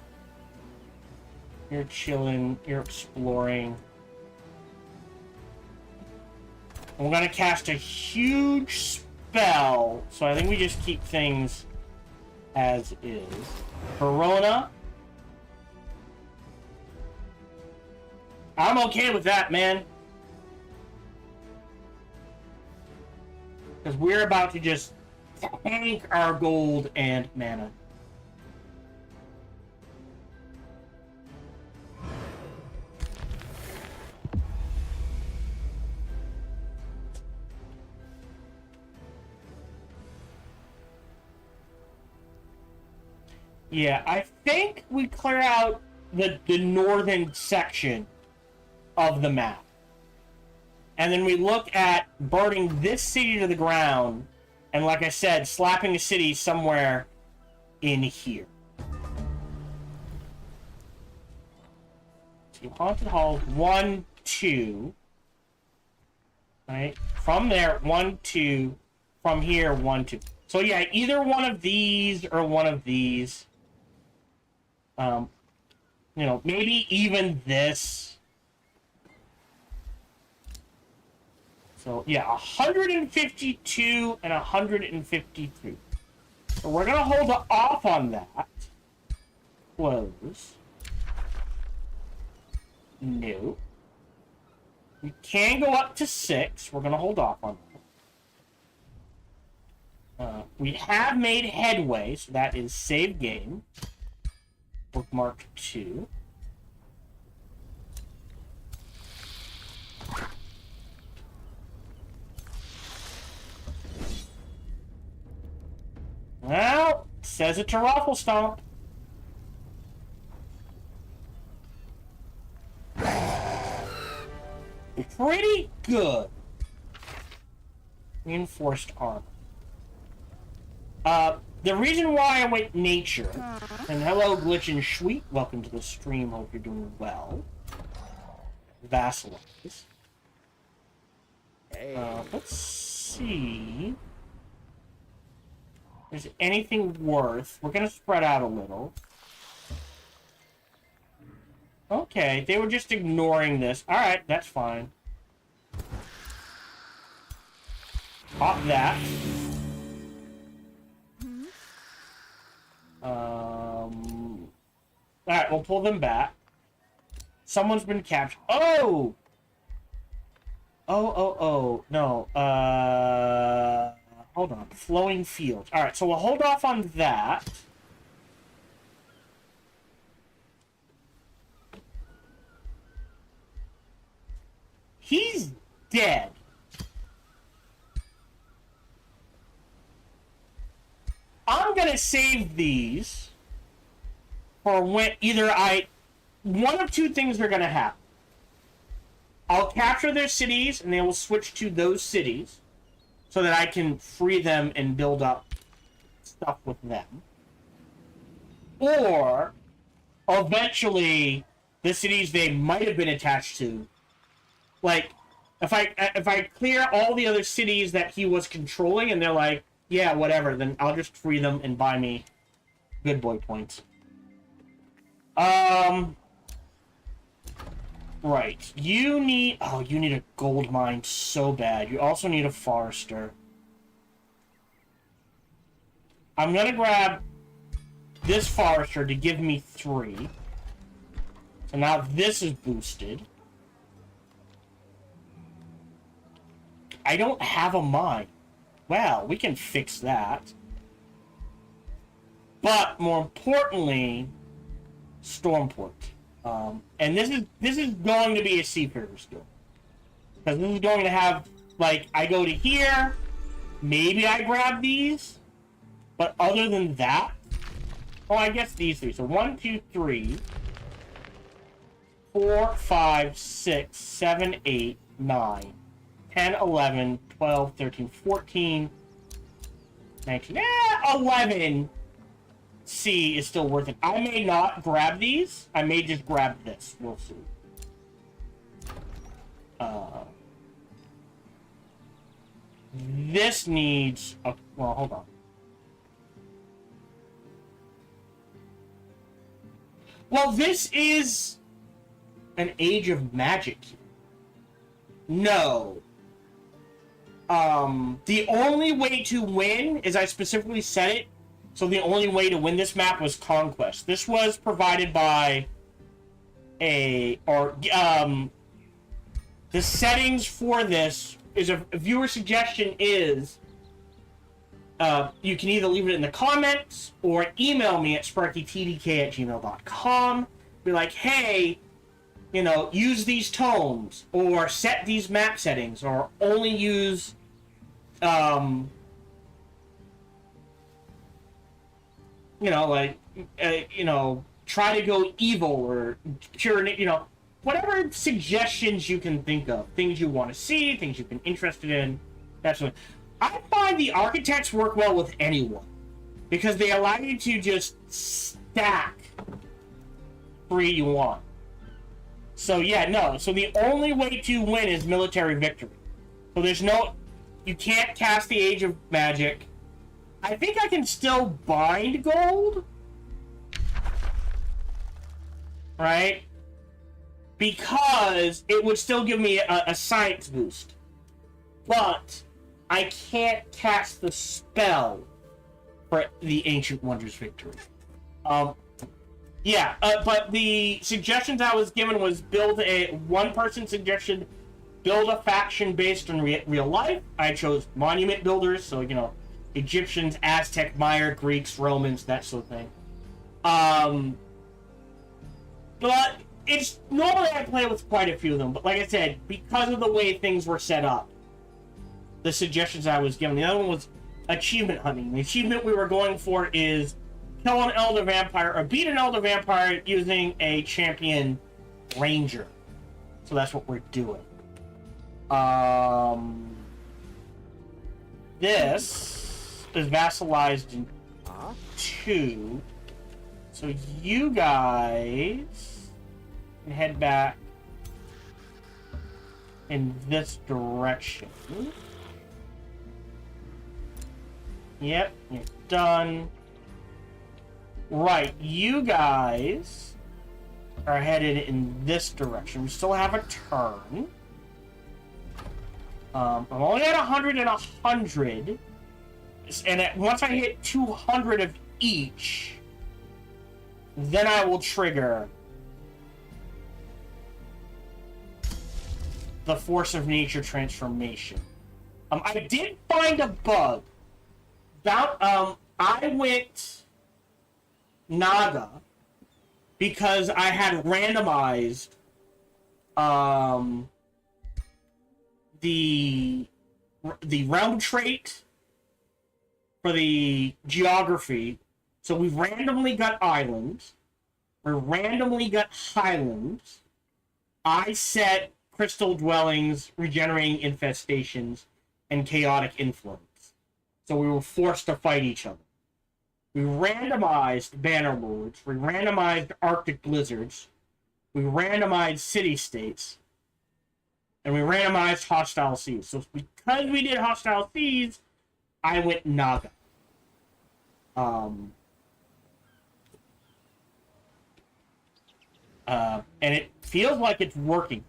You're chilling, you're exploring. And we're gonna cast a huge spell, so I think we just keep things as is. Verona. I'm okay with that, man. Because we're about to just tank our gold and mana. Yeah, I think we clear out the northern section of the map. And then we look at burning this city to the ground, and like I said, slapping a city somewhere in here. So Haunted Halls, 1, 2. Right? From there, 1, 2. From here, 1, 2. So yeah, either one of these or one of these. You know, maybe even this. So, yeah, 152 and 153. So we're going to hold off on that. Close. No. We can go up to 6. We're going to hold off on that. We have made headway, so that is save game. Bookmark 2. Well, says it to Ruffle Stomp. Pretty good. Reinforced armor. The reason why I went nature, and hello Glitch and Sweet, welcome to the stream, hope you're doing well. Vassalize. Let's see. If there's anything worth. We're gonna spread out a little. Okay, they were just ignoring this. Alright, that's fine. Pop that. Alright, we'll pull them back. Someone's been captured. Oh! Oh. No. Hold on. Flowing fields. Alright, so we'll hold off on that. He's dead. I'm gonna save these for when one of two things are gonna happen. I'll capture their cities and they will switch to those cities so that I can free them and build up stuff with them. Or eventually the cities they might have been attached to, like if I clear all the other cities that he was controlling and they're like, yeah, whatever, then I'll just free them and buy me good boy points. Right. You need a gold mine so bad. You also need a forester. I'm gonna grab this forester to give me 3. So now this is boosted. I don't have a mine. Well, we can fix that. But more importantly, Stormport. And this is going to be a seafarer skill. Because this is going to have, like, I go to here, maybe I grab these, but other than that, oh, I guess these 3. So 1, 2, 3, 4, 5, 6, 7, 8, 9, 10, 11, 12, 13, 14, 19, 11. C is still worth it. I may not grab these. I may just grab this. We'll see. This needs a... Well, hold on. Well, this is an Age of Magic. No. The only way to win, as I specifically said it, so the only way to win this map was Conquest. This was provided by the settings for this is a viewer suggestion is you can either leave it in the comments or email me at sparkytdk@gmail.com. Be like, hey, you know, use these tones or set these map settings or only use you know, like, you know, try to go evil or pure, you know, whatever suggestions you can think of. Things you want to see, things you've been interested in. That's what I find the architects work well with anyone because they allow you to just stack free you want. So, yeah, no. So the only way to win is military victory. So there's no... You can't cast the Age of Magic. I think I can still bind gold. Right? Because it would still give me a science boost. But I can't cast the spell for the Ancient Wonders victory. Yeah, but the suggestions I was given was build a one-person suggestion, build a faction based on real life. I chose monument builders, so, you know, Egyptians, Aztec, Maya, Greeks, Romans, that sort of thing. But it's normally I play with quite a few of them, but like I said, because of the way things were set up, the suggestions I was given. The other one was achievement hunting. The achievement we were going for is kill an elder vampire or beat an elder vampire using a champion ranger. So that's what we're doing. This is vassalized in 2. So you guys can head back in this direction. Yep, you're done. Right, you guys are headed in this direction. We still have a turn. I'm only at 100 and 100. And once I hit 200 of each, then I will trigger the Force of Nature transformation. I did find a bug. I went Naga because I had randomized the realm trait for the geography. So we've randomly got islands. We randomly got highlands. I set crystal dwellings, regenerating infestations, and chaotic influence. So we were forced to fight each other. We randomized banner lords. We randomized arctic blizzards. We randomized city-states. And we randomized hostile seas. So because we did hostile seas, I went Naga. And it feels like it's working.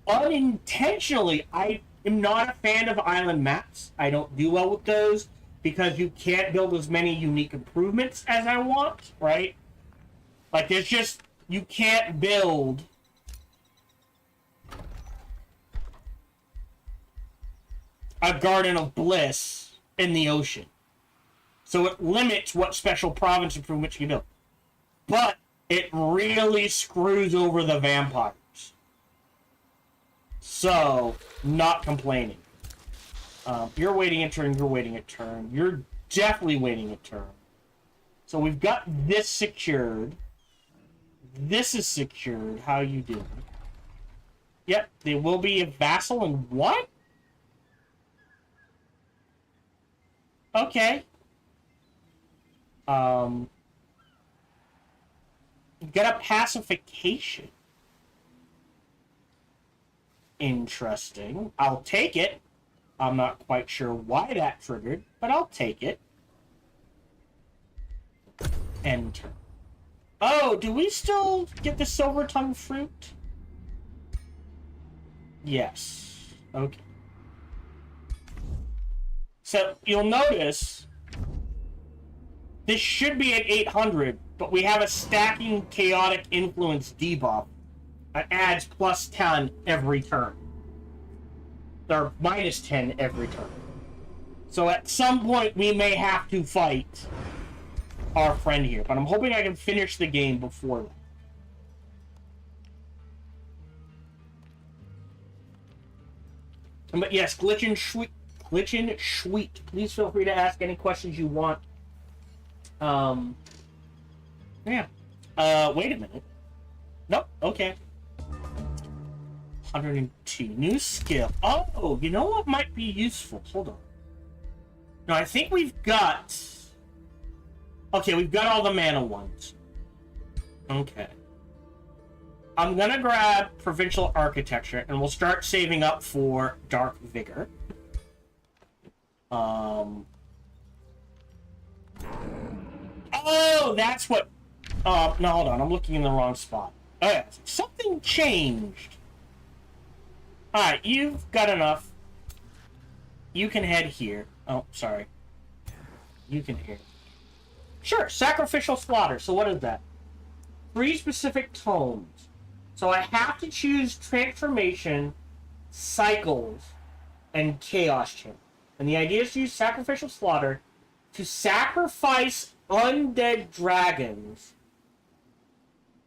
Unintentionally, I am not a fan of island maps. I don't do well with those because you can't build as many unique improvements as I want, right? Like, there's just, you can't build a Garden of Bliss in the ocean. So it limits what special province improvements you can build. But it really screws over the vampires. So, not complaining. You're waiting a turn, you're waiting a turn. You're definitely waiting a turn. So we've got this secured. This is secured. How you doing? Yep, there will be a vassal and what? Okay. Got a pacification. Interesting. I'll take it. I'm not quite sure why that triggered, but I'll take it. Enter. Oh, do we still get the silver tongue fruit? Yes. Okay. So, you'll notice this should be at 800, but we have a stacking chaotic influence debuff that adds plus 10 every turn. Or minus 10 every turn. So at some point we may have to fight our friend here, but I'm hoping I can finish the game before that. But yes, Glitchin' Sweet. Please feel free to ask any questions you want. Yeah. Wait a minute. Nope, okay. 102. New skill. Oh, you know what might be useful? Hold on. No, I think we've got... Okay, we've got all the mana ones. Okay. I'm gonna grab Provincial Architecture, and we'll start saving up for Dark Vigor. Oh, that's what... no, hold on. I'm looking in the wrong spot. Okay, something changed. Alright, you've got enough. You can head here. Oh, sorry. You can hear. Sure, Sacrificial Slaughter. So what is that? 3 specific tomes. So I have to choose Transformation, Cycles, and Chaos Channel. And the idea is to use Sacrificial Slaughter to sacrifice undead dragons.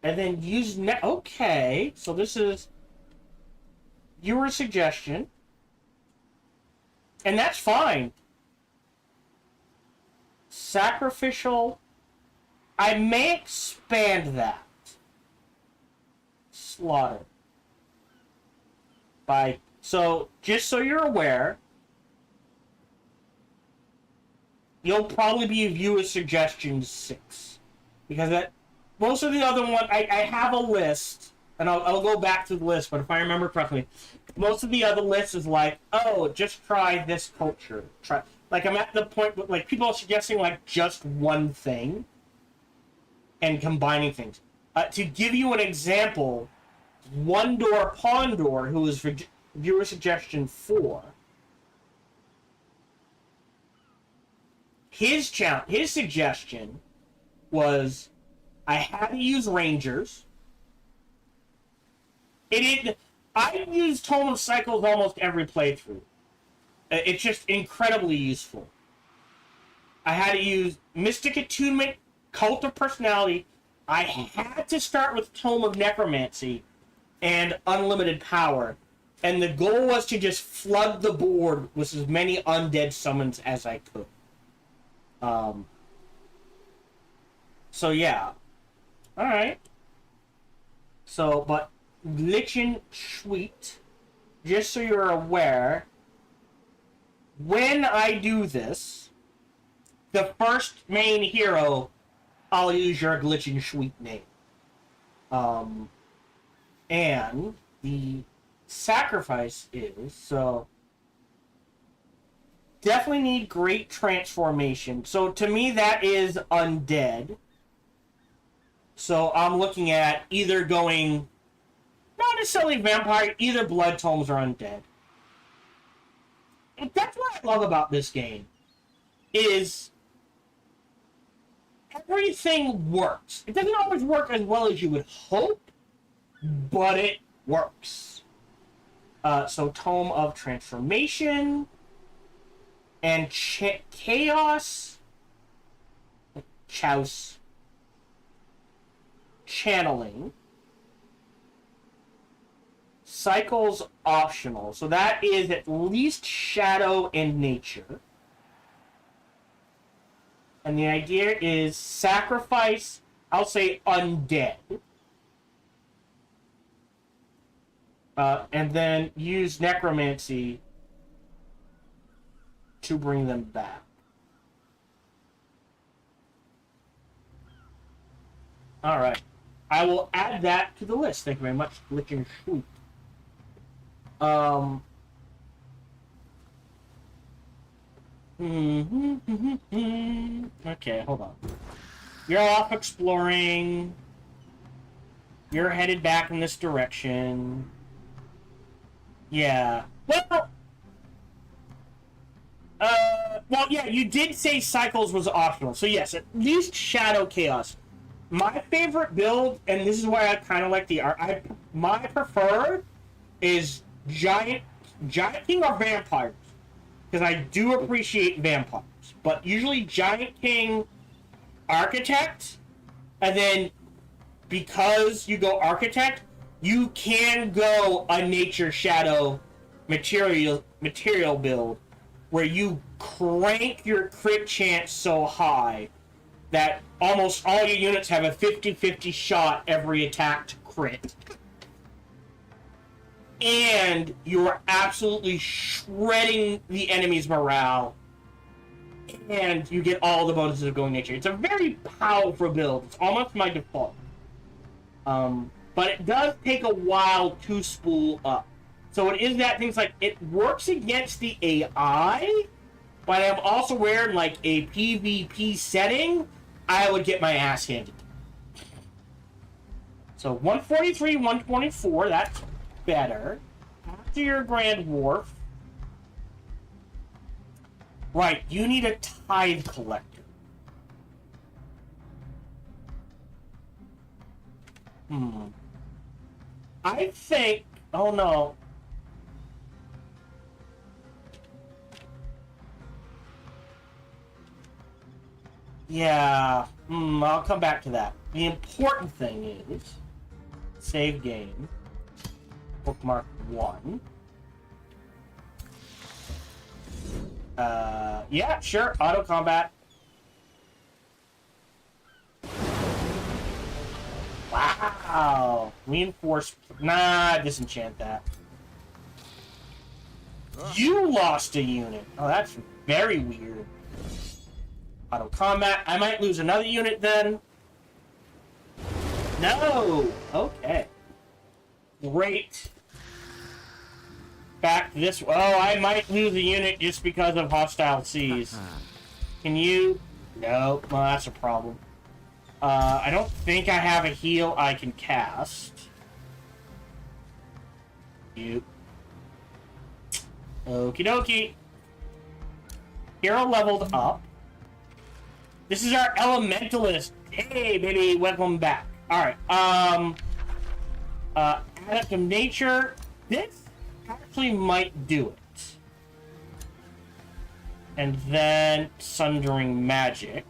And then use... Okay, so this is... your suggestion. And that's fine. Sacrificial... I may expand that. Slaughter. By... So, just so you're aware, you'll probably be viewer suggestion 6. Because that... Most of the other one... I have a list... And I'll go back to the list, but if I remember correctly, most of the other lists is like, oh, just try this culture. Like, I'm at the point where, like, people are suggesting, like, just one thing and combining things. To give you an example, One Door Pondor, who is viewer suggestion 4, his suggestion was I had to use Rangers. I use Tome of Cycles almost every playthrough. It's just incredibly useful. I had to use Mystic Attunement, Cult of Personality. I had to start with Tome of Necromancy and Unlimited Power. And the goal was to just flood the board with as many undead summons as I could. So yeah. Alright. So, but Lichen Sweet, just so you're aware, when I do this, the first main hero, I'll use your Lichen Sweet name. And the sacrifice is, so definitely need great transformation. So to me that is undead. So I'm looking at either going, not necessarily vampire, either blood tomes or undead. And that's what I love about this game, is everything works. It doesn't always work as well as you would hope, but it works. So Tome of Transformation and Chaos, Chouse, Channeling, Cycles optional, so that is at least Shadow and Nature. And the idea is sacrifice, I'll say undead. And then use Necromancy to bring them back. Alright. I will add that to the list. Thank you very much, Lichen Sweet. Okay, hold on. You're off exploring. You're headed back in this direction. Yeah. Well, yeah, you did say Cycles was optional. So yes, at least Shadow Chaos. My favorite build, and this is why I kind of like the art, my preferred is Giant King or Vampires. Because I do appreciate vampires. But usually Giant King, Architect, and then because you go Architect, you can go a Nature Shadow material build where you crank your crit chance so high that almost all your units have a 50-50 shot every attack to crit. And you're absolutely shredding the enemy's morale. And you get all the bonuses of going Nature. It's a very powerful build. It's almost my default. But it does take a while to spool up. So it is that things like, it works against the AI, but I'm also aware in like a PvP setting, I would get my ass handed. So 143, 124, that's better. After your Grand Wharf. Right, you need a Tithe Collector. I think... Oh no. Yeah. I'll come back to that. The important thing is... Save game. Bookmark 1. Yeah, sure. Auto combat. Wow. Reinforce. Nah, disenchant that. You lost a unit. Oh, that's very weird. Auto combat. I might lose another unit then. No. Okay. Great. Back to this. Oh, I might lose a unit just because of hostile seas. Can you? No. Well, that's a problem. I don't think I have a heal I can cast. You. Okie dokie. Hero leveled up. This is our elementalist. Hey, baby, welcome back. All right. Adept of nature. This actually might do it. And then sundering magic.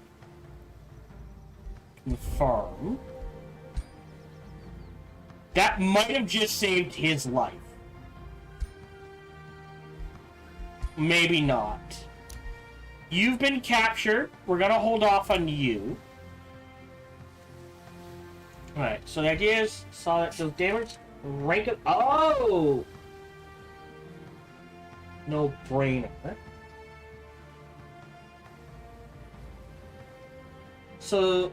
Confirm. That might have just saved his life. Maybe not. You've been captured. We're gonna hold off on you. Alright, so the idea is, saw that those damage, rank it. Oh! No brainer. So,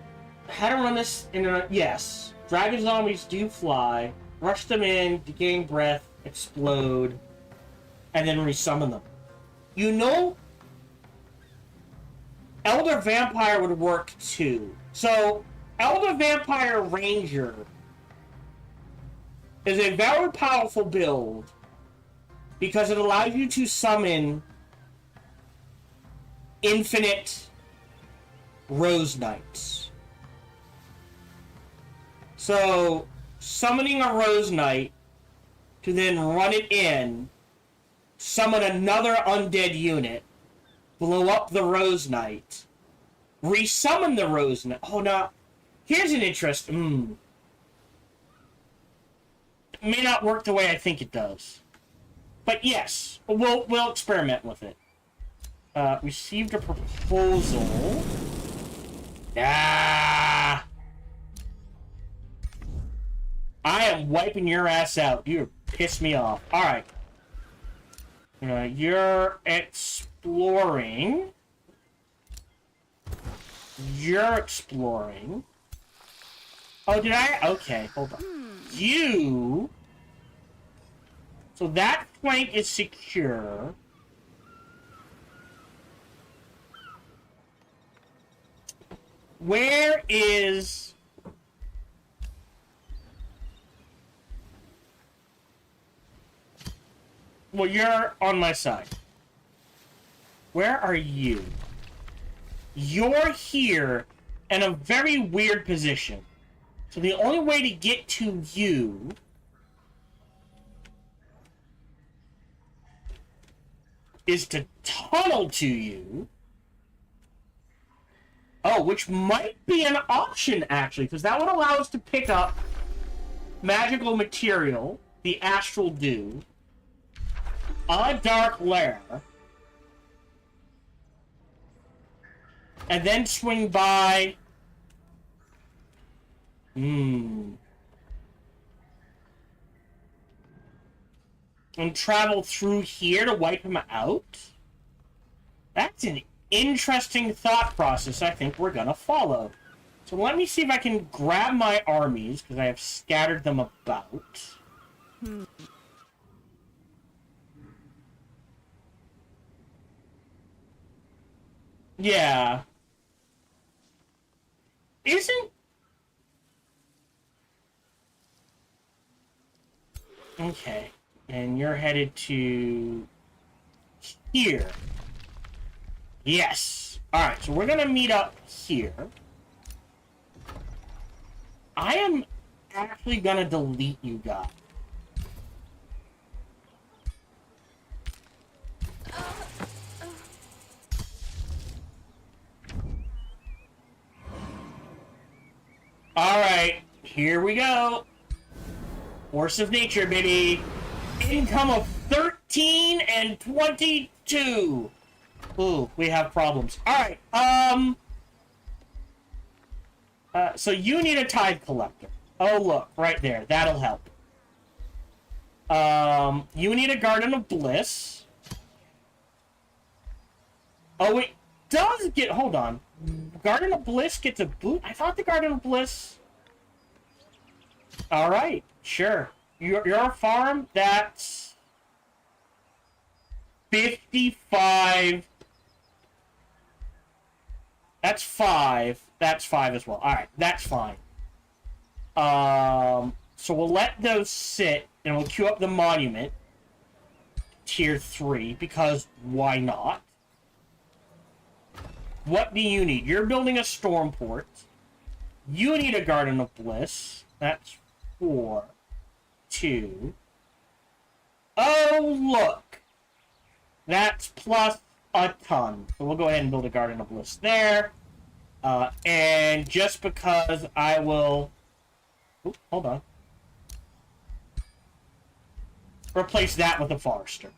how to run this in a. Yes. Dragon zombies do fly. Rush them in, to gain breath, explode, and then resummon them. You know, Elder Vampire would work too. So, Elder Vampire Ranger is a very powerful build because it allows you to summon infinite Rose Knights. So, summoning a Rose Knight to then run it in, summon another undead unit, blow up the Rose Knight, resummon the Rose Knight. Oh, no. Here's an interest. It may not work the way I think it does. But yes, we'll experiment with it. Received a proposal. Ah! I am wiping your ass out. You pissed me off. Alright. You're exploring. You're exploring. Oh, did I? Okay, hold on. You... So that flank is secure. Where is... Well, you're on my side. Where are you? You're here in a very weird position. So the only way to get to you is to tunnel to you. Oh, which might be an option, actually, because that would allow us to pick up magical material, the Astral Dew, a Dark Lair, and then swing by... And travel through here to wipe him out? That's an interesting thought process I think we're gonna follow. So let me see if I can grab my armies, because I have scattered them about. Yeah. Isn't... Okay. And you're headed to... here. Yes. Alright, so we're gonna meet up here. I am actually gonna delete you guys. Alright, here we go. Force of nature, baby. Income of 13 and 22. Ooh, we have problems. Alright, so you need a tide collector. Oh, look, right there. That'll help. You need a Garden of Bliss. Oh, it does get... Hold on. Garden of Bliss gets a boot? I thought the Garden of Bliss... Alright, sure. Your farm, that's... 55... That's 5. That's 5 as well. Alright, that's fine. So we'll let those sit, and we'll queue up the monument. Tier 3, because why not? What do you need? You're building a storm port. You need a Garden of Bliss. That's 4. 2. Oh, look! That's plus a ton. So we'll go ahead and build a Garden of Bliss there. And just because I will... Oop, hold on. Replace that with a Forester.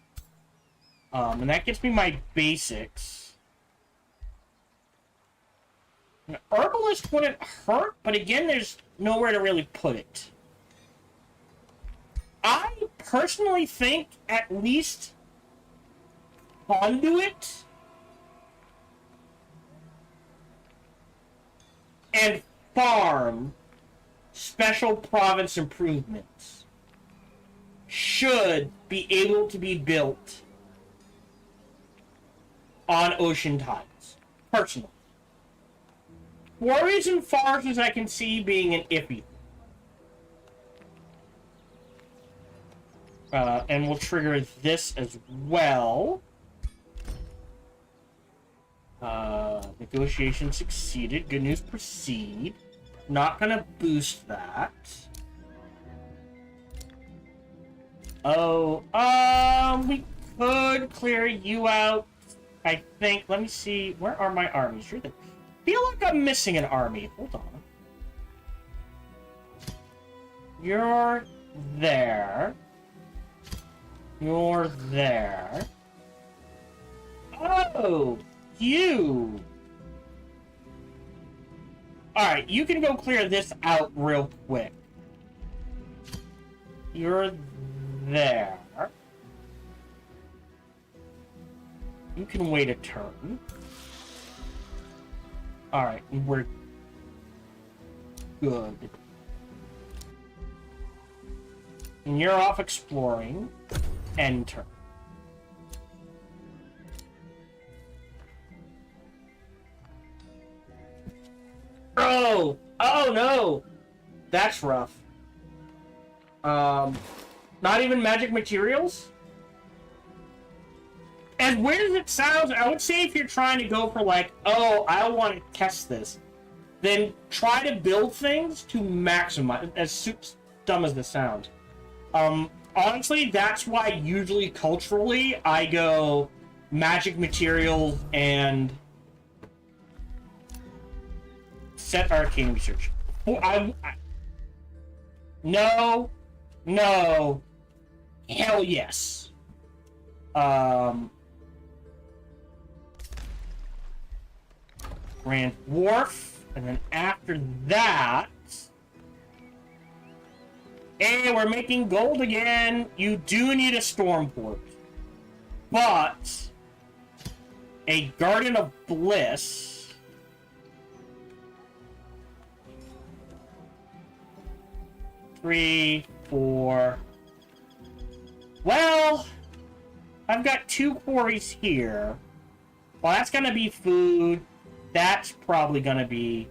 And that gets me my basics. An Herbalist wouldn't hurt, but again, there's nowhere to really put it. I personally think at least Conduit and Farm Special Province Improvements should be able to be built on Ocean Tides, personally. Quarries and forests I can see being an iffy. And we'll trigger this as well. Negotiation succeeded. Good news, proceed. Not gonna boost that. Oh, we could clear you out. I think. Let me see. Where are my armies? I feel like I'm missing an army. Hold on. You're there. You're there. Oh, you. Alright, you can go clear this out real quick. You're there. You can wait a turn. Alright, we're good. And you're off exploring. End turn. Oh! Oh no! That's rough. Not even magic materials? As weird as it sounds, I would say if you're trying to go for like, oh, I want to test this, then try to build things to maximize, as dumb as this sounds. Honestly, that's why usually culturally I go magic materials and set arcane research. No, hell yes. Grand Wharf, and then after that, hey, we're making gold again. You do need a storm port, but a Garden of Bliss. Three, 4. Well, I've got 2 quarries here. Well, that's gonna be food. That's probably gonna be...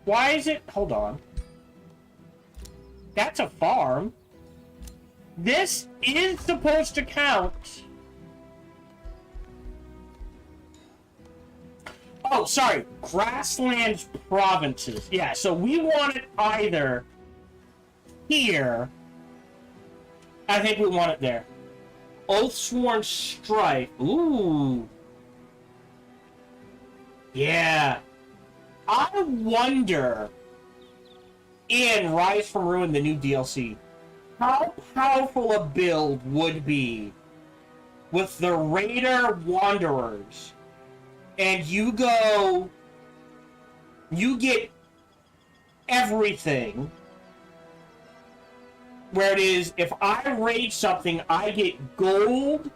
Why is it... Hold on. That's a farm. This is supposed to count. Oh, sorry. Grasslands provinces. Yeah, so we want it either here. I think we want it there. Oathsworn Strife. Ooh. Yeah. I wonder, in Rise from Ruin, the new DLC, how powerful a build would be with the Raider Wanderers. And you get everything. Where it is, if I raid something, I get gold,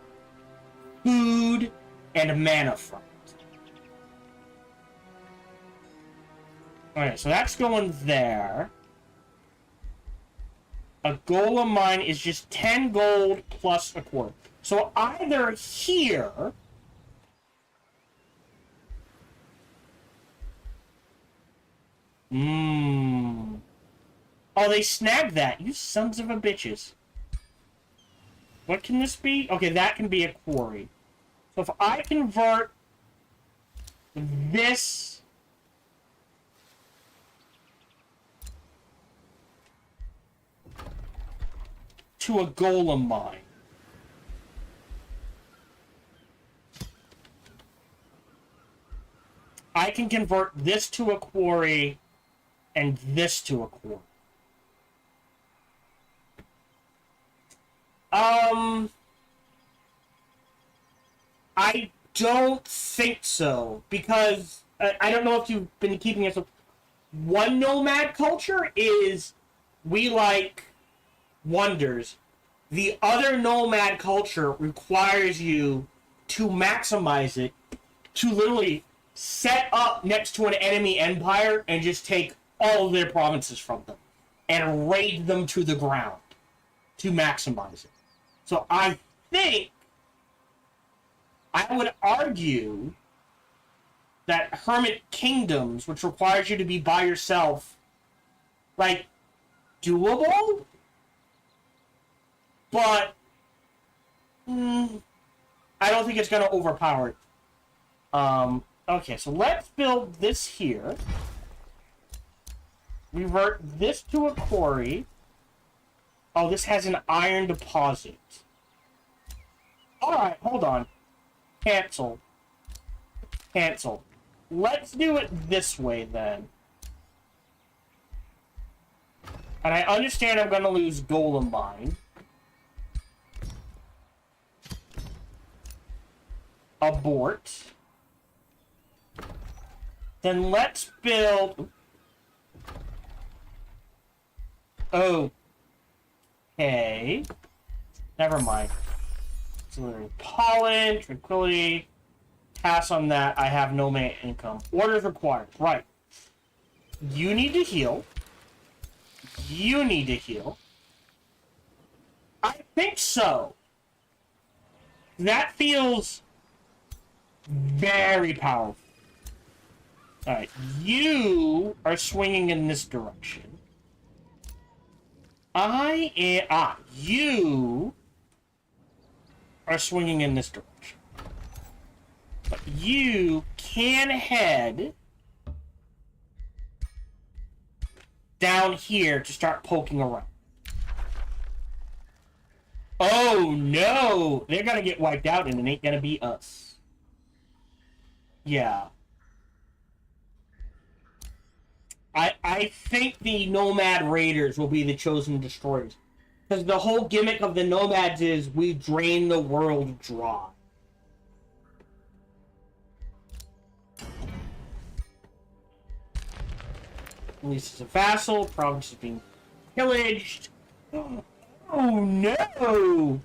food, and mana from it. Alright, so that's going there. A goal of mine is just 10 gold plus a quarter. So either here... Oh, they snagged that. You sons of a bitches. What can this be? Okay, that can be a quarry. So if I convert this to a golem mine. I can convert this to a quarry and this to a quarry. I don't think so, because I don't know if you've been keeping it. One nomad culture is we like wonders. The other nomad culture requires you to maximize it, to literally set up next to an enemy empire and just take all of their provinces from them and raid them to the ground to maximize it. So I think I would argue that Hermit Kingdoms, which requires you to be by yourself, like, doable, but I don't think it's going to overpower it. Okay, so let's build this here. Revert this to a quarry. Oh, this has an iron deposit. Alright, hold on. Cancel. Cancel. Let's do it this way, then. And I understand I'm going to lose Golem Mine. Abort. Then let's build... Okay. Never mind. It's literally pollen, tranquility. Pass on that. I have no man income. Orders required. Right. You need to heal. You need to heal. I think so. That feels very powerful. Alright, you are swinging in this direction. You are swinging in this direction. But you can head down here to start poking around. Oh no! They're gonna get wiped out and it ain't gonna be us. Yeah. I think the Nomad Raiders will be the chosen destroyers. Because the whole gimmick of the Nomads is we drain the world dry. At least it's a vassal. Province is being pillaged. Oh no!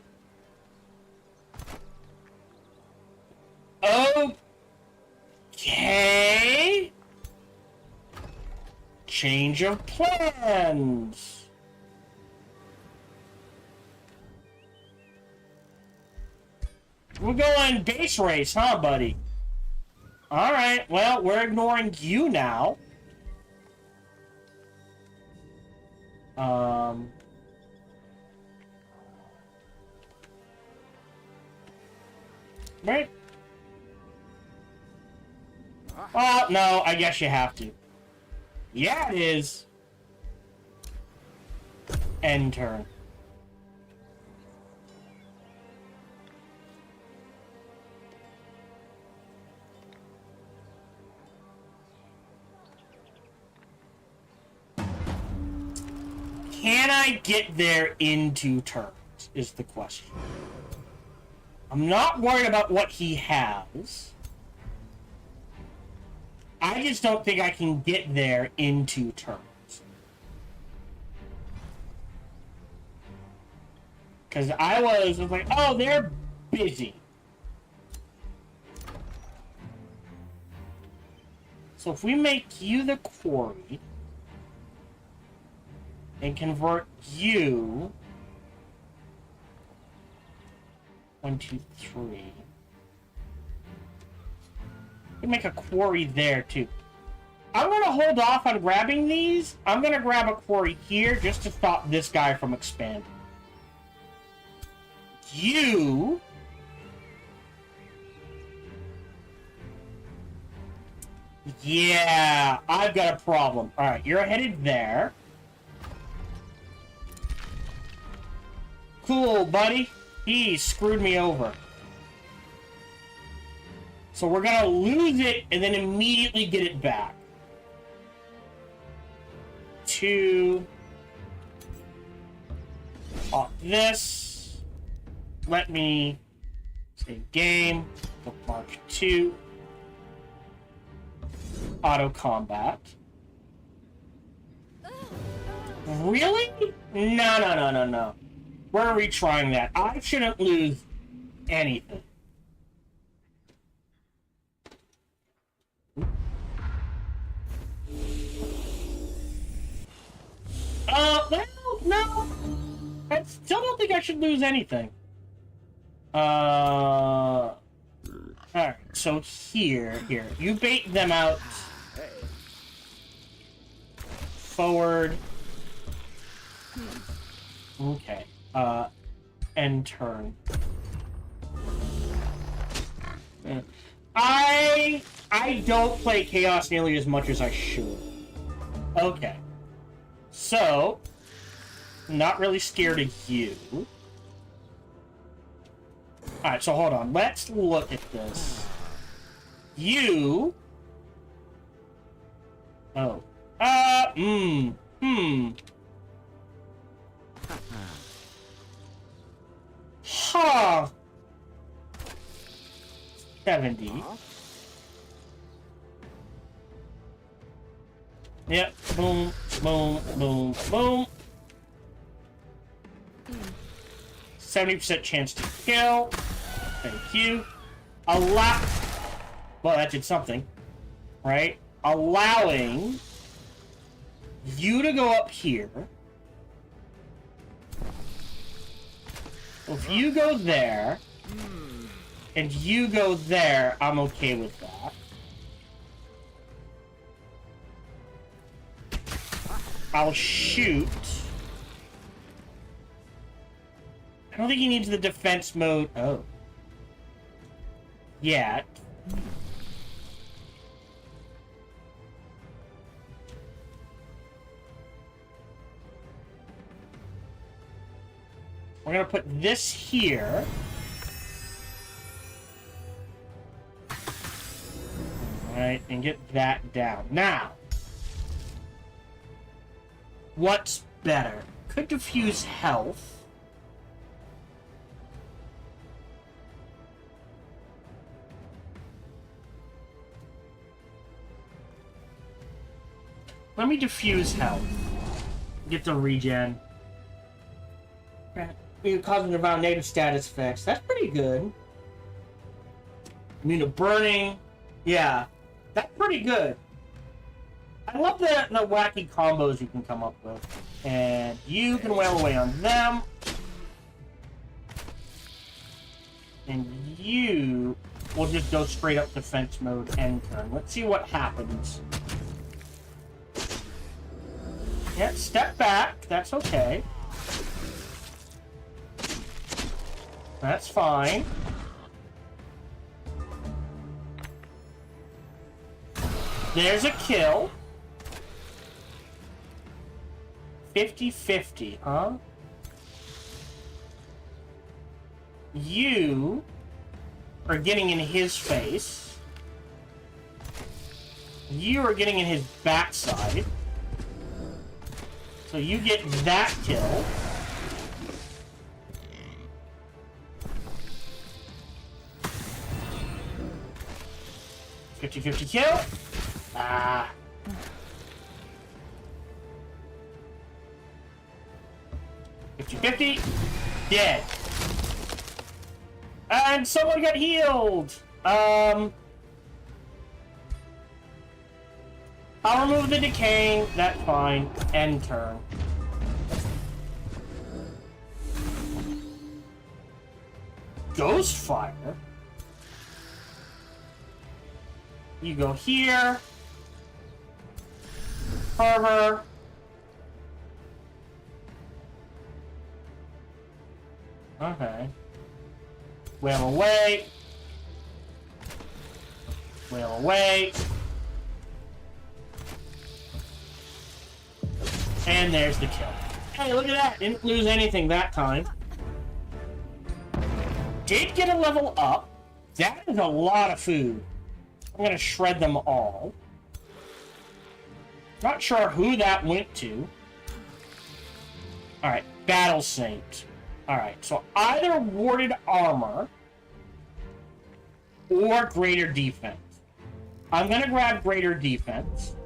Okay. Change of plans. We're going base race, huh, buddy? Alright, well, we're ignoring you now. Right? Oh, no, I guess you have to. Yeah, it is. End turn. Can I get there in 2 turns, is the question. I'm not worried about what he has. I just don't think I can get there in 2 turns. Because I was like, oh, they're busy. So if we make you the quarry and convert you 1, 2, 3. We can make a quarry there too. I'm gonna hold off on grabbing these. I'm gonna grab a quarry here just to stop this guy from expanding. You... Yeah, I've got a problem. Alright, you're headed there. Cool, buddy. He screwed me over. So we're gonna lose it and then immediately get it back. 2. Off this. Let me save game. Bookmark 2. Auto combat. Really? No. We're retrying that. I shouldn't lose anything. Well, no. I still don't think I should lose anything. Alright, so here. You bait them out. Forward. Okay. End turn. I don't play Chaos nearly as much as I should. Okay. So, not really scared of you. Alright, so hold on. Let's look at this. You... Oh. Huh. 70. Yep. Boom, boom, boom, boom. 70% chance to kill. Thank you. Well, that did something. Right? Allowing you to go up here. If you go there, and you go there, I'm okay with that. I'll shoot. I don't think he needs the defense mode. Oh. Yet. We're gonna put this here. Alright, and get that down. Now, what's better? Could diffuse health. Let me diffuse health. Get the regen. You causing around native status effects. That's pretty good. Immune to burning. Yeah. That's pretty good. I love the wacky combos you can come up with. And you can wail away on them. And you will just go straight up defense mode end turn. Let's see what happens. Yeah, step back. That's okay. That's fine. There's a kill. 50-50, huh? You are getting in his face. You are getting in his backside. So you get that kill. $50-50 kill. Ah. $50-50. Dead. And someone got healed. I'll remove the decaying. That's fine. End turn. Ghostfire? You go here. fervor. Okay. Whale away. Whale away. And there's the kill. Hey, look at that. Didn't lose anything that time. Did get a level up. That is a lot of food. I'm gonna shred them all. Not sure who that went to. Alright, Battle Saint. Alright, so either warded armor or greater defense. I'm gonna grab greater defense.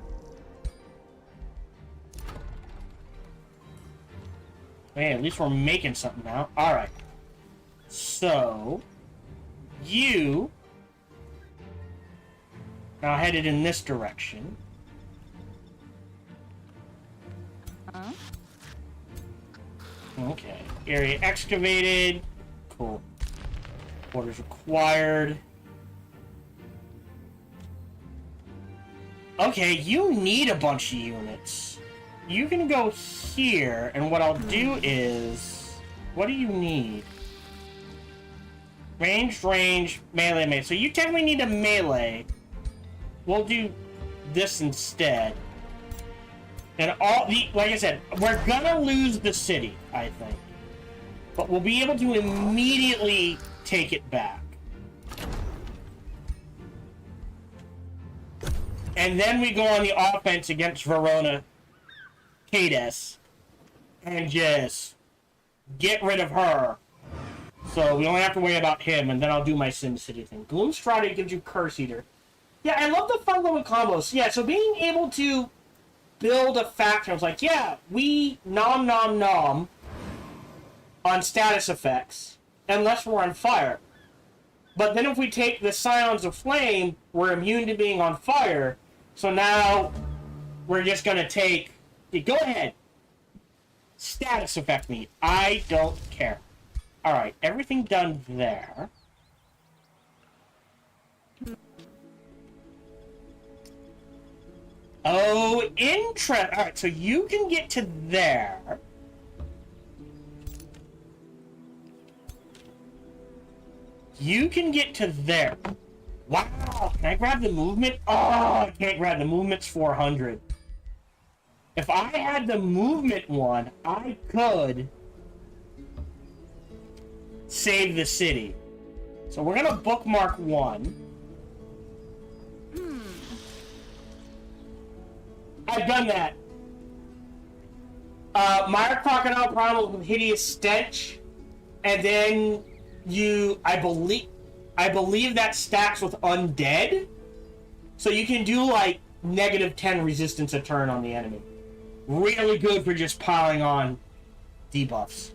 Hey, at least we're making something now. Alright. So, you now headed in this direction. Okay. Area excavated. Cool. Orders required. Okay, you need a bunch of units. You can go here, and what I'll do is... What do you need? Ranged, melee, melee. So you technically need a melee. We'll do this instead. And all the... Like I said, we're gonna lose the city, I think. But we'll be able to immediately take it back. And then we go on the offense against Verona Cades and just get rid of her. So we only have to worry about him, and then I'll do my SimCity thing. Gloomstrata gives you Curse Eater. Yeah, I love the fun little combos. Yeah, so being able to build a faction, I was like, yeah, we nom nom nom on status effects, unless we're on fire. But then if we take the Scions of Flame, we're immune to being on fire. So now we're just gonna take... Go ahead. Status effect me. I don't care. Alright, everything done there. Oh, interest. Alright, so you can get to there. You can get to there. Wow, can I grab the movement? Oh, I can't grab the movement's 400. If I had the movement one, I could save the city. So we're gonna bookmark one. I've done that. Mire Crocodile Primal with Hideous Stench, and then I believe that stacks with Undead, so you can do like -10 resistance a turn on the enemy. Really good for just piling on debuffs.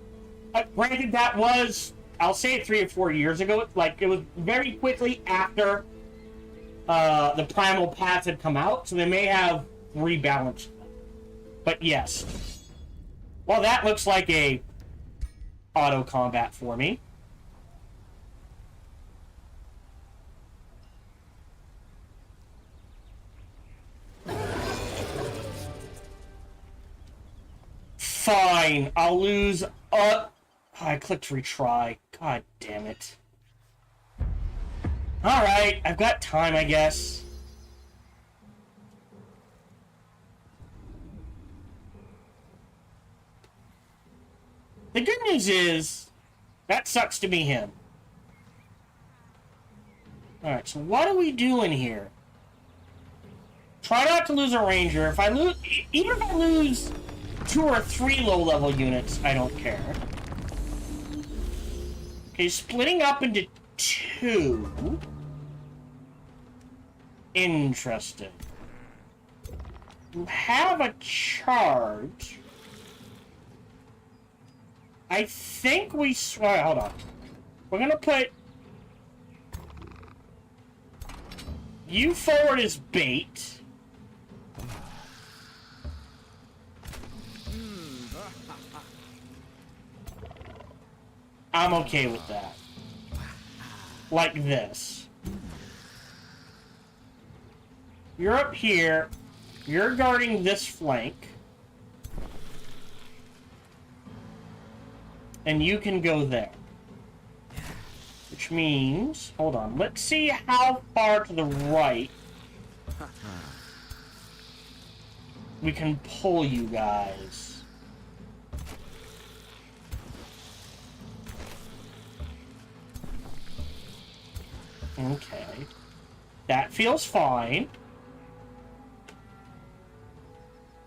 Granted, that was, I'll say it 3 or 4 years ago. Like, it was very quickly after the Primal Paths had come out, so they may have rebalanced them. But yes. Well, that looks like a auto combat for me. Fine, I'll lose. I clicked retry. God damn it. Alright, I've got time, I guess. The good news is, that sucks to be him. Alright, so what are we doing here? Try not to lose a ranger. If I lose, even if I lose 2 or 3 low-level units, I don't care. Okay, splitting up into 2. Interesting. You have a charge. I think we... Hold on. We're gonna put... You forward as bait. I'm okay with that. Like this. You're up here. You're guarding this flank. And you can go there. Which means... Hold on. Let's see how far to the right we can pull you guys. Okay. That feels fine.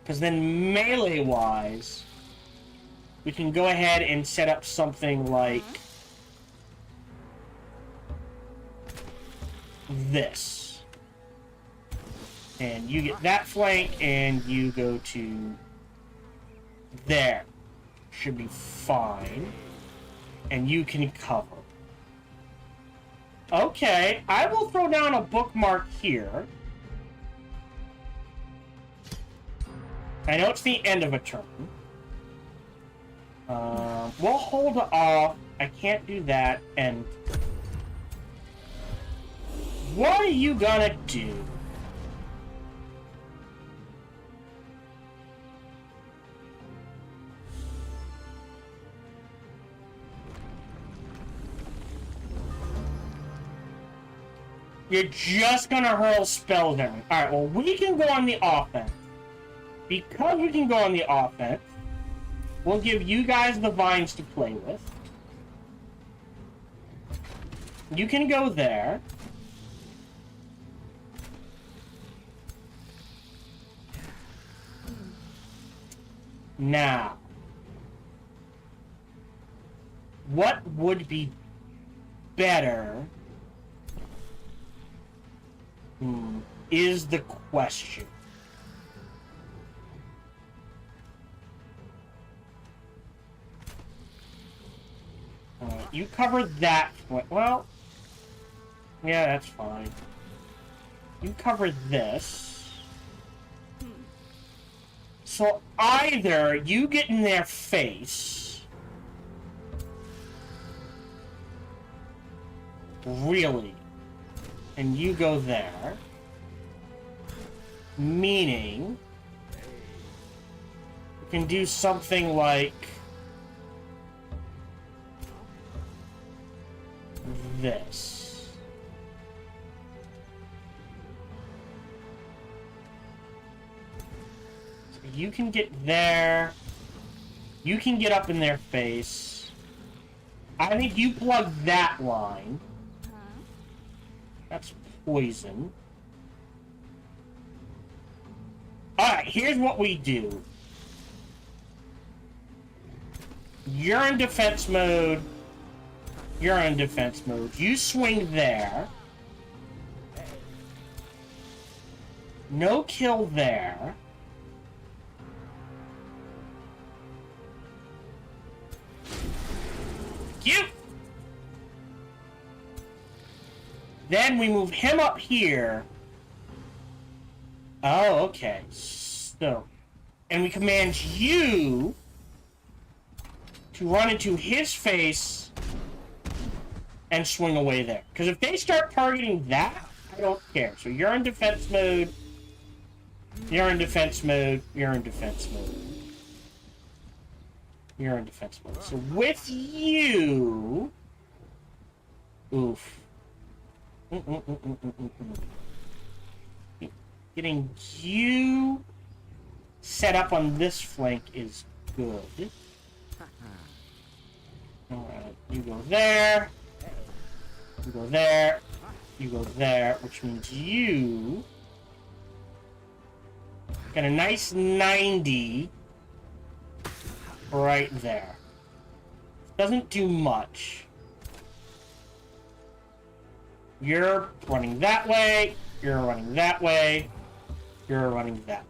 Because then melee-wise, we can go ahead and set up something like this. And you get that flank, and you go to there. Should be fine. And you can cover. Okay, I will throw down a bookmark here. I know it's the end of a turn. We'll hold off. I can't do that. And what are you gonna do? You're just gonna hurl spells at me. Alright, well, we can go on the offense. Because we can go on the offense, we'll give you guys the vines to play with. You can go there. Now, what would be better is the question. You covered that. Well, yeah, that's fine. You covered this. So either you get in their face. Really. And you go there. Meaning, you can do something like this. So you can get there. You can get up in their face. I think you plug that line. That's poison. Alright, here's what we do. You're in defense mode. You're in defense mode. You swing there. No kill there. You. Then we move him up here. Oh, okay. So, and we command you to run into his face and swing away there. Because if they start targeting that, I don't care. So you're in defense mode. You're in defense mode. You're in defense mode. You're in defense mode. So with you... Oof. Getting you set up on this flank is good. Alright, you go there. You go there. You go there, which means you got a nice 90 right there. Doesn't do much. You're running that way. You're running that way. You're running that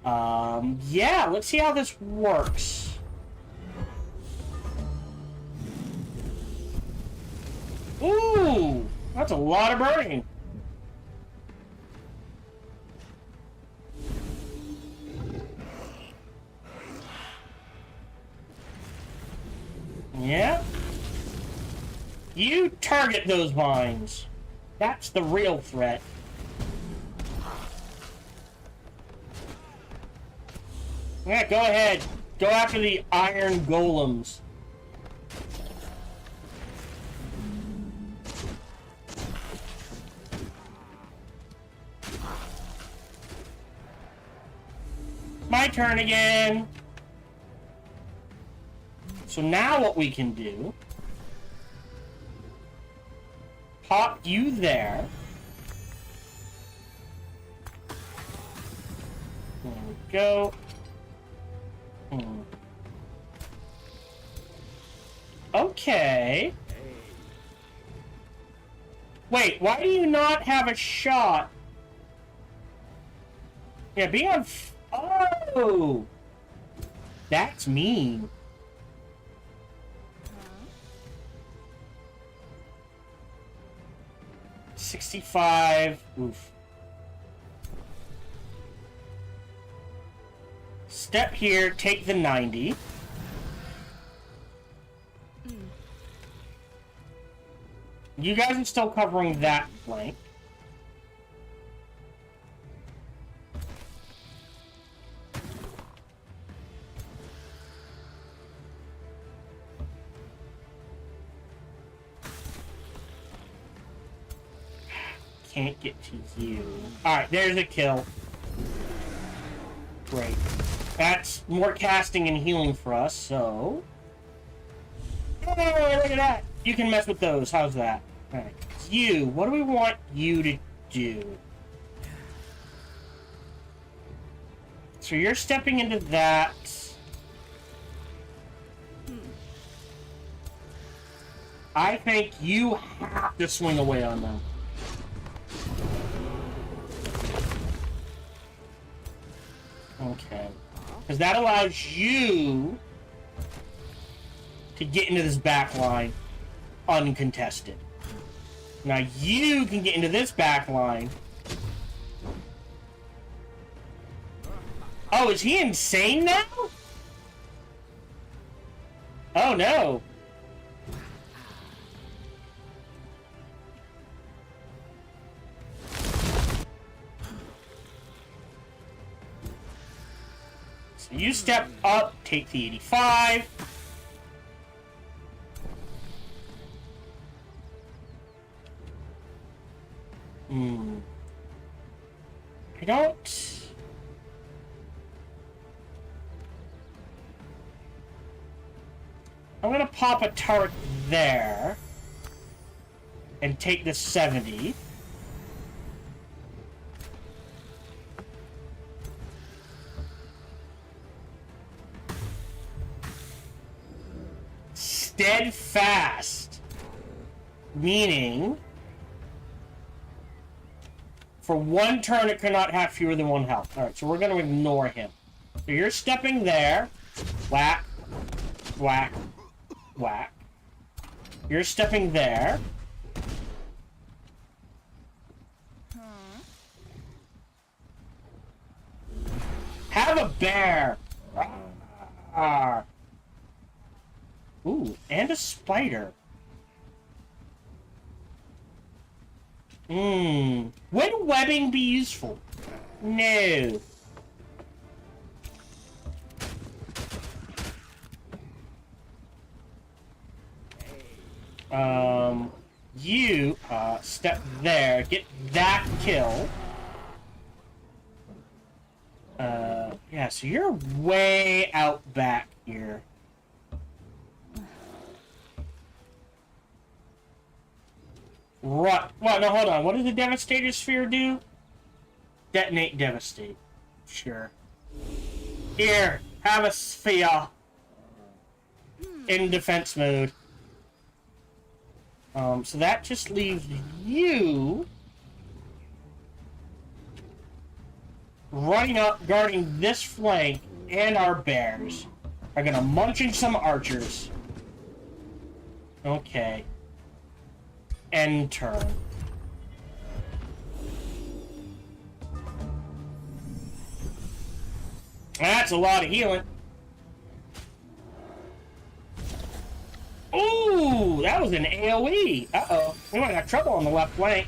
way. Yeah, let's see how this works. Ooh, that's a lot of burning. Yeah. You target those vines. That's the real threat. Yeah, go ahead. Go after the iron golems. My turn again. So now what we can do... Pop you there. There we go. Okay. Wait, why do you not have a shot? Yeah, be on... Oh! That's mean. Huh? 65. Oof. Step here, take the 90. You guys are still covering that flank. Can't get to you. Alright, there's a kill. Great. That's more casting and healing for us, so... Hey, look at that! You can mess with those. How's that? Alright. You, what do we want you to do? So you're stepping into that. I think you have to swing away on them. Okay. Because that allows you to get into this back line uncontested. Now you can get into this back line. Oh, is he insane now? Oh no. So you step up, take the 85. I don't... I'm gonna pop a turret there and take the 70. Steadfast, meaning for one turn it cannot have fewer than 1 health. Alright, so we're going to ignore him. So you're stepping there. Whack. Whack. Whack. You're stepping there. Have a bear! Ooh, and a spider. Would webbing be useful? No. You, step there, get that kill. Yeah, so you're way out back here. Right. Well, no, hold on. What does the Devastator Sphere do? Detonate, devastate. Sure. Here, have a sphere. In defense mode. So that just leaves you running up, guarding this flank, and our bears are gonna munch in some archers. Okay. End turn. That's a lot of healing. Ooh, that was an AoE. Uh-oh. We might have trouble on the left flank.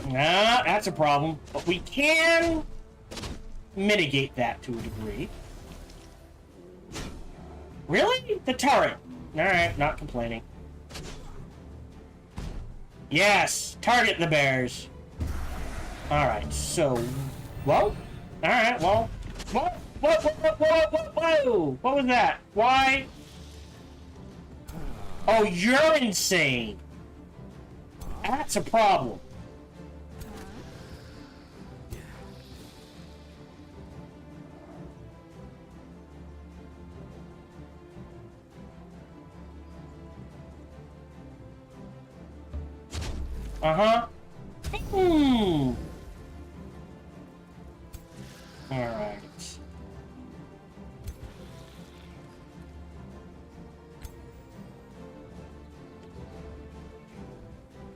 Nah, that's a problem. But we can mitigate that to a degree. Really? The turret. Alright, not complaining. Yes! Target the bears! Alright, so... Well? Alright, well... Whoa! What was that? Why? Oh, you're insane! That's a problem. Uh-huh. Alright.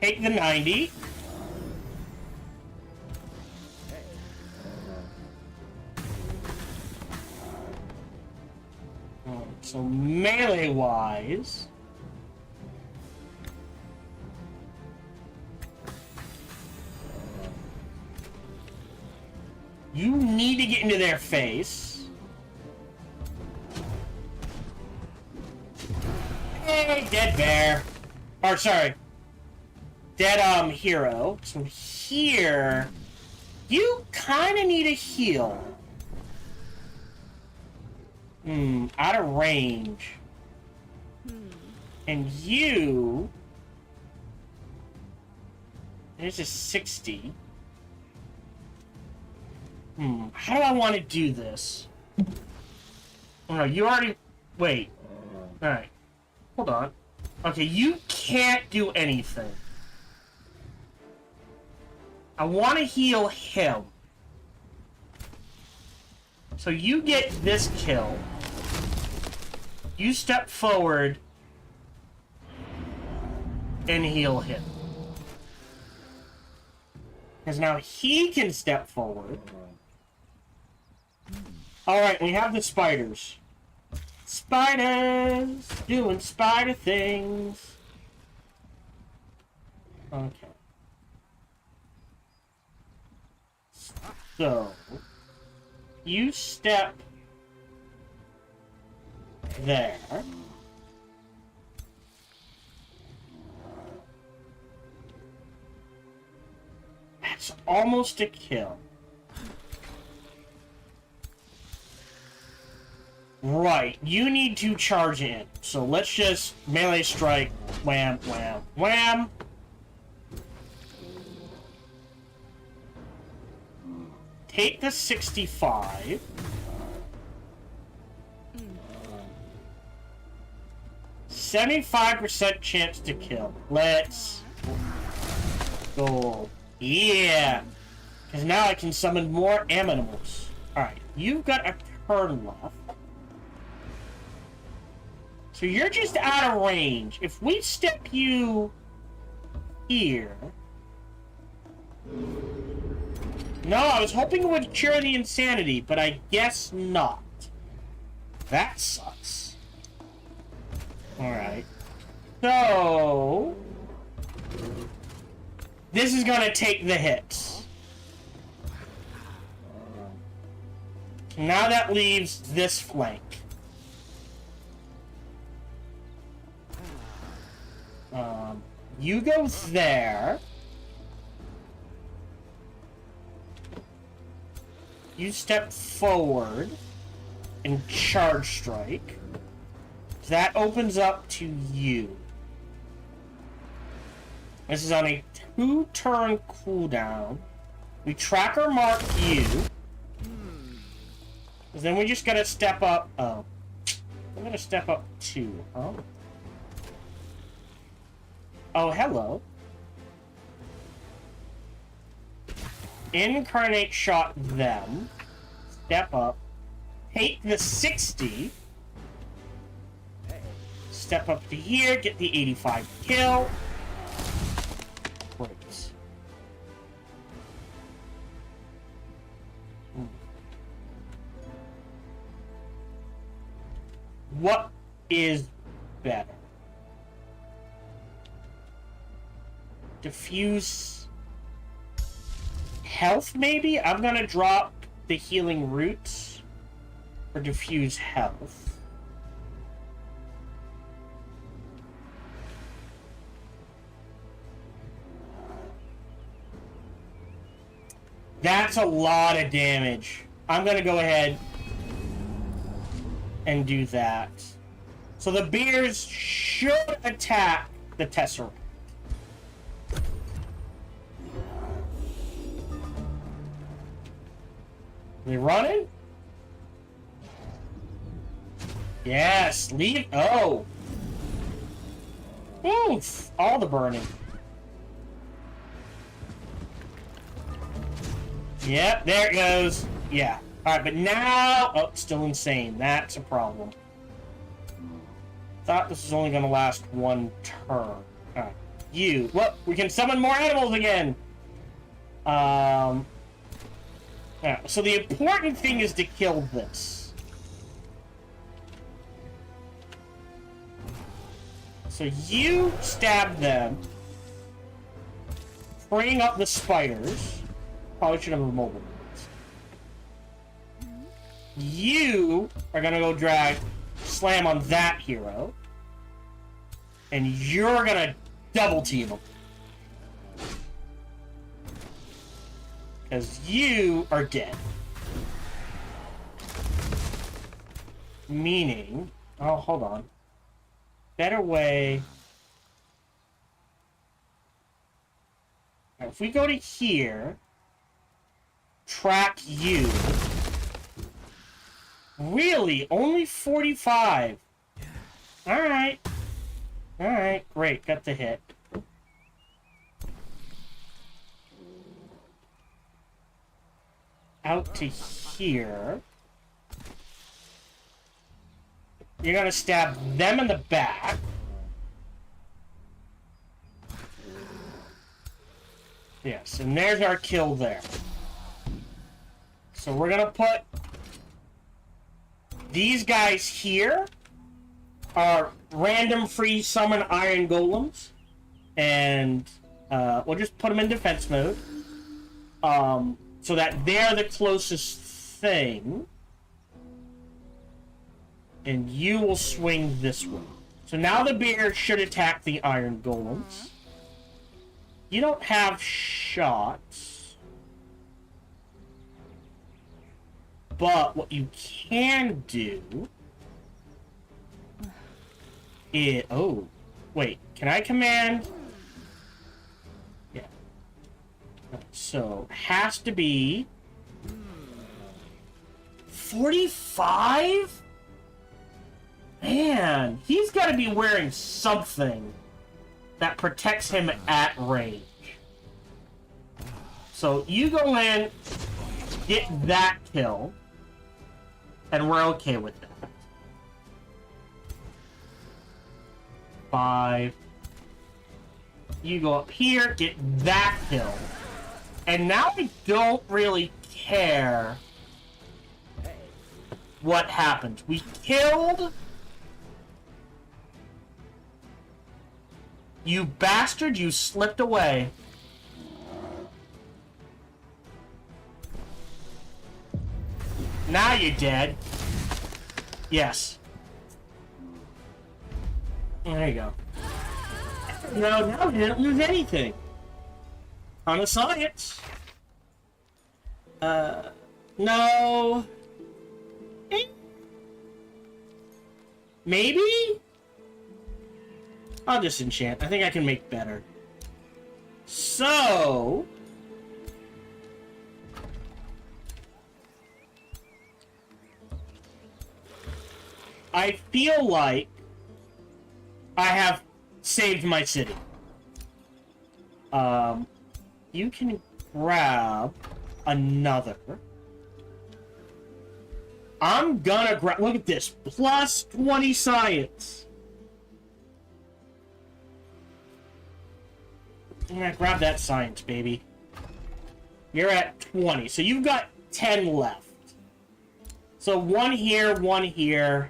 Take the 90. So melee-wise... You need to get into their face. Hey, dead bear. Or, sorry. Dead, hero. So here... You kind of need a heal. Out of range. And you... There's a 60. How do I want to do this? Oh, no, you already... Wait. Alright. Hold on. Okay, you can't do anything. I want to heal him. So you get this kill. You step forward and heal him. Because now he can step forward. Alright, we have the spiders. Spiders! Doing spider things. Okay. So... You step... there. That's almost a kill. Right, you need to charge in. So let's just melee strike. Wham, wham, wham. Take the 65. %75% chance to kill. Let's go. Yeah. Because now I can summon more animals. Alright, you've got a turn left. So you're just out of range. If we step you here... No, I was hoping it would cure the insanity, but I guess not. That sucks. Alright. So... This is gonna take the hits. Now that leaves this flank. You go there. You step forward and charge strike. That opens up to you. This is on a 2-turn cooldown. We tracker mark you. Then we just gotta step up. Oh. I'm gonna step up 2, huh? Oh, hello. Incarnate shot them. Step up. Take the 60. Step up to here. Get the 85 kill. Great. What is better? Diffuse health, maybe? I'm gonna drop the healing roots for diffuse health. That's a lot of damage. I'm gonna go ahead and do that. So the bears should attack the Tesseract. They running? Yes, leave. Oh. Oof, all the burning. Yep, there it goes. Yeah. Alright, but now... Oh, still insane. That's a problem. Thought this was only going to last one turn. Alright. You. Look, we can summon more animals again! Yeah, so the important thing is to kill this. So you stab them, freeing up the spiders. Probably should have removed them. You are gonna go drag, slam on that hero, and you're gonna double team them. Because you are dead. Meaning... Oh, hold on. Better way... If we go to here... Track you... Really? Only 45? Alright. Alright, great. Got the hit. Out to here. You're gonna stab them in the back. Yes, and there's our kill there. So we're gonna put these guys here are random free summon iron golems, and we'll just put them in defense mode. So that they're the closest thing. And you will swing this way. So now the bear should attack the iron golems. You don't have shots. But what you can do is... Oh, wait. Can I command... So, has to be 45? Man, he's got to be wearing something that protects him at range. So, you go in, get that kill, and we're okay with that. 5. You go up here, get that kill. And now I don't really care what happens. We killed... You bastard, you slipped away. Now you're dead. Yes. There you go. No, now we didn't lose anything. On a science. No. Maybe? I'll just enchant. I think I can make better. So... I feel like I have saved my city. You can grab another. I'm gonna grab... Look at this. Plus 20 science. I'm gonna grab that science, baby. You're at 20. So you've got 10 left. So one here, one here.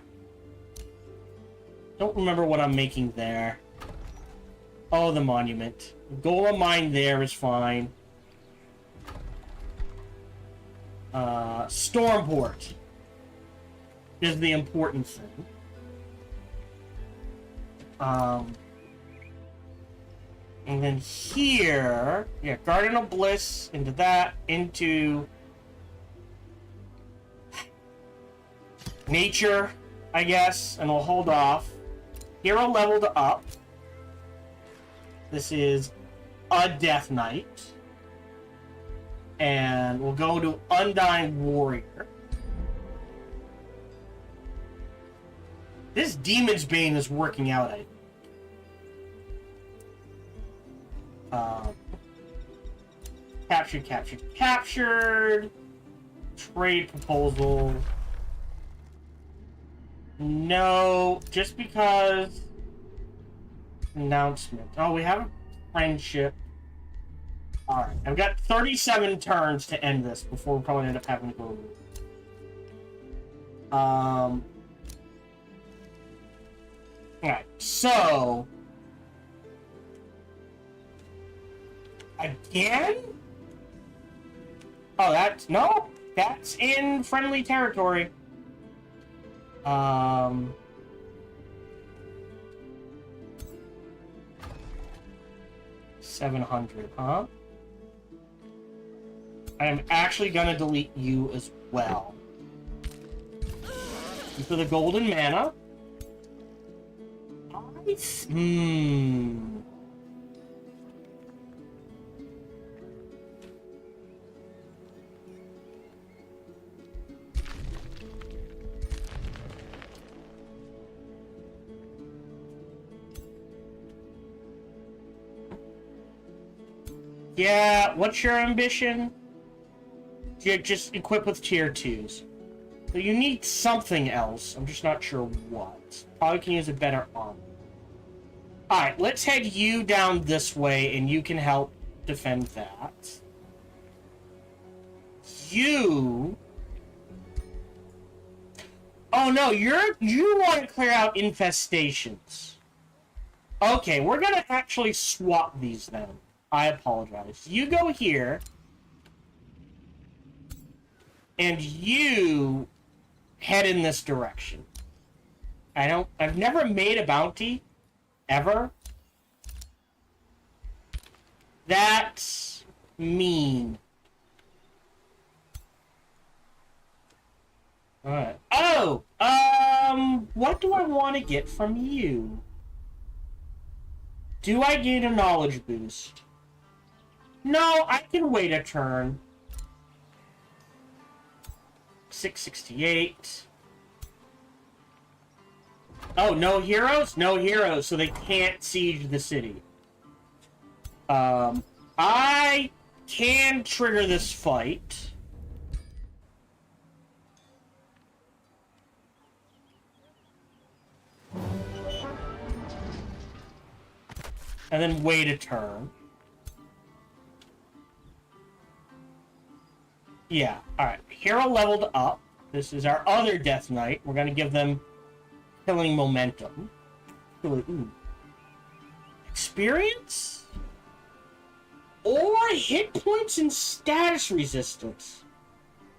Don't remember what I'm making there. Oh, the monument. Golem mine there is fine. Stormport is the important thing. And then here, yeah, Garden of Bliss, into that, into Nature, I guess, and we'll hold off. Hero leveled up. This is a Death Knight. And we'll go to Undying Warrior. This Demon's Bane is working out, I think. Captured. Trade proposal. No, just because. Announcement. Oh, we have a friendship. Alright, I've got 37 turns to end this before we probably end up having to go. Alright, so. Again? Oh, that's... No! That's in friendly territory. 700, huh? I am actually gonna delete you as well. For the golden mana. Yeah, what's your ambition? You just equip with tier 2s. So you need something else. I'm just not sure what. Probably can use a better armor. Alright, let's head you down this way and you can help defend that. You... Oh no, you want to clear out infestations. Okay, we're gonna actually swap these then. I apologize. You go here. And you head in this direction. I've never made a bounty. Ever. That's mean. Alright. Oh! What do I want to get from you? Do I gain a knowledge boost? No, I can wait a turn. 668. Oh, no heroes? No heroes, so they can't siege the city. I can trigger this fight. And then wait a turn. Yeah, alright. Hero leveled up. This is our other Death Knight. We're going to give them killing momentum. Ooh. Experience? Or hit points and status resistance.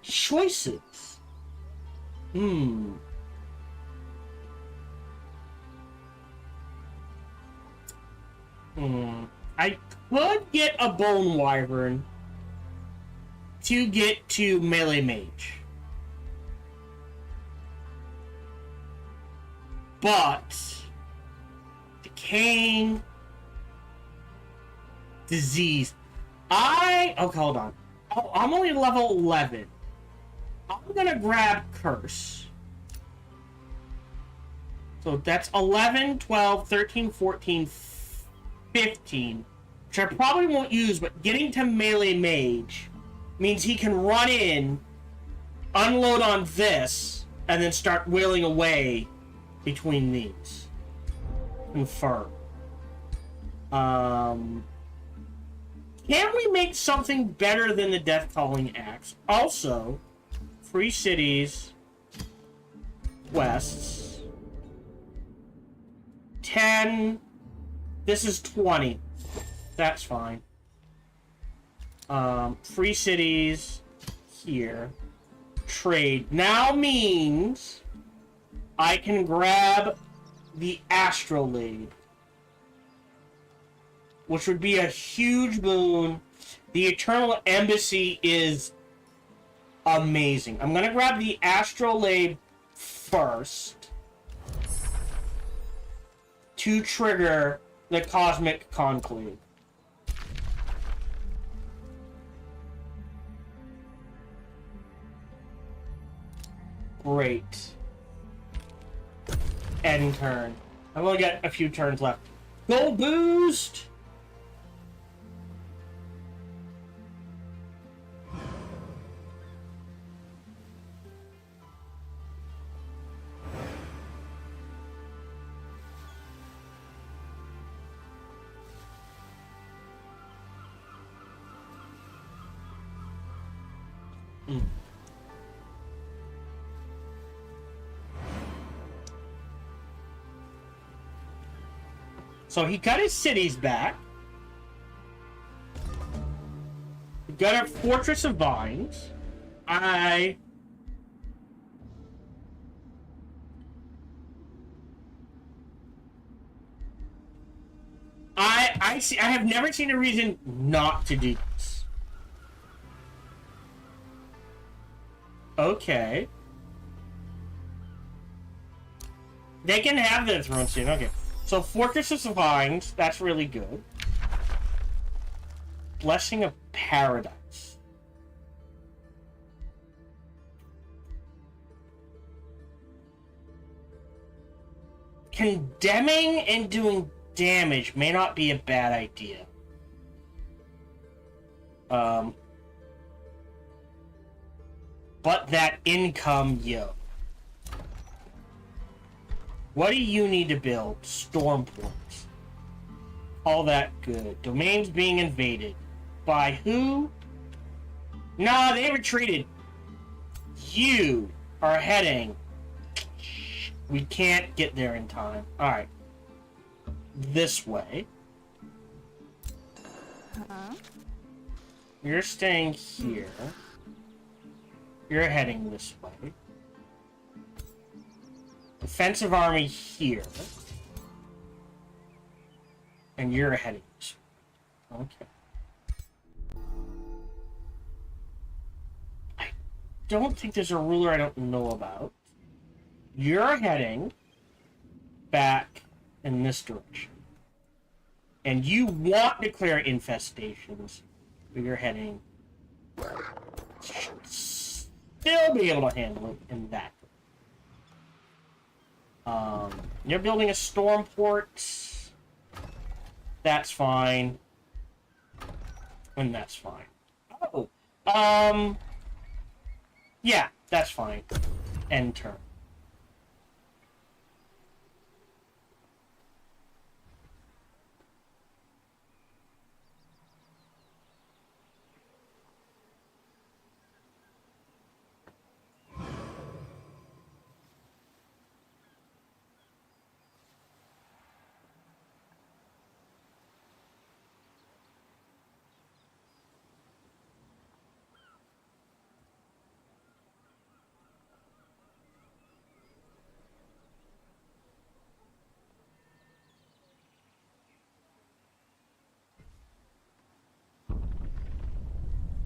Choices. I could get a Bone Wyvern to get to Melee Mage. But Decaying Disease. Okay, hold on. Oh, I'm only level 11. I'm gonna grab Curse. So that's 11, 12, 13, 14, 15. Which I probably won't use, but getting to Melee Mage means he can run in, unload on this, and then start wheeling away between these. Confirm. Can we make something better than the Death Calling Axe? Also, free cities, quests, 10. This is 20. That's fine. Free cities here. trade now means I can grab the astrolabe, which would be a huge boon. The Eternal Embassy is amazing. I'm gonna grab the astrolabe first to trigger the Cosmic Conclave. Great. End turn. I've only got a few turns left. Go boost! So he got his cities back. He got a Fortress of Vines. I see. I have never seen a reason not to do this. Okay. They can have their throne soon. Okay. So Fortress of Vines, that's really good. Blessing of Paradise. Condemning and doing damage may not be a bad idea. But that income, yo. What do you need to build? Storm ports. All that good. Domains being invaded. By who? Nah, they retreated. You are heading. We can't get there in time. Alright. This way. You're staying here. You're heading this way. Defensive army here. And you're heading this way. Okay. I don't think there's a ruler I don't know about. You're heading back in this direction. And you want to clear infestations, but you're heading... Should still be able to handle it in that. You're building a storm port. That's fine. And that's fine. Oh. Yeah, that's fine. End turn.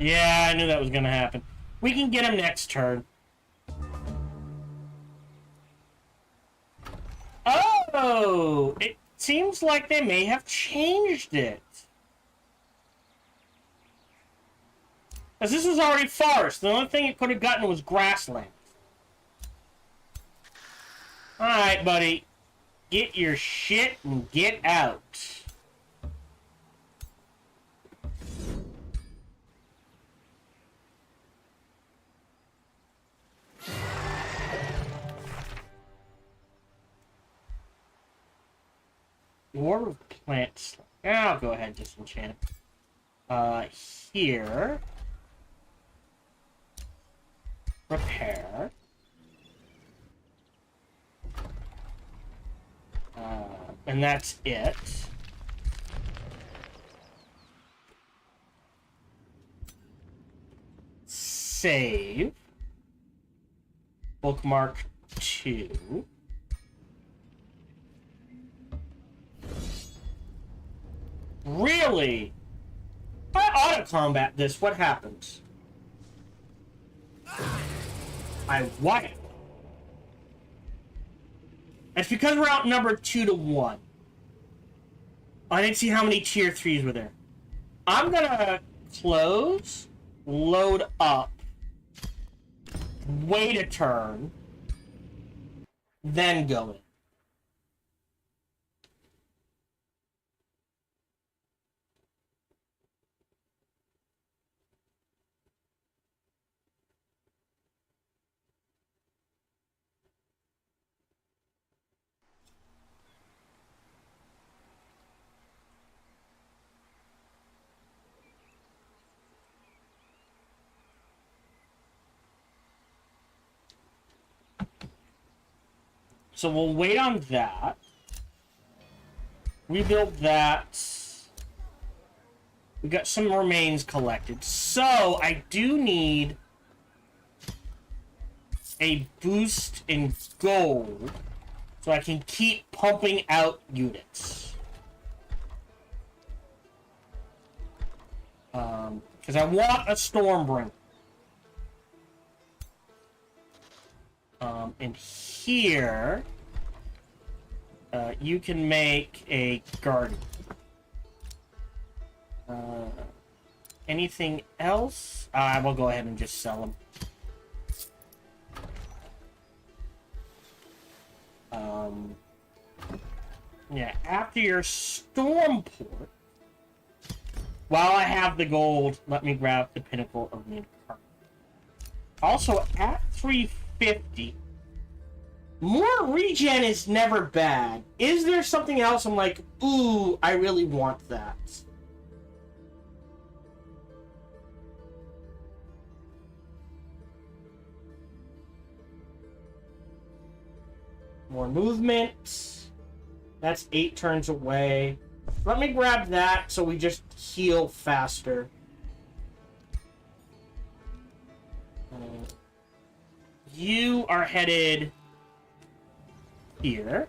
Yeah, I knew that was gonna happen. We can get him next turn. Oh! It seems like they may have changed it. Because this was already forest. The only thing it could have gotten was grassland. Alright, buddy. Get your shit and get out. War of Plants. I'll go ahead and disenchant. Here. Repair. And that's it. Save. Bookmark 2. Really? If I auto-combat this, what happens? I what? It's because we're outnumbered 2-1. I didn't see how many tier 3s were there. I'm gonna close, load up, wait a turn, then go in. So we'll wait on that. Rebuild that. We got some remains collected. So I do need a boost in gold so I can keep pumping out units. Because I want a Stormbringer. And here, you can make a garden. Anything else? I will go ahead and just sell them. Yeah, after your Stormport, while I have the gold, let me grab the Pinnacle of Mid. Also, at 350, more regen is never bad. Is there something else I'm like, ooh, I really want that? More movement. That's 8 turns away. Let me grab that so we just heal faster. You are headed here.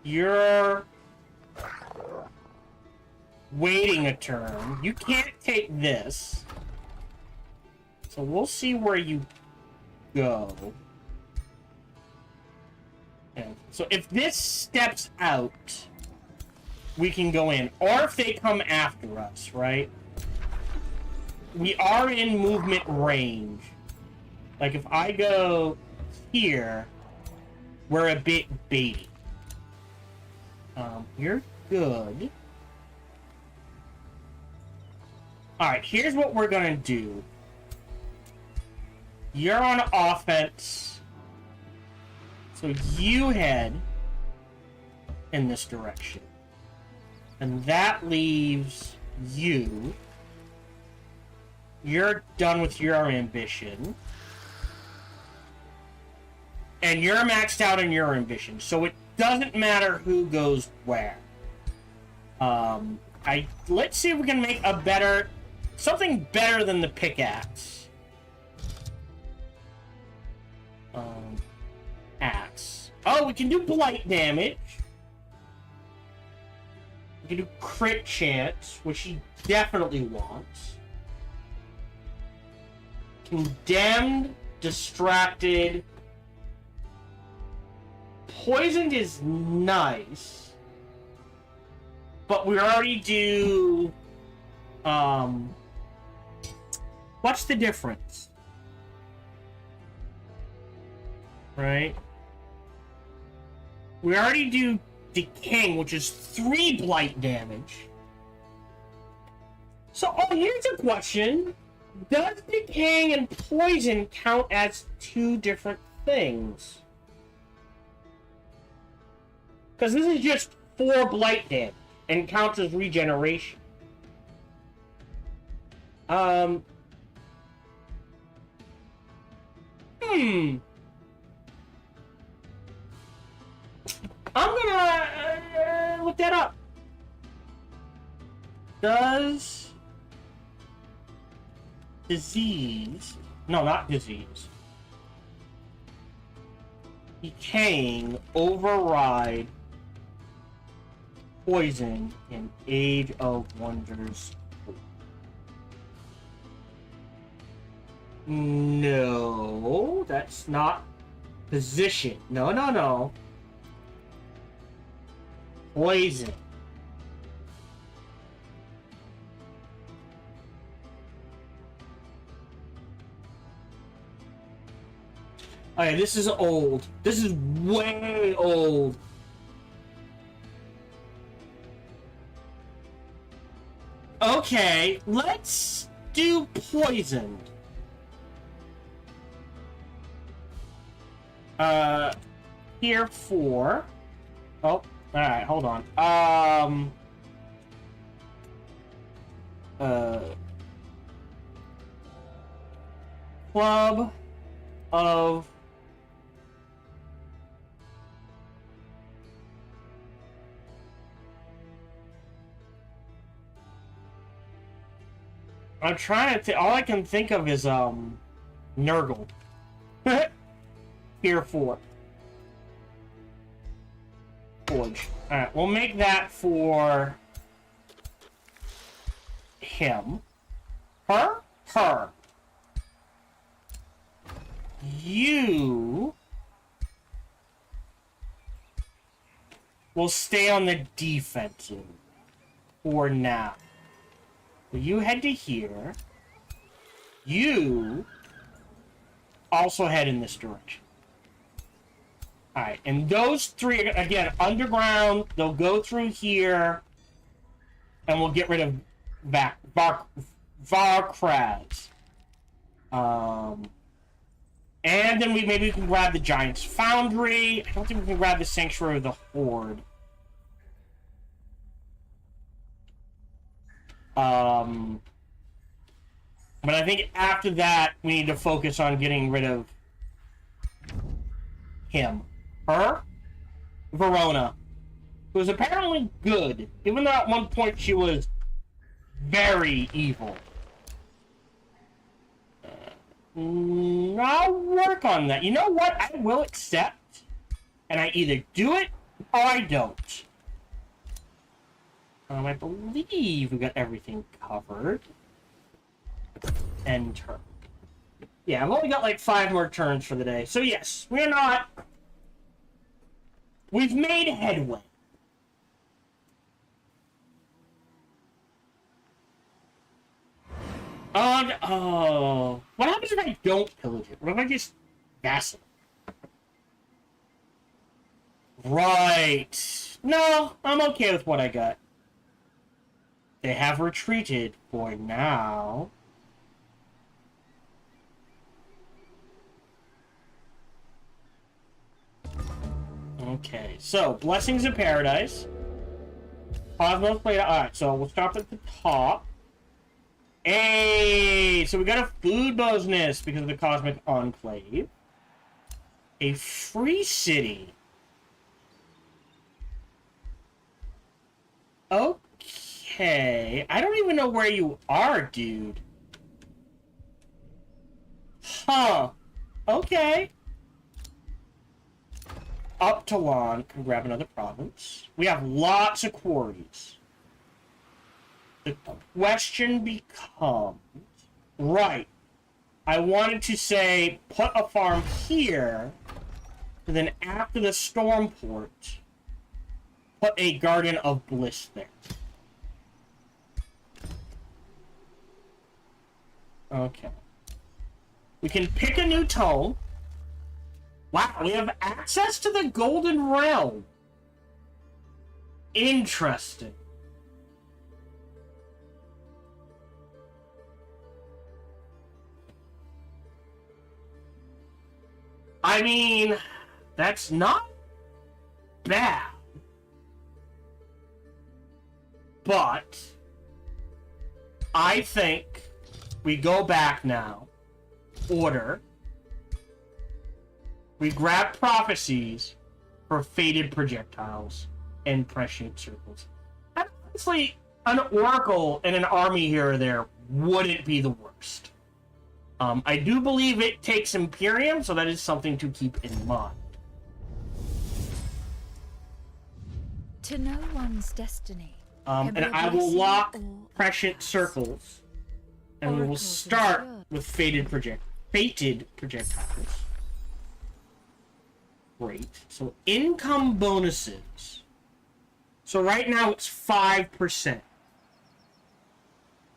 You're waiting a turn. You can't take this. So we'll see where you go. Okay. So if this steps out, we can go in. Or if they come after us, right? We are in movement range. Like if I go here, we're a bit baity. You're good. Alright, here's what we're gonna do. You're on offense. So you head in this direction. And that leaves you. You're done with your ambition. And you're maxed out in your ambition. So it doesn't matter who goes where. Let's see if we can make a better... something better than the pickaxe. Axe. Oh, we can do blight damage. We can do crit chance, which he definitely wants. Condemned, distracted. Poisoned is nice. But we already do... what's the difference? Right? We already do Decaying, which is 3 blight damage. So, here's a question. Does Decaying and Poison count as 2 different things? Because this is just 4 blight damage and counts as regeneration. I'm gonna look that up. Does disease No, not disease. Decaying, override, poison in Age of Wonders. No, that's not position. No, no, no. Poison. Okay, this is old. This is way old. Okay, let's do poisoned. Here for... Oh, alright, hold on. Club of... I'm trying to all I can think of is, Nurgle. Here for... Forge. Alright, we'll make that for... him. Her? Her. You... will stay on the defensive. For now. So you head to here. You... also head in this direction. Alright, and those three, again, underground, they'll go through here, and we'll get rid of Varkraz. And then maybe we can grab the Giant's Foundry. I don't think we can grab the Sanctuary of the Horde. But I think after that, we need to focus on getting rid of him. Her? Verona. Who was apparently good, even though at one point she was very evil. I'll work on that. You know what? I will accept, and I either do it or I don't. I believe we got everything covered. End turn. Yeah, I've only got like 5 more turns for the day. So yes, we're not... We've made headway. Oh. What happens if I don't pillage it? What if I just vassal? Right. No, I'm okay with what I got. They have retreated for now. Okay, so Blessings of Paradise. Cosmos Plate. Alright, so we'll stop at the top. Hey! So we got a food bonus because of the Cosmic Enclave. A free city. Okay. I don't even know where you are, dude. Huh. Okay. Uptalon can grab another province. We have lots of quarries. The question becomes... Right. I wanted to say, put a farm here, and then after the Stormport, put a Garden of Bliss there. Okay. We can pick a new tome. Wow, we have access to the Golden Realm. Interesting. I mean, that's not bad. But I think we go back now. Order. We grab prophecies for fated projectiles and prescient circles. And honestly, an oracle and an army here or there wouldn't be the worst. I do believe it takes Imperium, so that is something to keep in mind. To know one's destiny. And I will lock prescient circles, and we will start with fated projectiles. Great. So income bonuses. So right now it's 5%.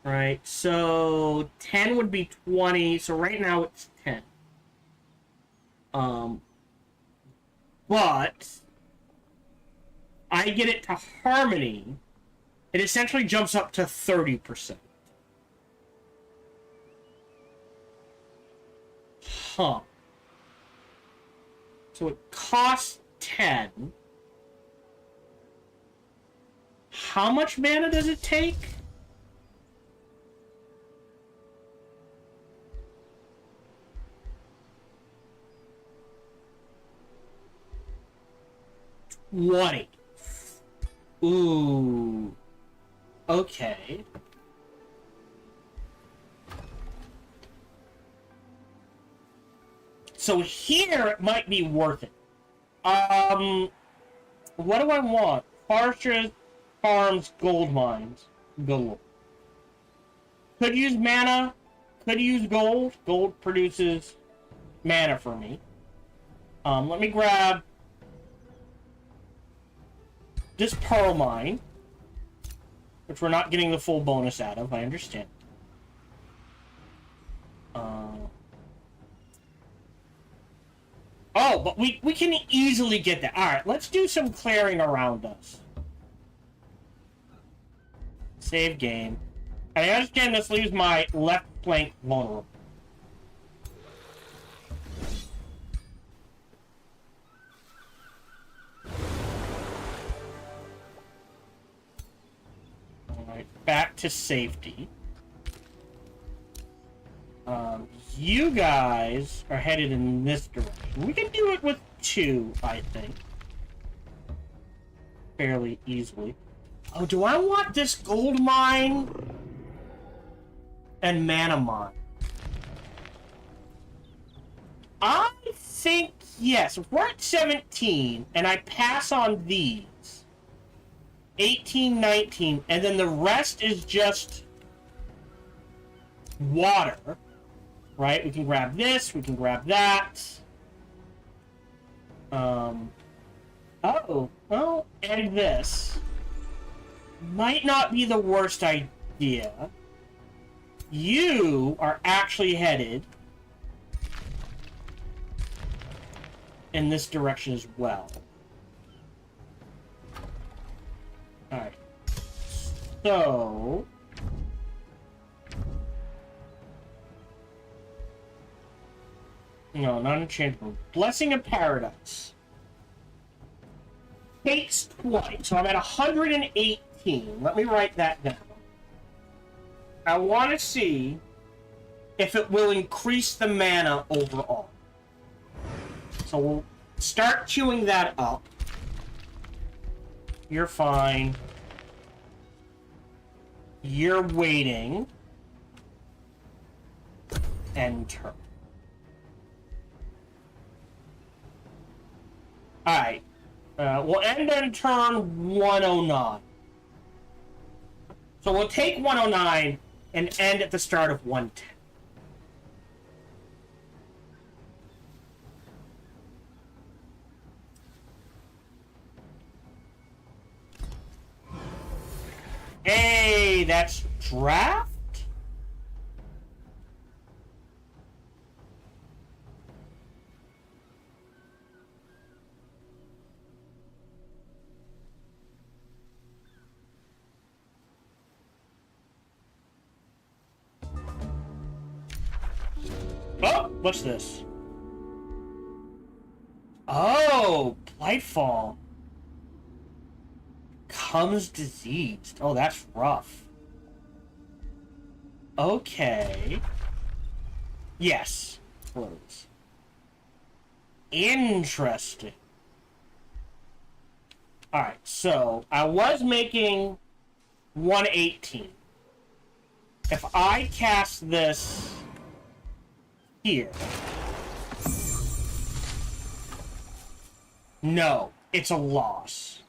Right, so 10 would be 20, so right now it's 10. But I get it to Harmony, it essentially jumps up to 30%. Huh. So it costs 10. How much mana does it take? $20. Ooh. Okay. So here it might be worth it. What do I want? Foresters, farms, gold mines. Gold. Could use mana. Could use gold. Gold produces mana for me. Let me grab this pearl mine, which we're not getting the full bonus out of, I understand. Oh, but we can easily get that. Alright, let's do some clearing around us. Save game. I understand this leaves my left flank vulnerable. Alright, back to safety. You guys are headed in this direction. We can do it with 2, I think. Fairly easily. Oh, do I want this gold mine and mana mine? I think yes. If we're at 17 and I pass on these, 18, 19, and then the rest is just water, right? We can grab this, we can grab that. Oh, well, and this. Might not be the worst idea. You are actually headed in this direction as well. Alright. So... No, not enchantable. Blessing of Paradise. Takes 20. So I'm at 118. Let me write that down. I want to see if it will increase the mana overall. So we'll start queuing that up. You're fine. You're waiting. Enter. Alright. We'll end on turn 109. So we'll take 109 and end at the start of 110. Hey, that's draft? Oh, what's this? Oh, Blightfall. Comes diseased. Oh, that's rough. Okay. Yes. Close. Interesting. Alright, so I was making 118. If I cast this here. No, it's a loss.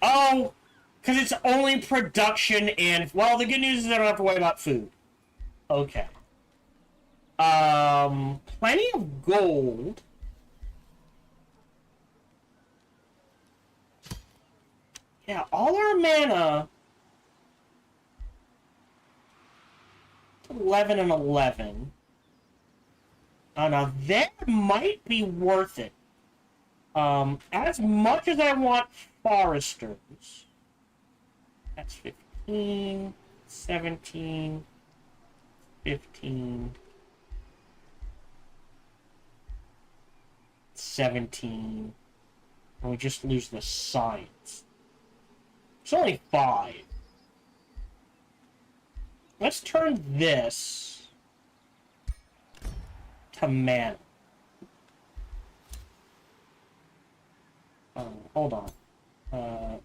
Oh, because it's only production and, well, the good news is I don't have to worry about food. Okay. Plenty of gold. Yeah, all our mana. 11 and 11. Oh, now that might be worth it. As much as I want foresters. That's 15, 17, 15, 17. And we just lose the science. It's only 5. Let's turn this to mana. Hold on.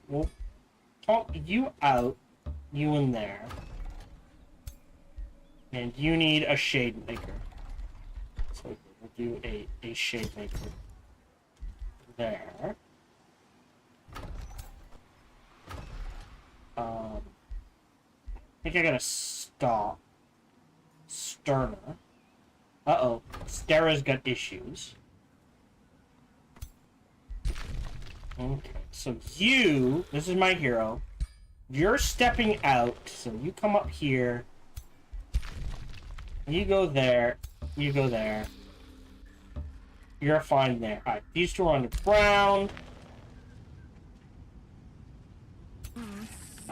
We'll talk you out, you in there. And you need a shade maker. So we'll do a shade maker there. I think I gotta stop Sterna. Uh-oh. Stera's got issues. Okay, so you, this is my hero. You're stepping out, so you come up here. You go there. You go there. You're fine there. Alright, these two are on the ground.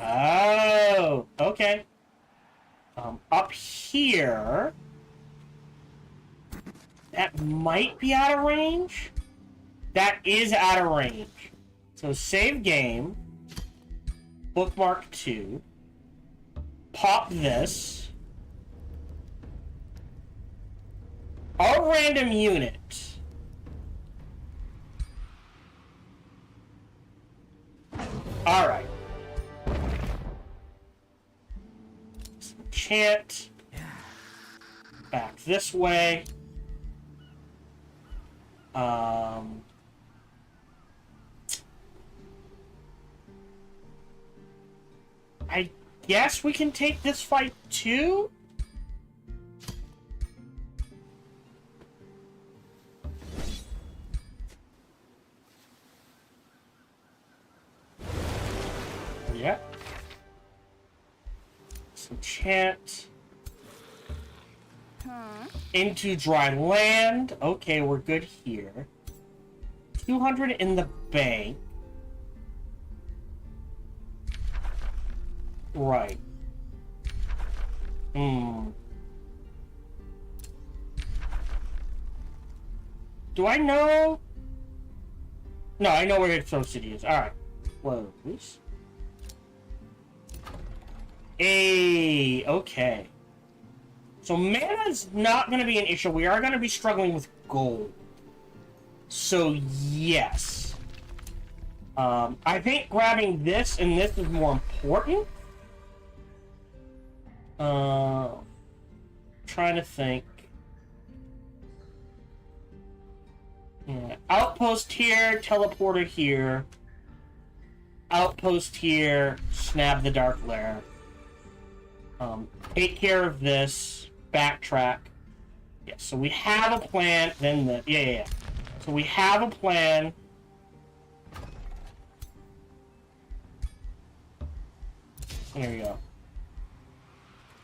Oh, okay. Up here... That might be out of range? That is out of range. So save game. Bookmark 2. Pop this. A random unit. Alright. Chant. Back this way. I guess we can take this fight too? Yep. Some chant. Into dry land. Okay, we're good here. 200 in the bank. Right. Do I know? No, I know where Ipso City is. Alright. Close. Hey, okay. So mana's not going to be an issue. We are going to be struggling with gold. So, yes. I think grabbing this and this is more important. Trying to think. Yeah. Outpost here, teleporter here. Outpost here, snap the dark lair. Take care of this. Backtrack. Yeah, so we have a plan. Then the yeah. So we have a plan. There we go.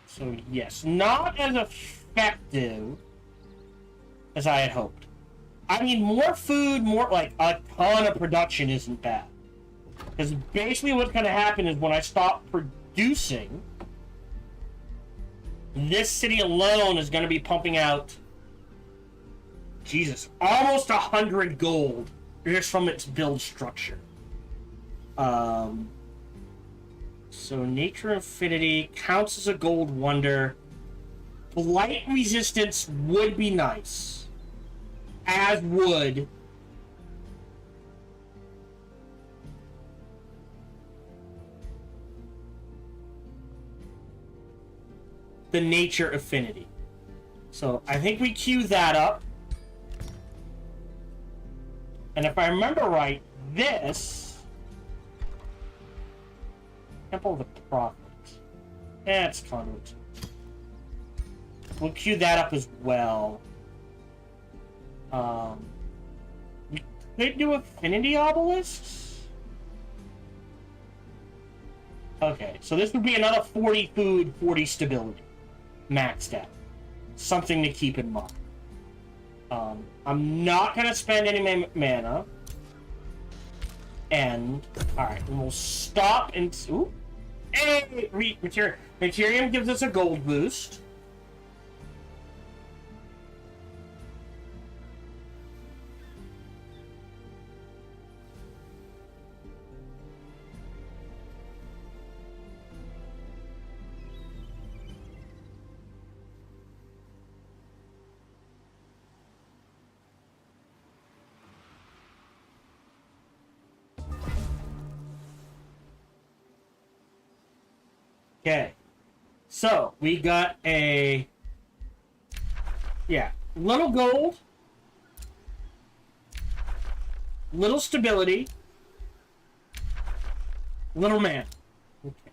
So yes, not as effective as I had hoped. I mean, more food, more like a ton of production isn't bad. Because basically what's going to happen is when I stop producing, this city alone is going to be pumping out, Jesus, almost 100 gold just from its build structure. So Nature Infinity counts as a gold wonder. Blight resistance would be nice. As would the Nature Affinity. So I think we queue that up. And if I remember right, this... Temple of the Prophet. That's conduit. We'll queue that up as well. We could do affinity obelisks? Okay, so this would be another 40 food, 40 stability. Maxed out. Something to keep in mind. I'm not going to spend any mana. And, alright, we'll stop and... Ooh. Hey! Materium. Materium gives us a gold boost. Okay, so we got a, little gold, little stability, little man. Okay,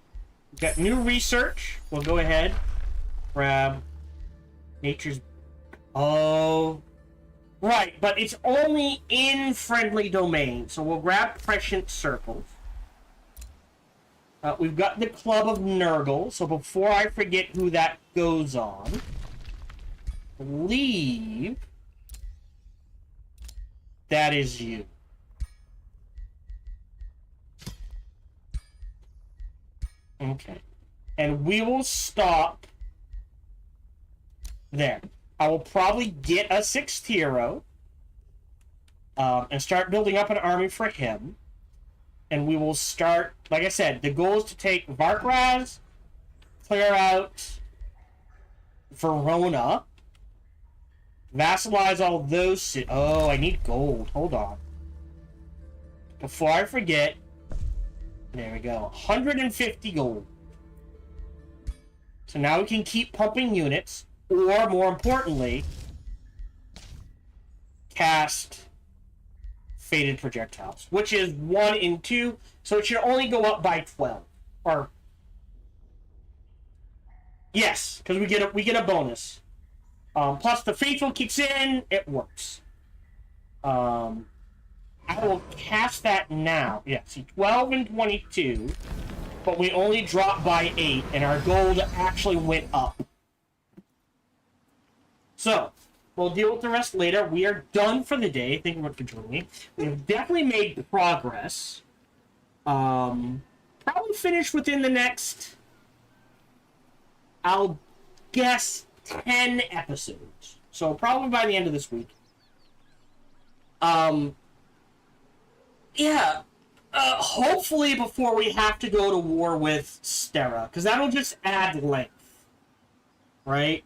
we got new research. We'll go ahead, grab nature's, oh, right, but it's only in friendly domain, so we'll grab prescient circles. We've got the Club of Nurgle, so before I forget who that goes on, I believe that is you. Okay. And we will stop there. I will probably get a 6th hero and start building up an army for him. And we will start, like I said, the goal is to take Varkraz, clear out Verona, vassalize all those... Oh, I need gold. Hold on. Before I forget, there we go. 150 gold. So now we can keep pumping units, or more importantly, cast Fated Projectiles, which is 1 in 2, so it should only go up by 12. Or yes, because we get a bonus. Plus the faithful kicks in, it works. I will cast that now. Yeah, see, 12 and 22, but we only dropped by 8, and our gold actually went up. So we'll deal with the rest later. We are done for the day. Thank you for joining me. We've definitely made progress. Probably finish within the next, I'll guess, 10 episodes. So probably by the end of this week. Hopefully before we have to go to war with Stera, because that'll just add length. Right?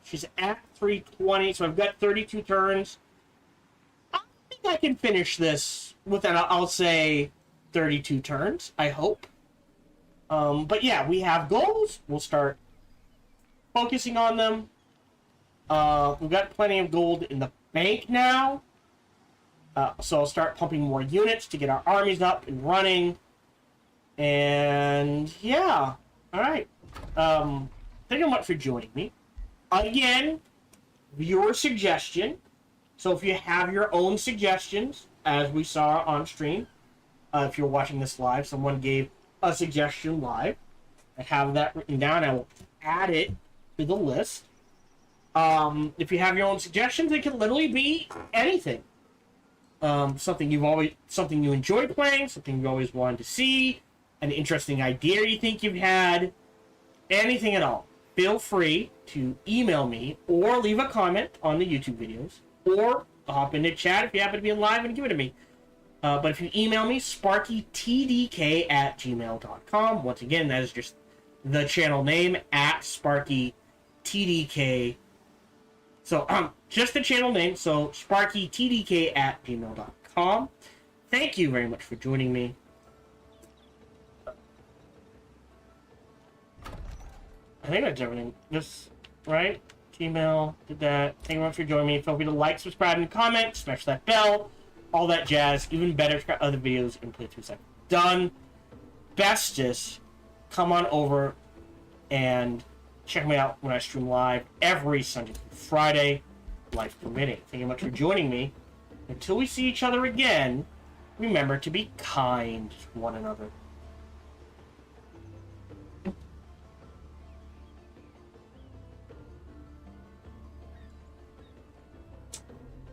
She's at 320, so I've got 32 turns. I think I can finish this within, I'll say, 32 turns, I hope. But yeah, we have goals. We'll start focusing on them. We've got plenty of gold in the bank now. So I'll start pumping more units to get our armies up and running. And yeah, alright. Thank you so much for joining me. Again, viewer suggestion. So if you have your own suggestions, as we saw on stream, if you're watching this live, someone gave a suggestion live. I have that written down. I will add it to the list. If you have your own suggestions, it can literally be anything. Something you enjoy playing, something you've always wanted to see, an interesting idea you think you've had, anything at all. Feel free to email me or leave a comment on the YouTube videos, or hop into chat if you happen to be live and give it to me. But if you email me, sparkytdk@gmail.com. Once again, that is just the channel name, @sparkytdk. So, just the channel name, so sparkytdk@gmail.com. Thank you very much for joining me. I think that's everything. Just right? Gmail, did that. Thank you very much for joining me. Feel free to like, subscribe, and comment. Smash that bell. All that jazz. Even better, check out other videos in playthroughs I've done. Bestest, come on over and check me out when I stream live every Sunday through Friday, life permitting. Thank you much for joining me. Until we see each other again, remember to be kind to one another.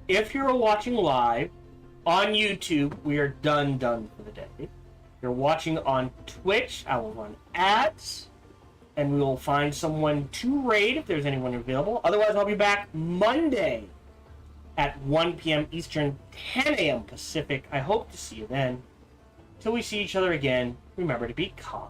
If you're watching live on YouTube, we are done for the day. If you're watching on Twitch, I will run ads, and we will find someone to raid if there's anyone available. Otherwise, I'll be back Monday at 1 p.m. Eastern, 10 a.m. Pacific. I hope to see you then. Till we see each other again, remember to be calm.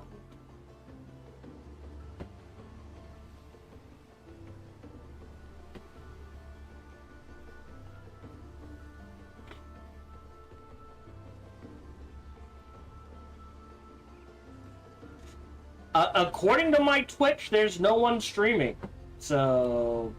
According to my Twitch, there's no one streaming. So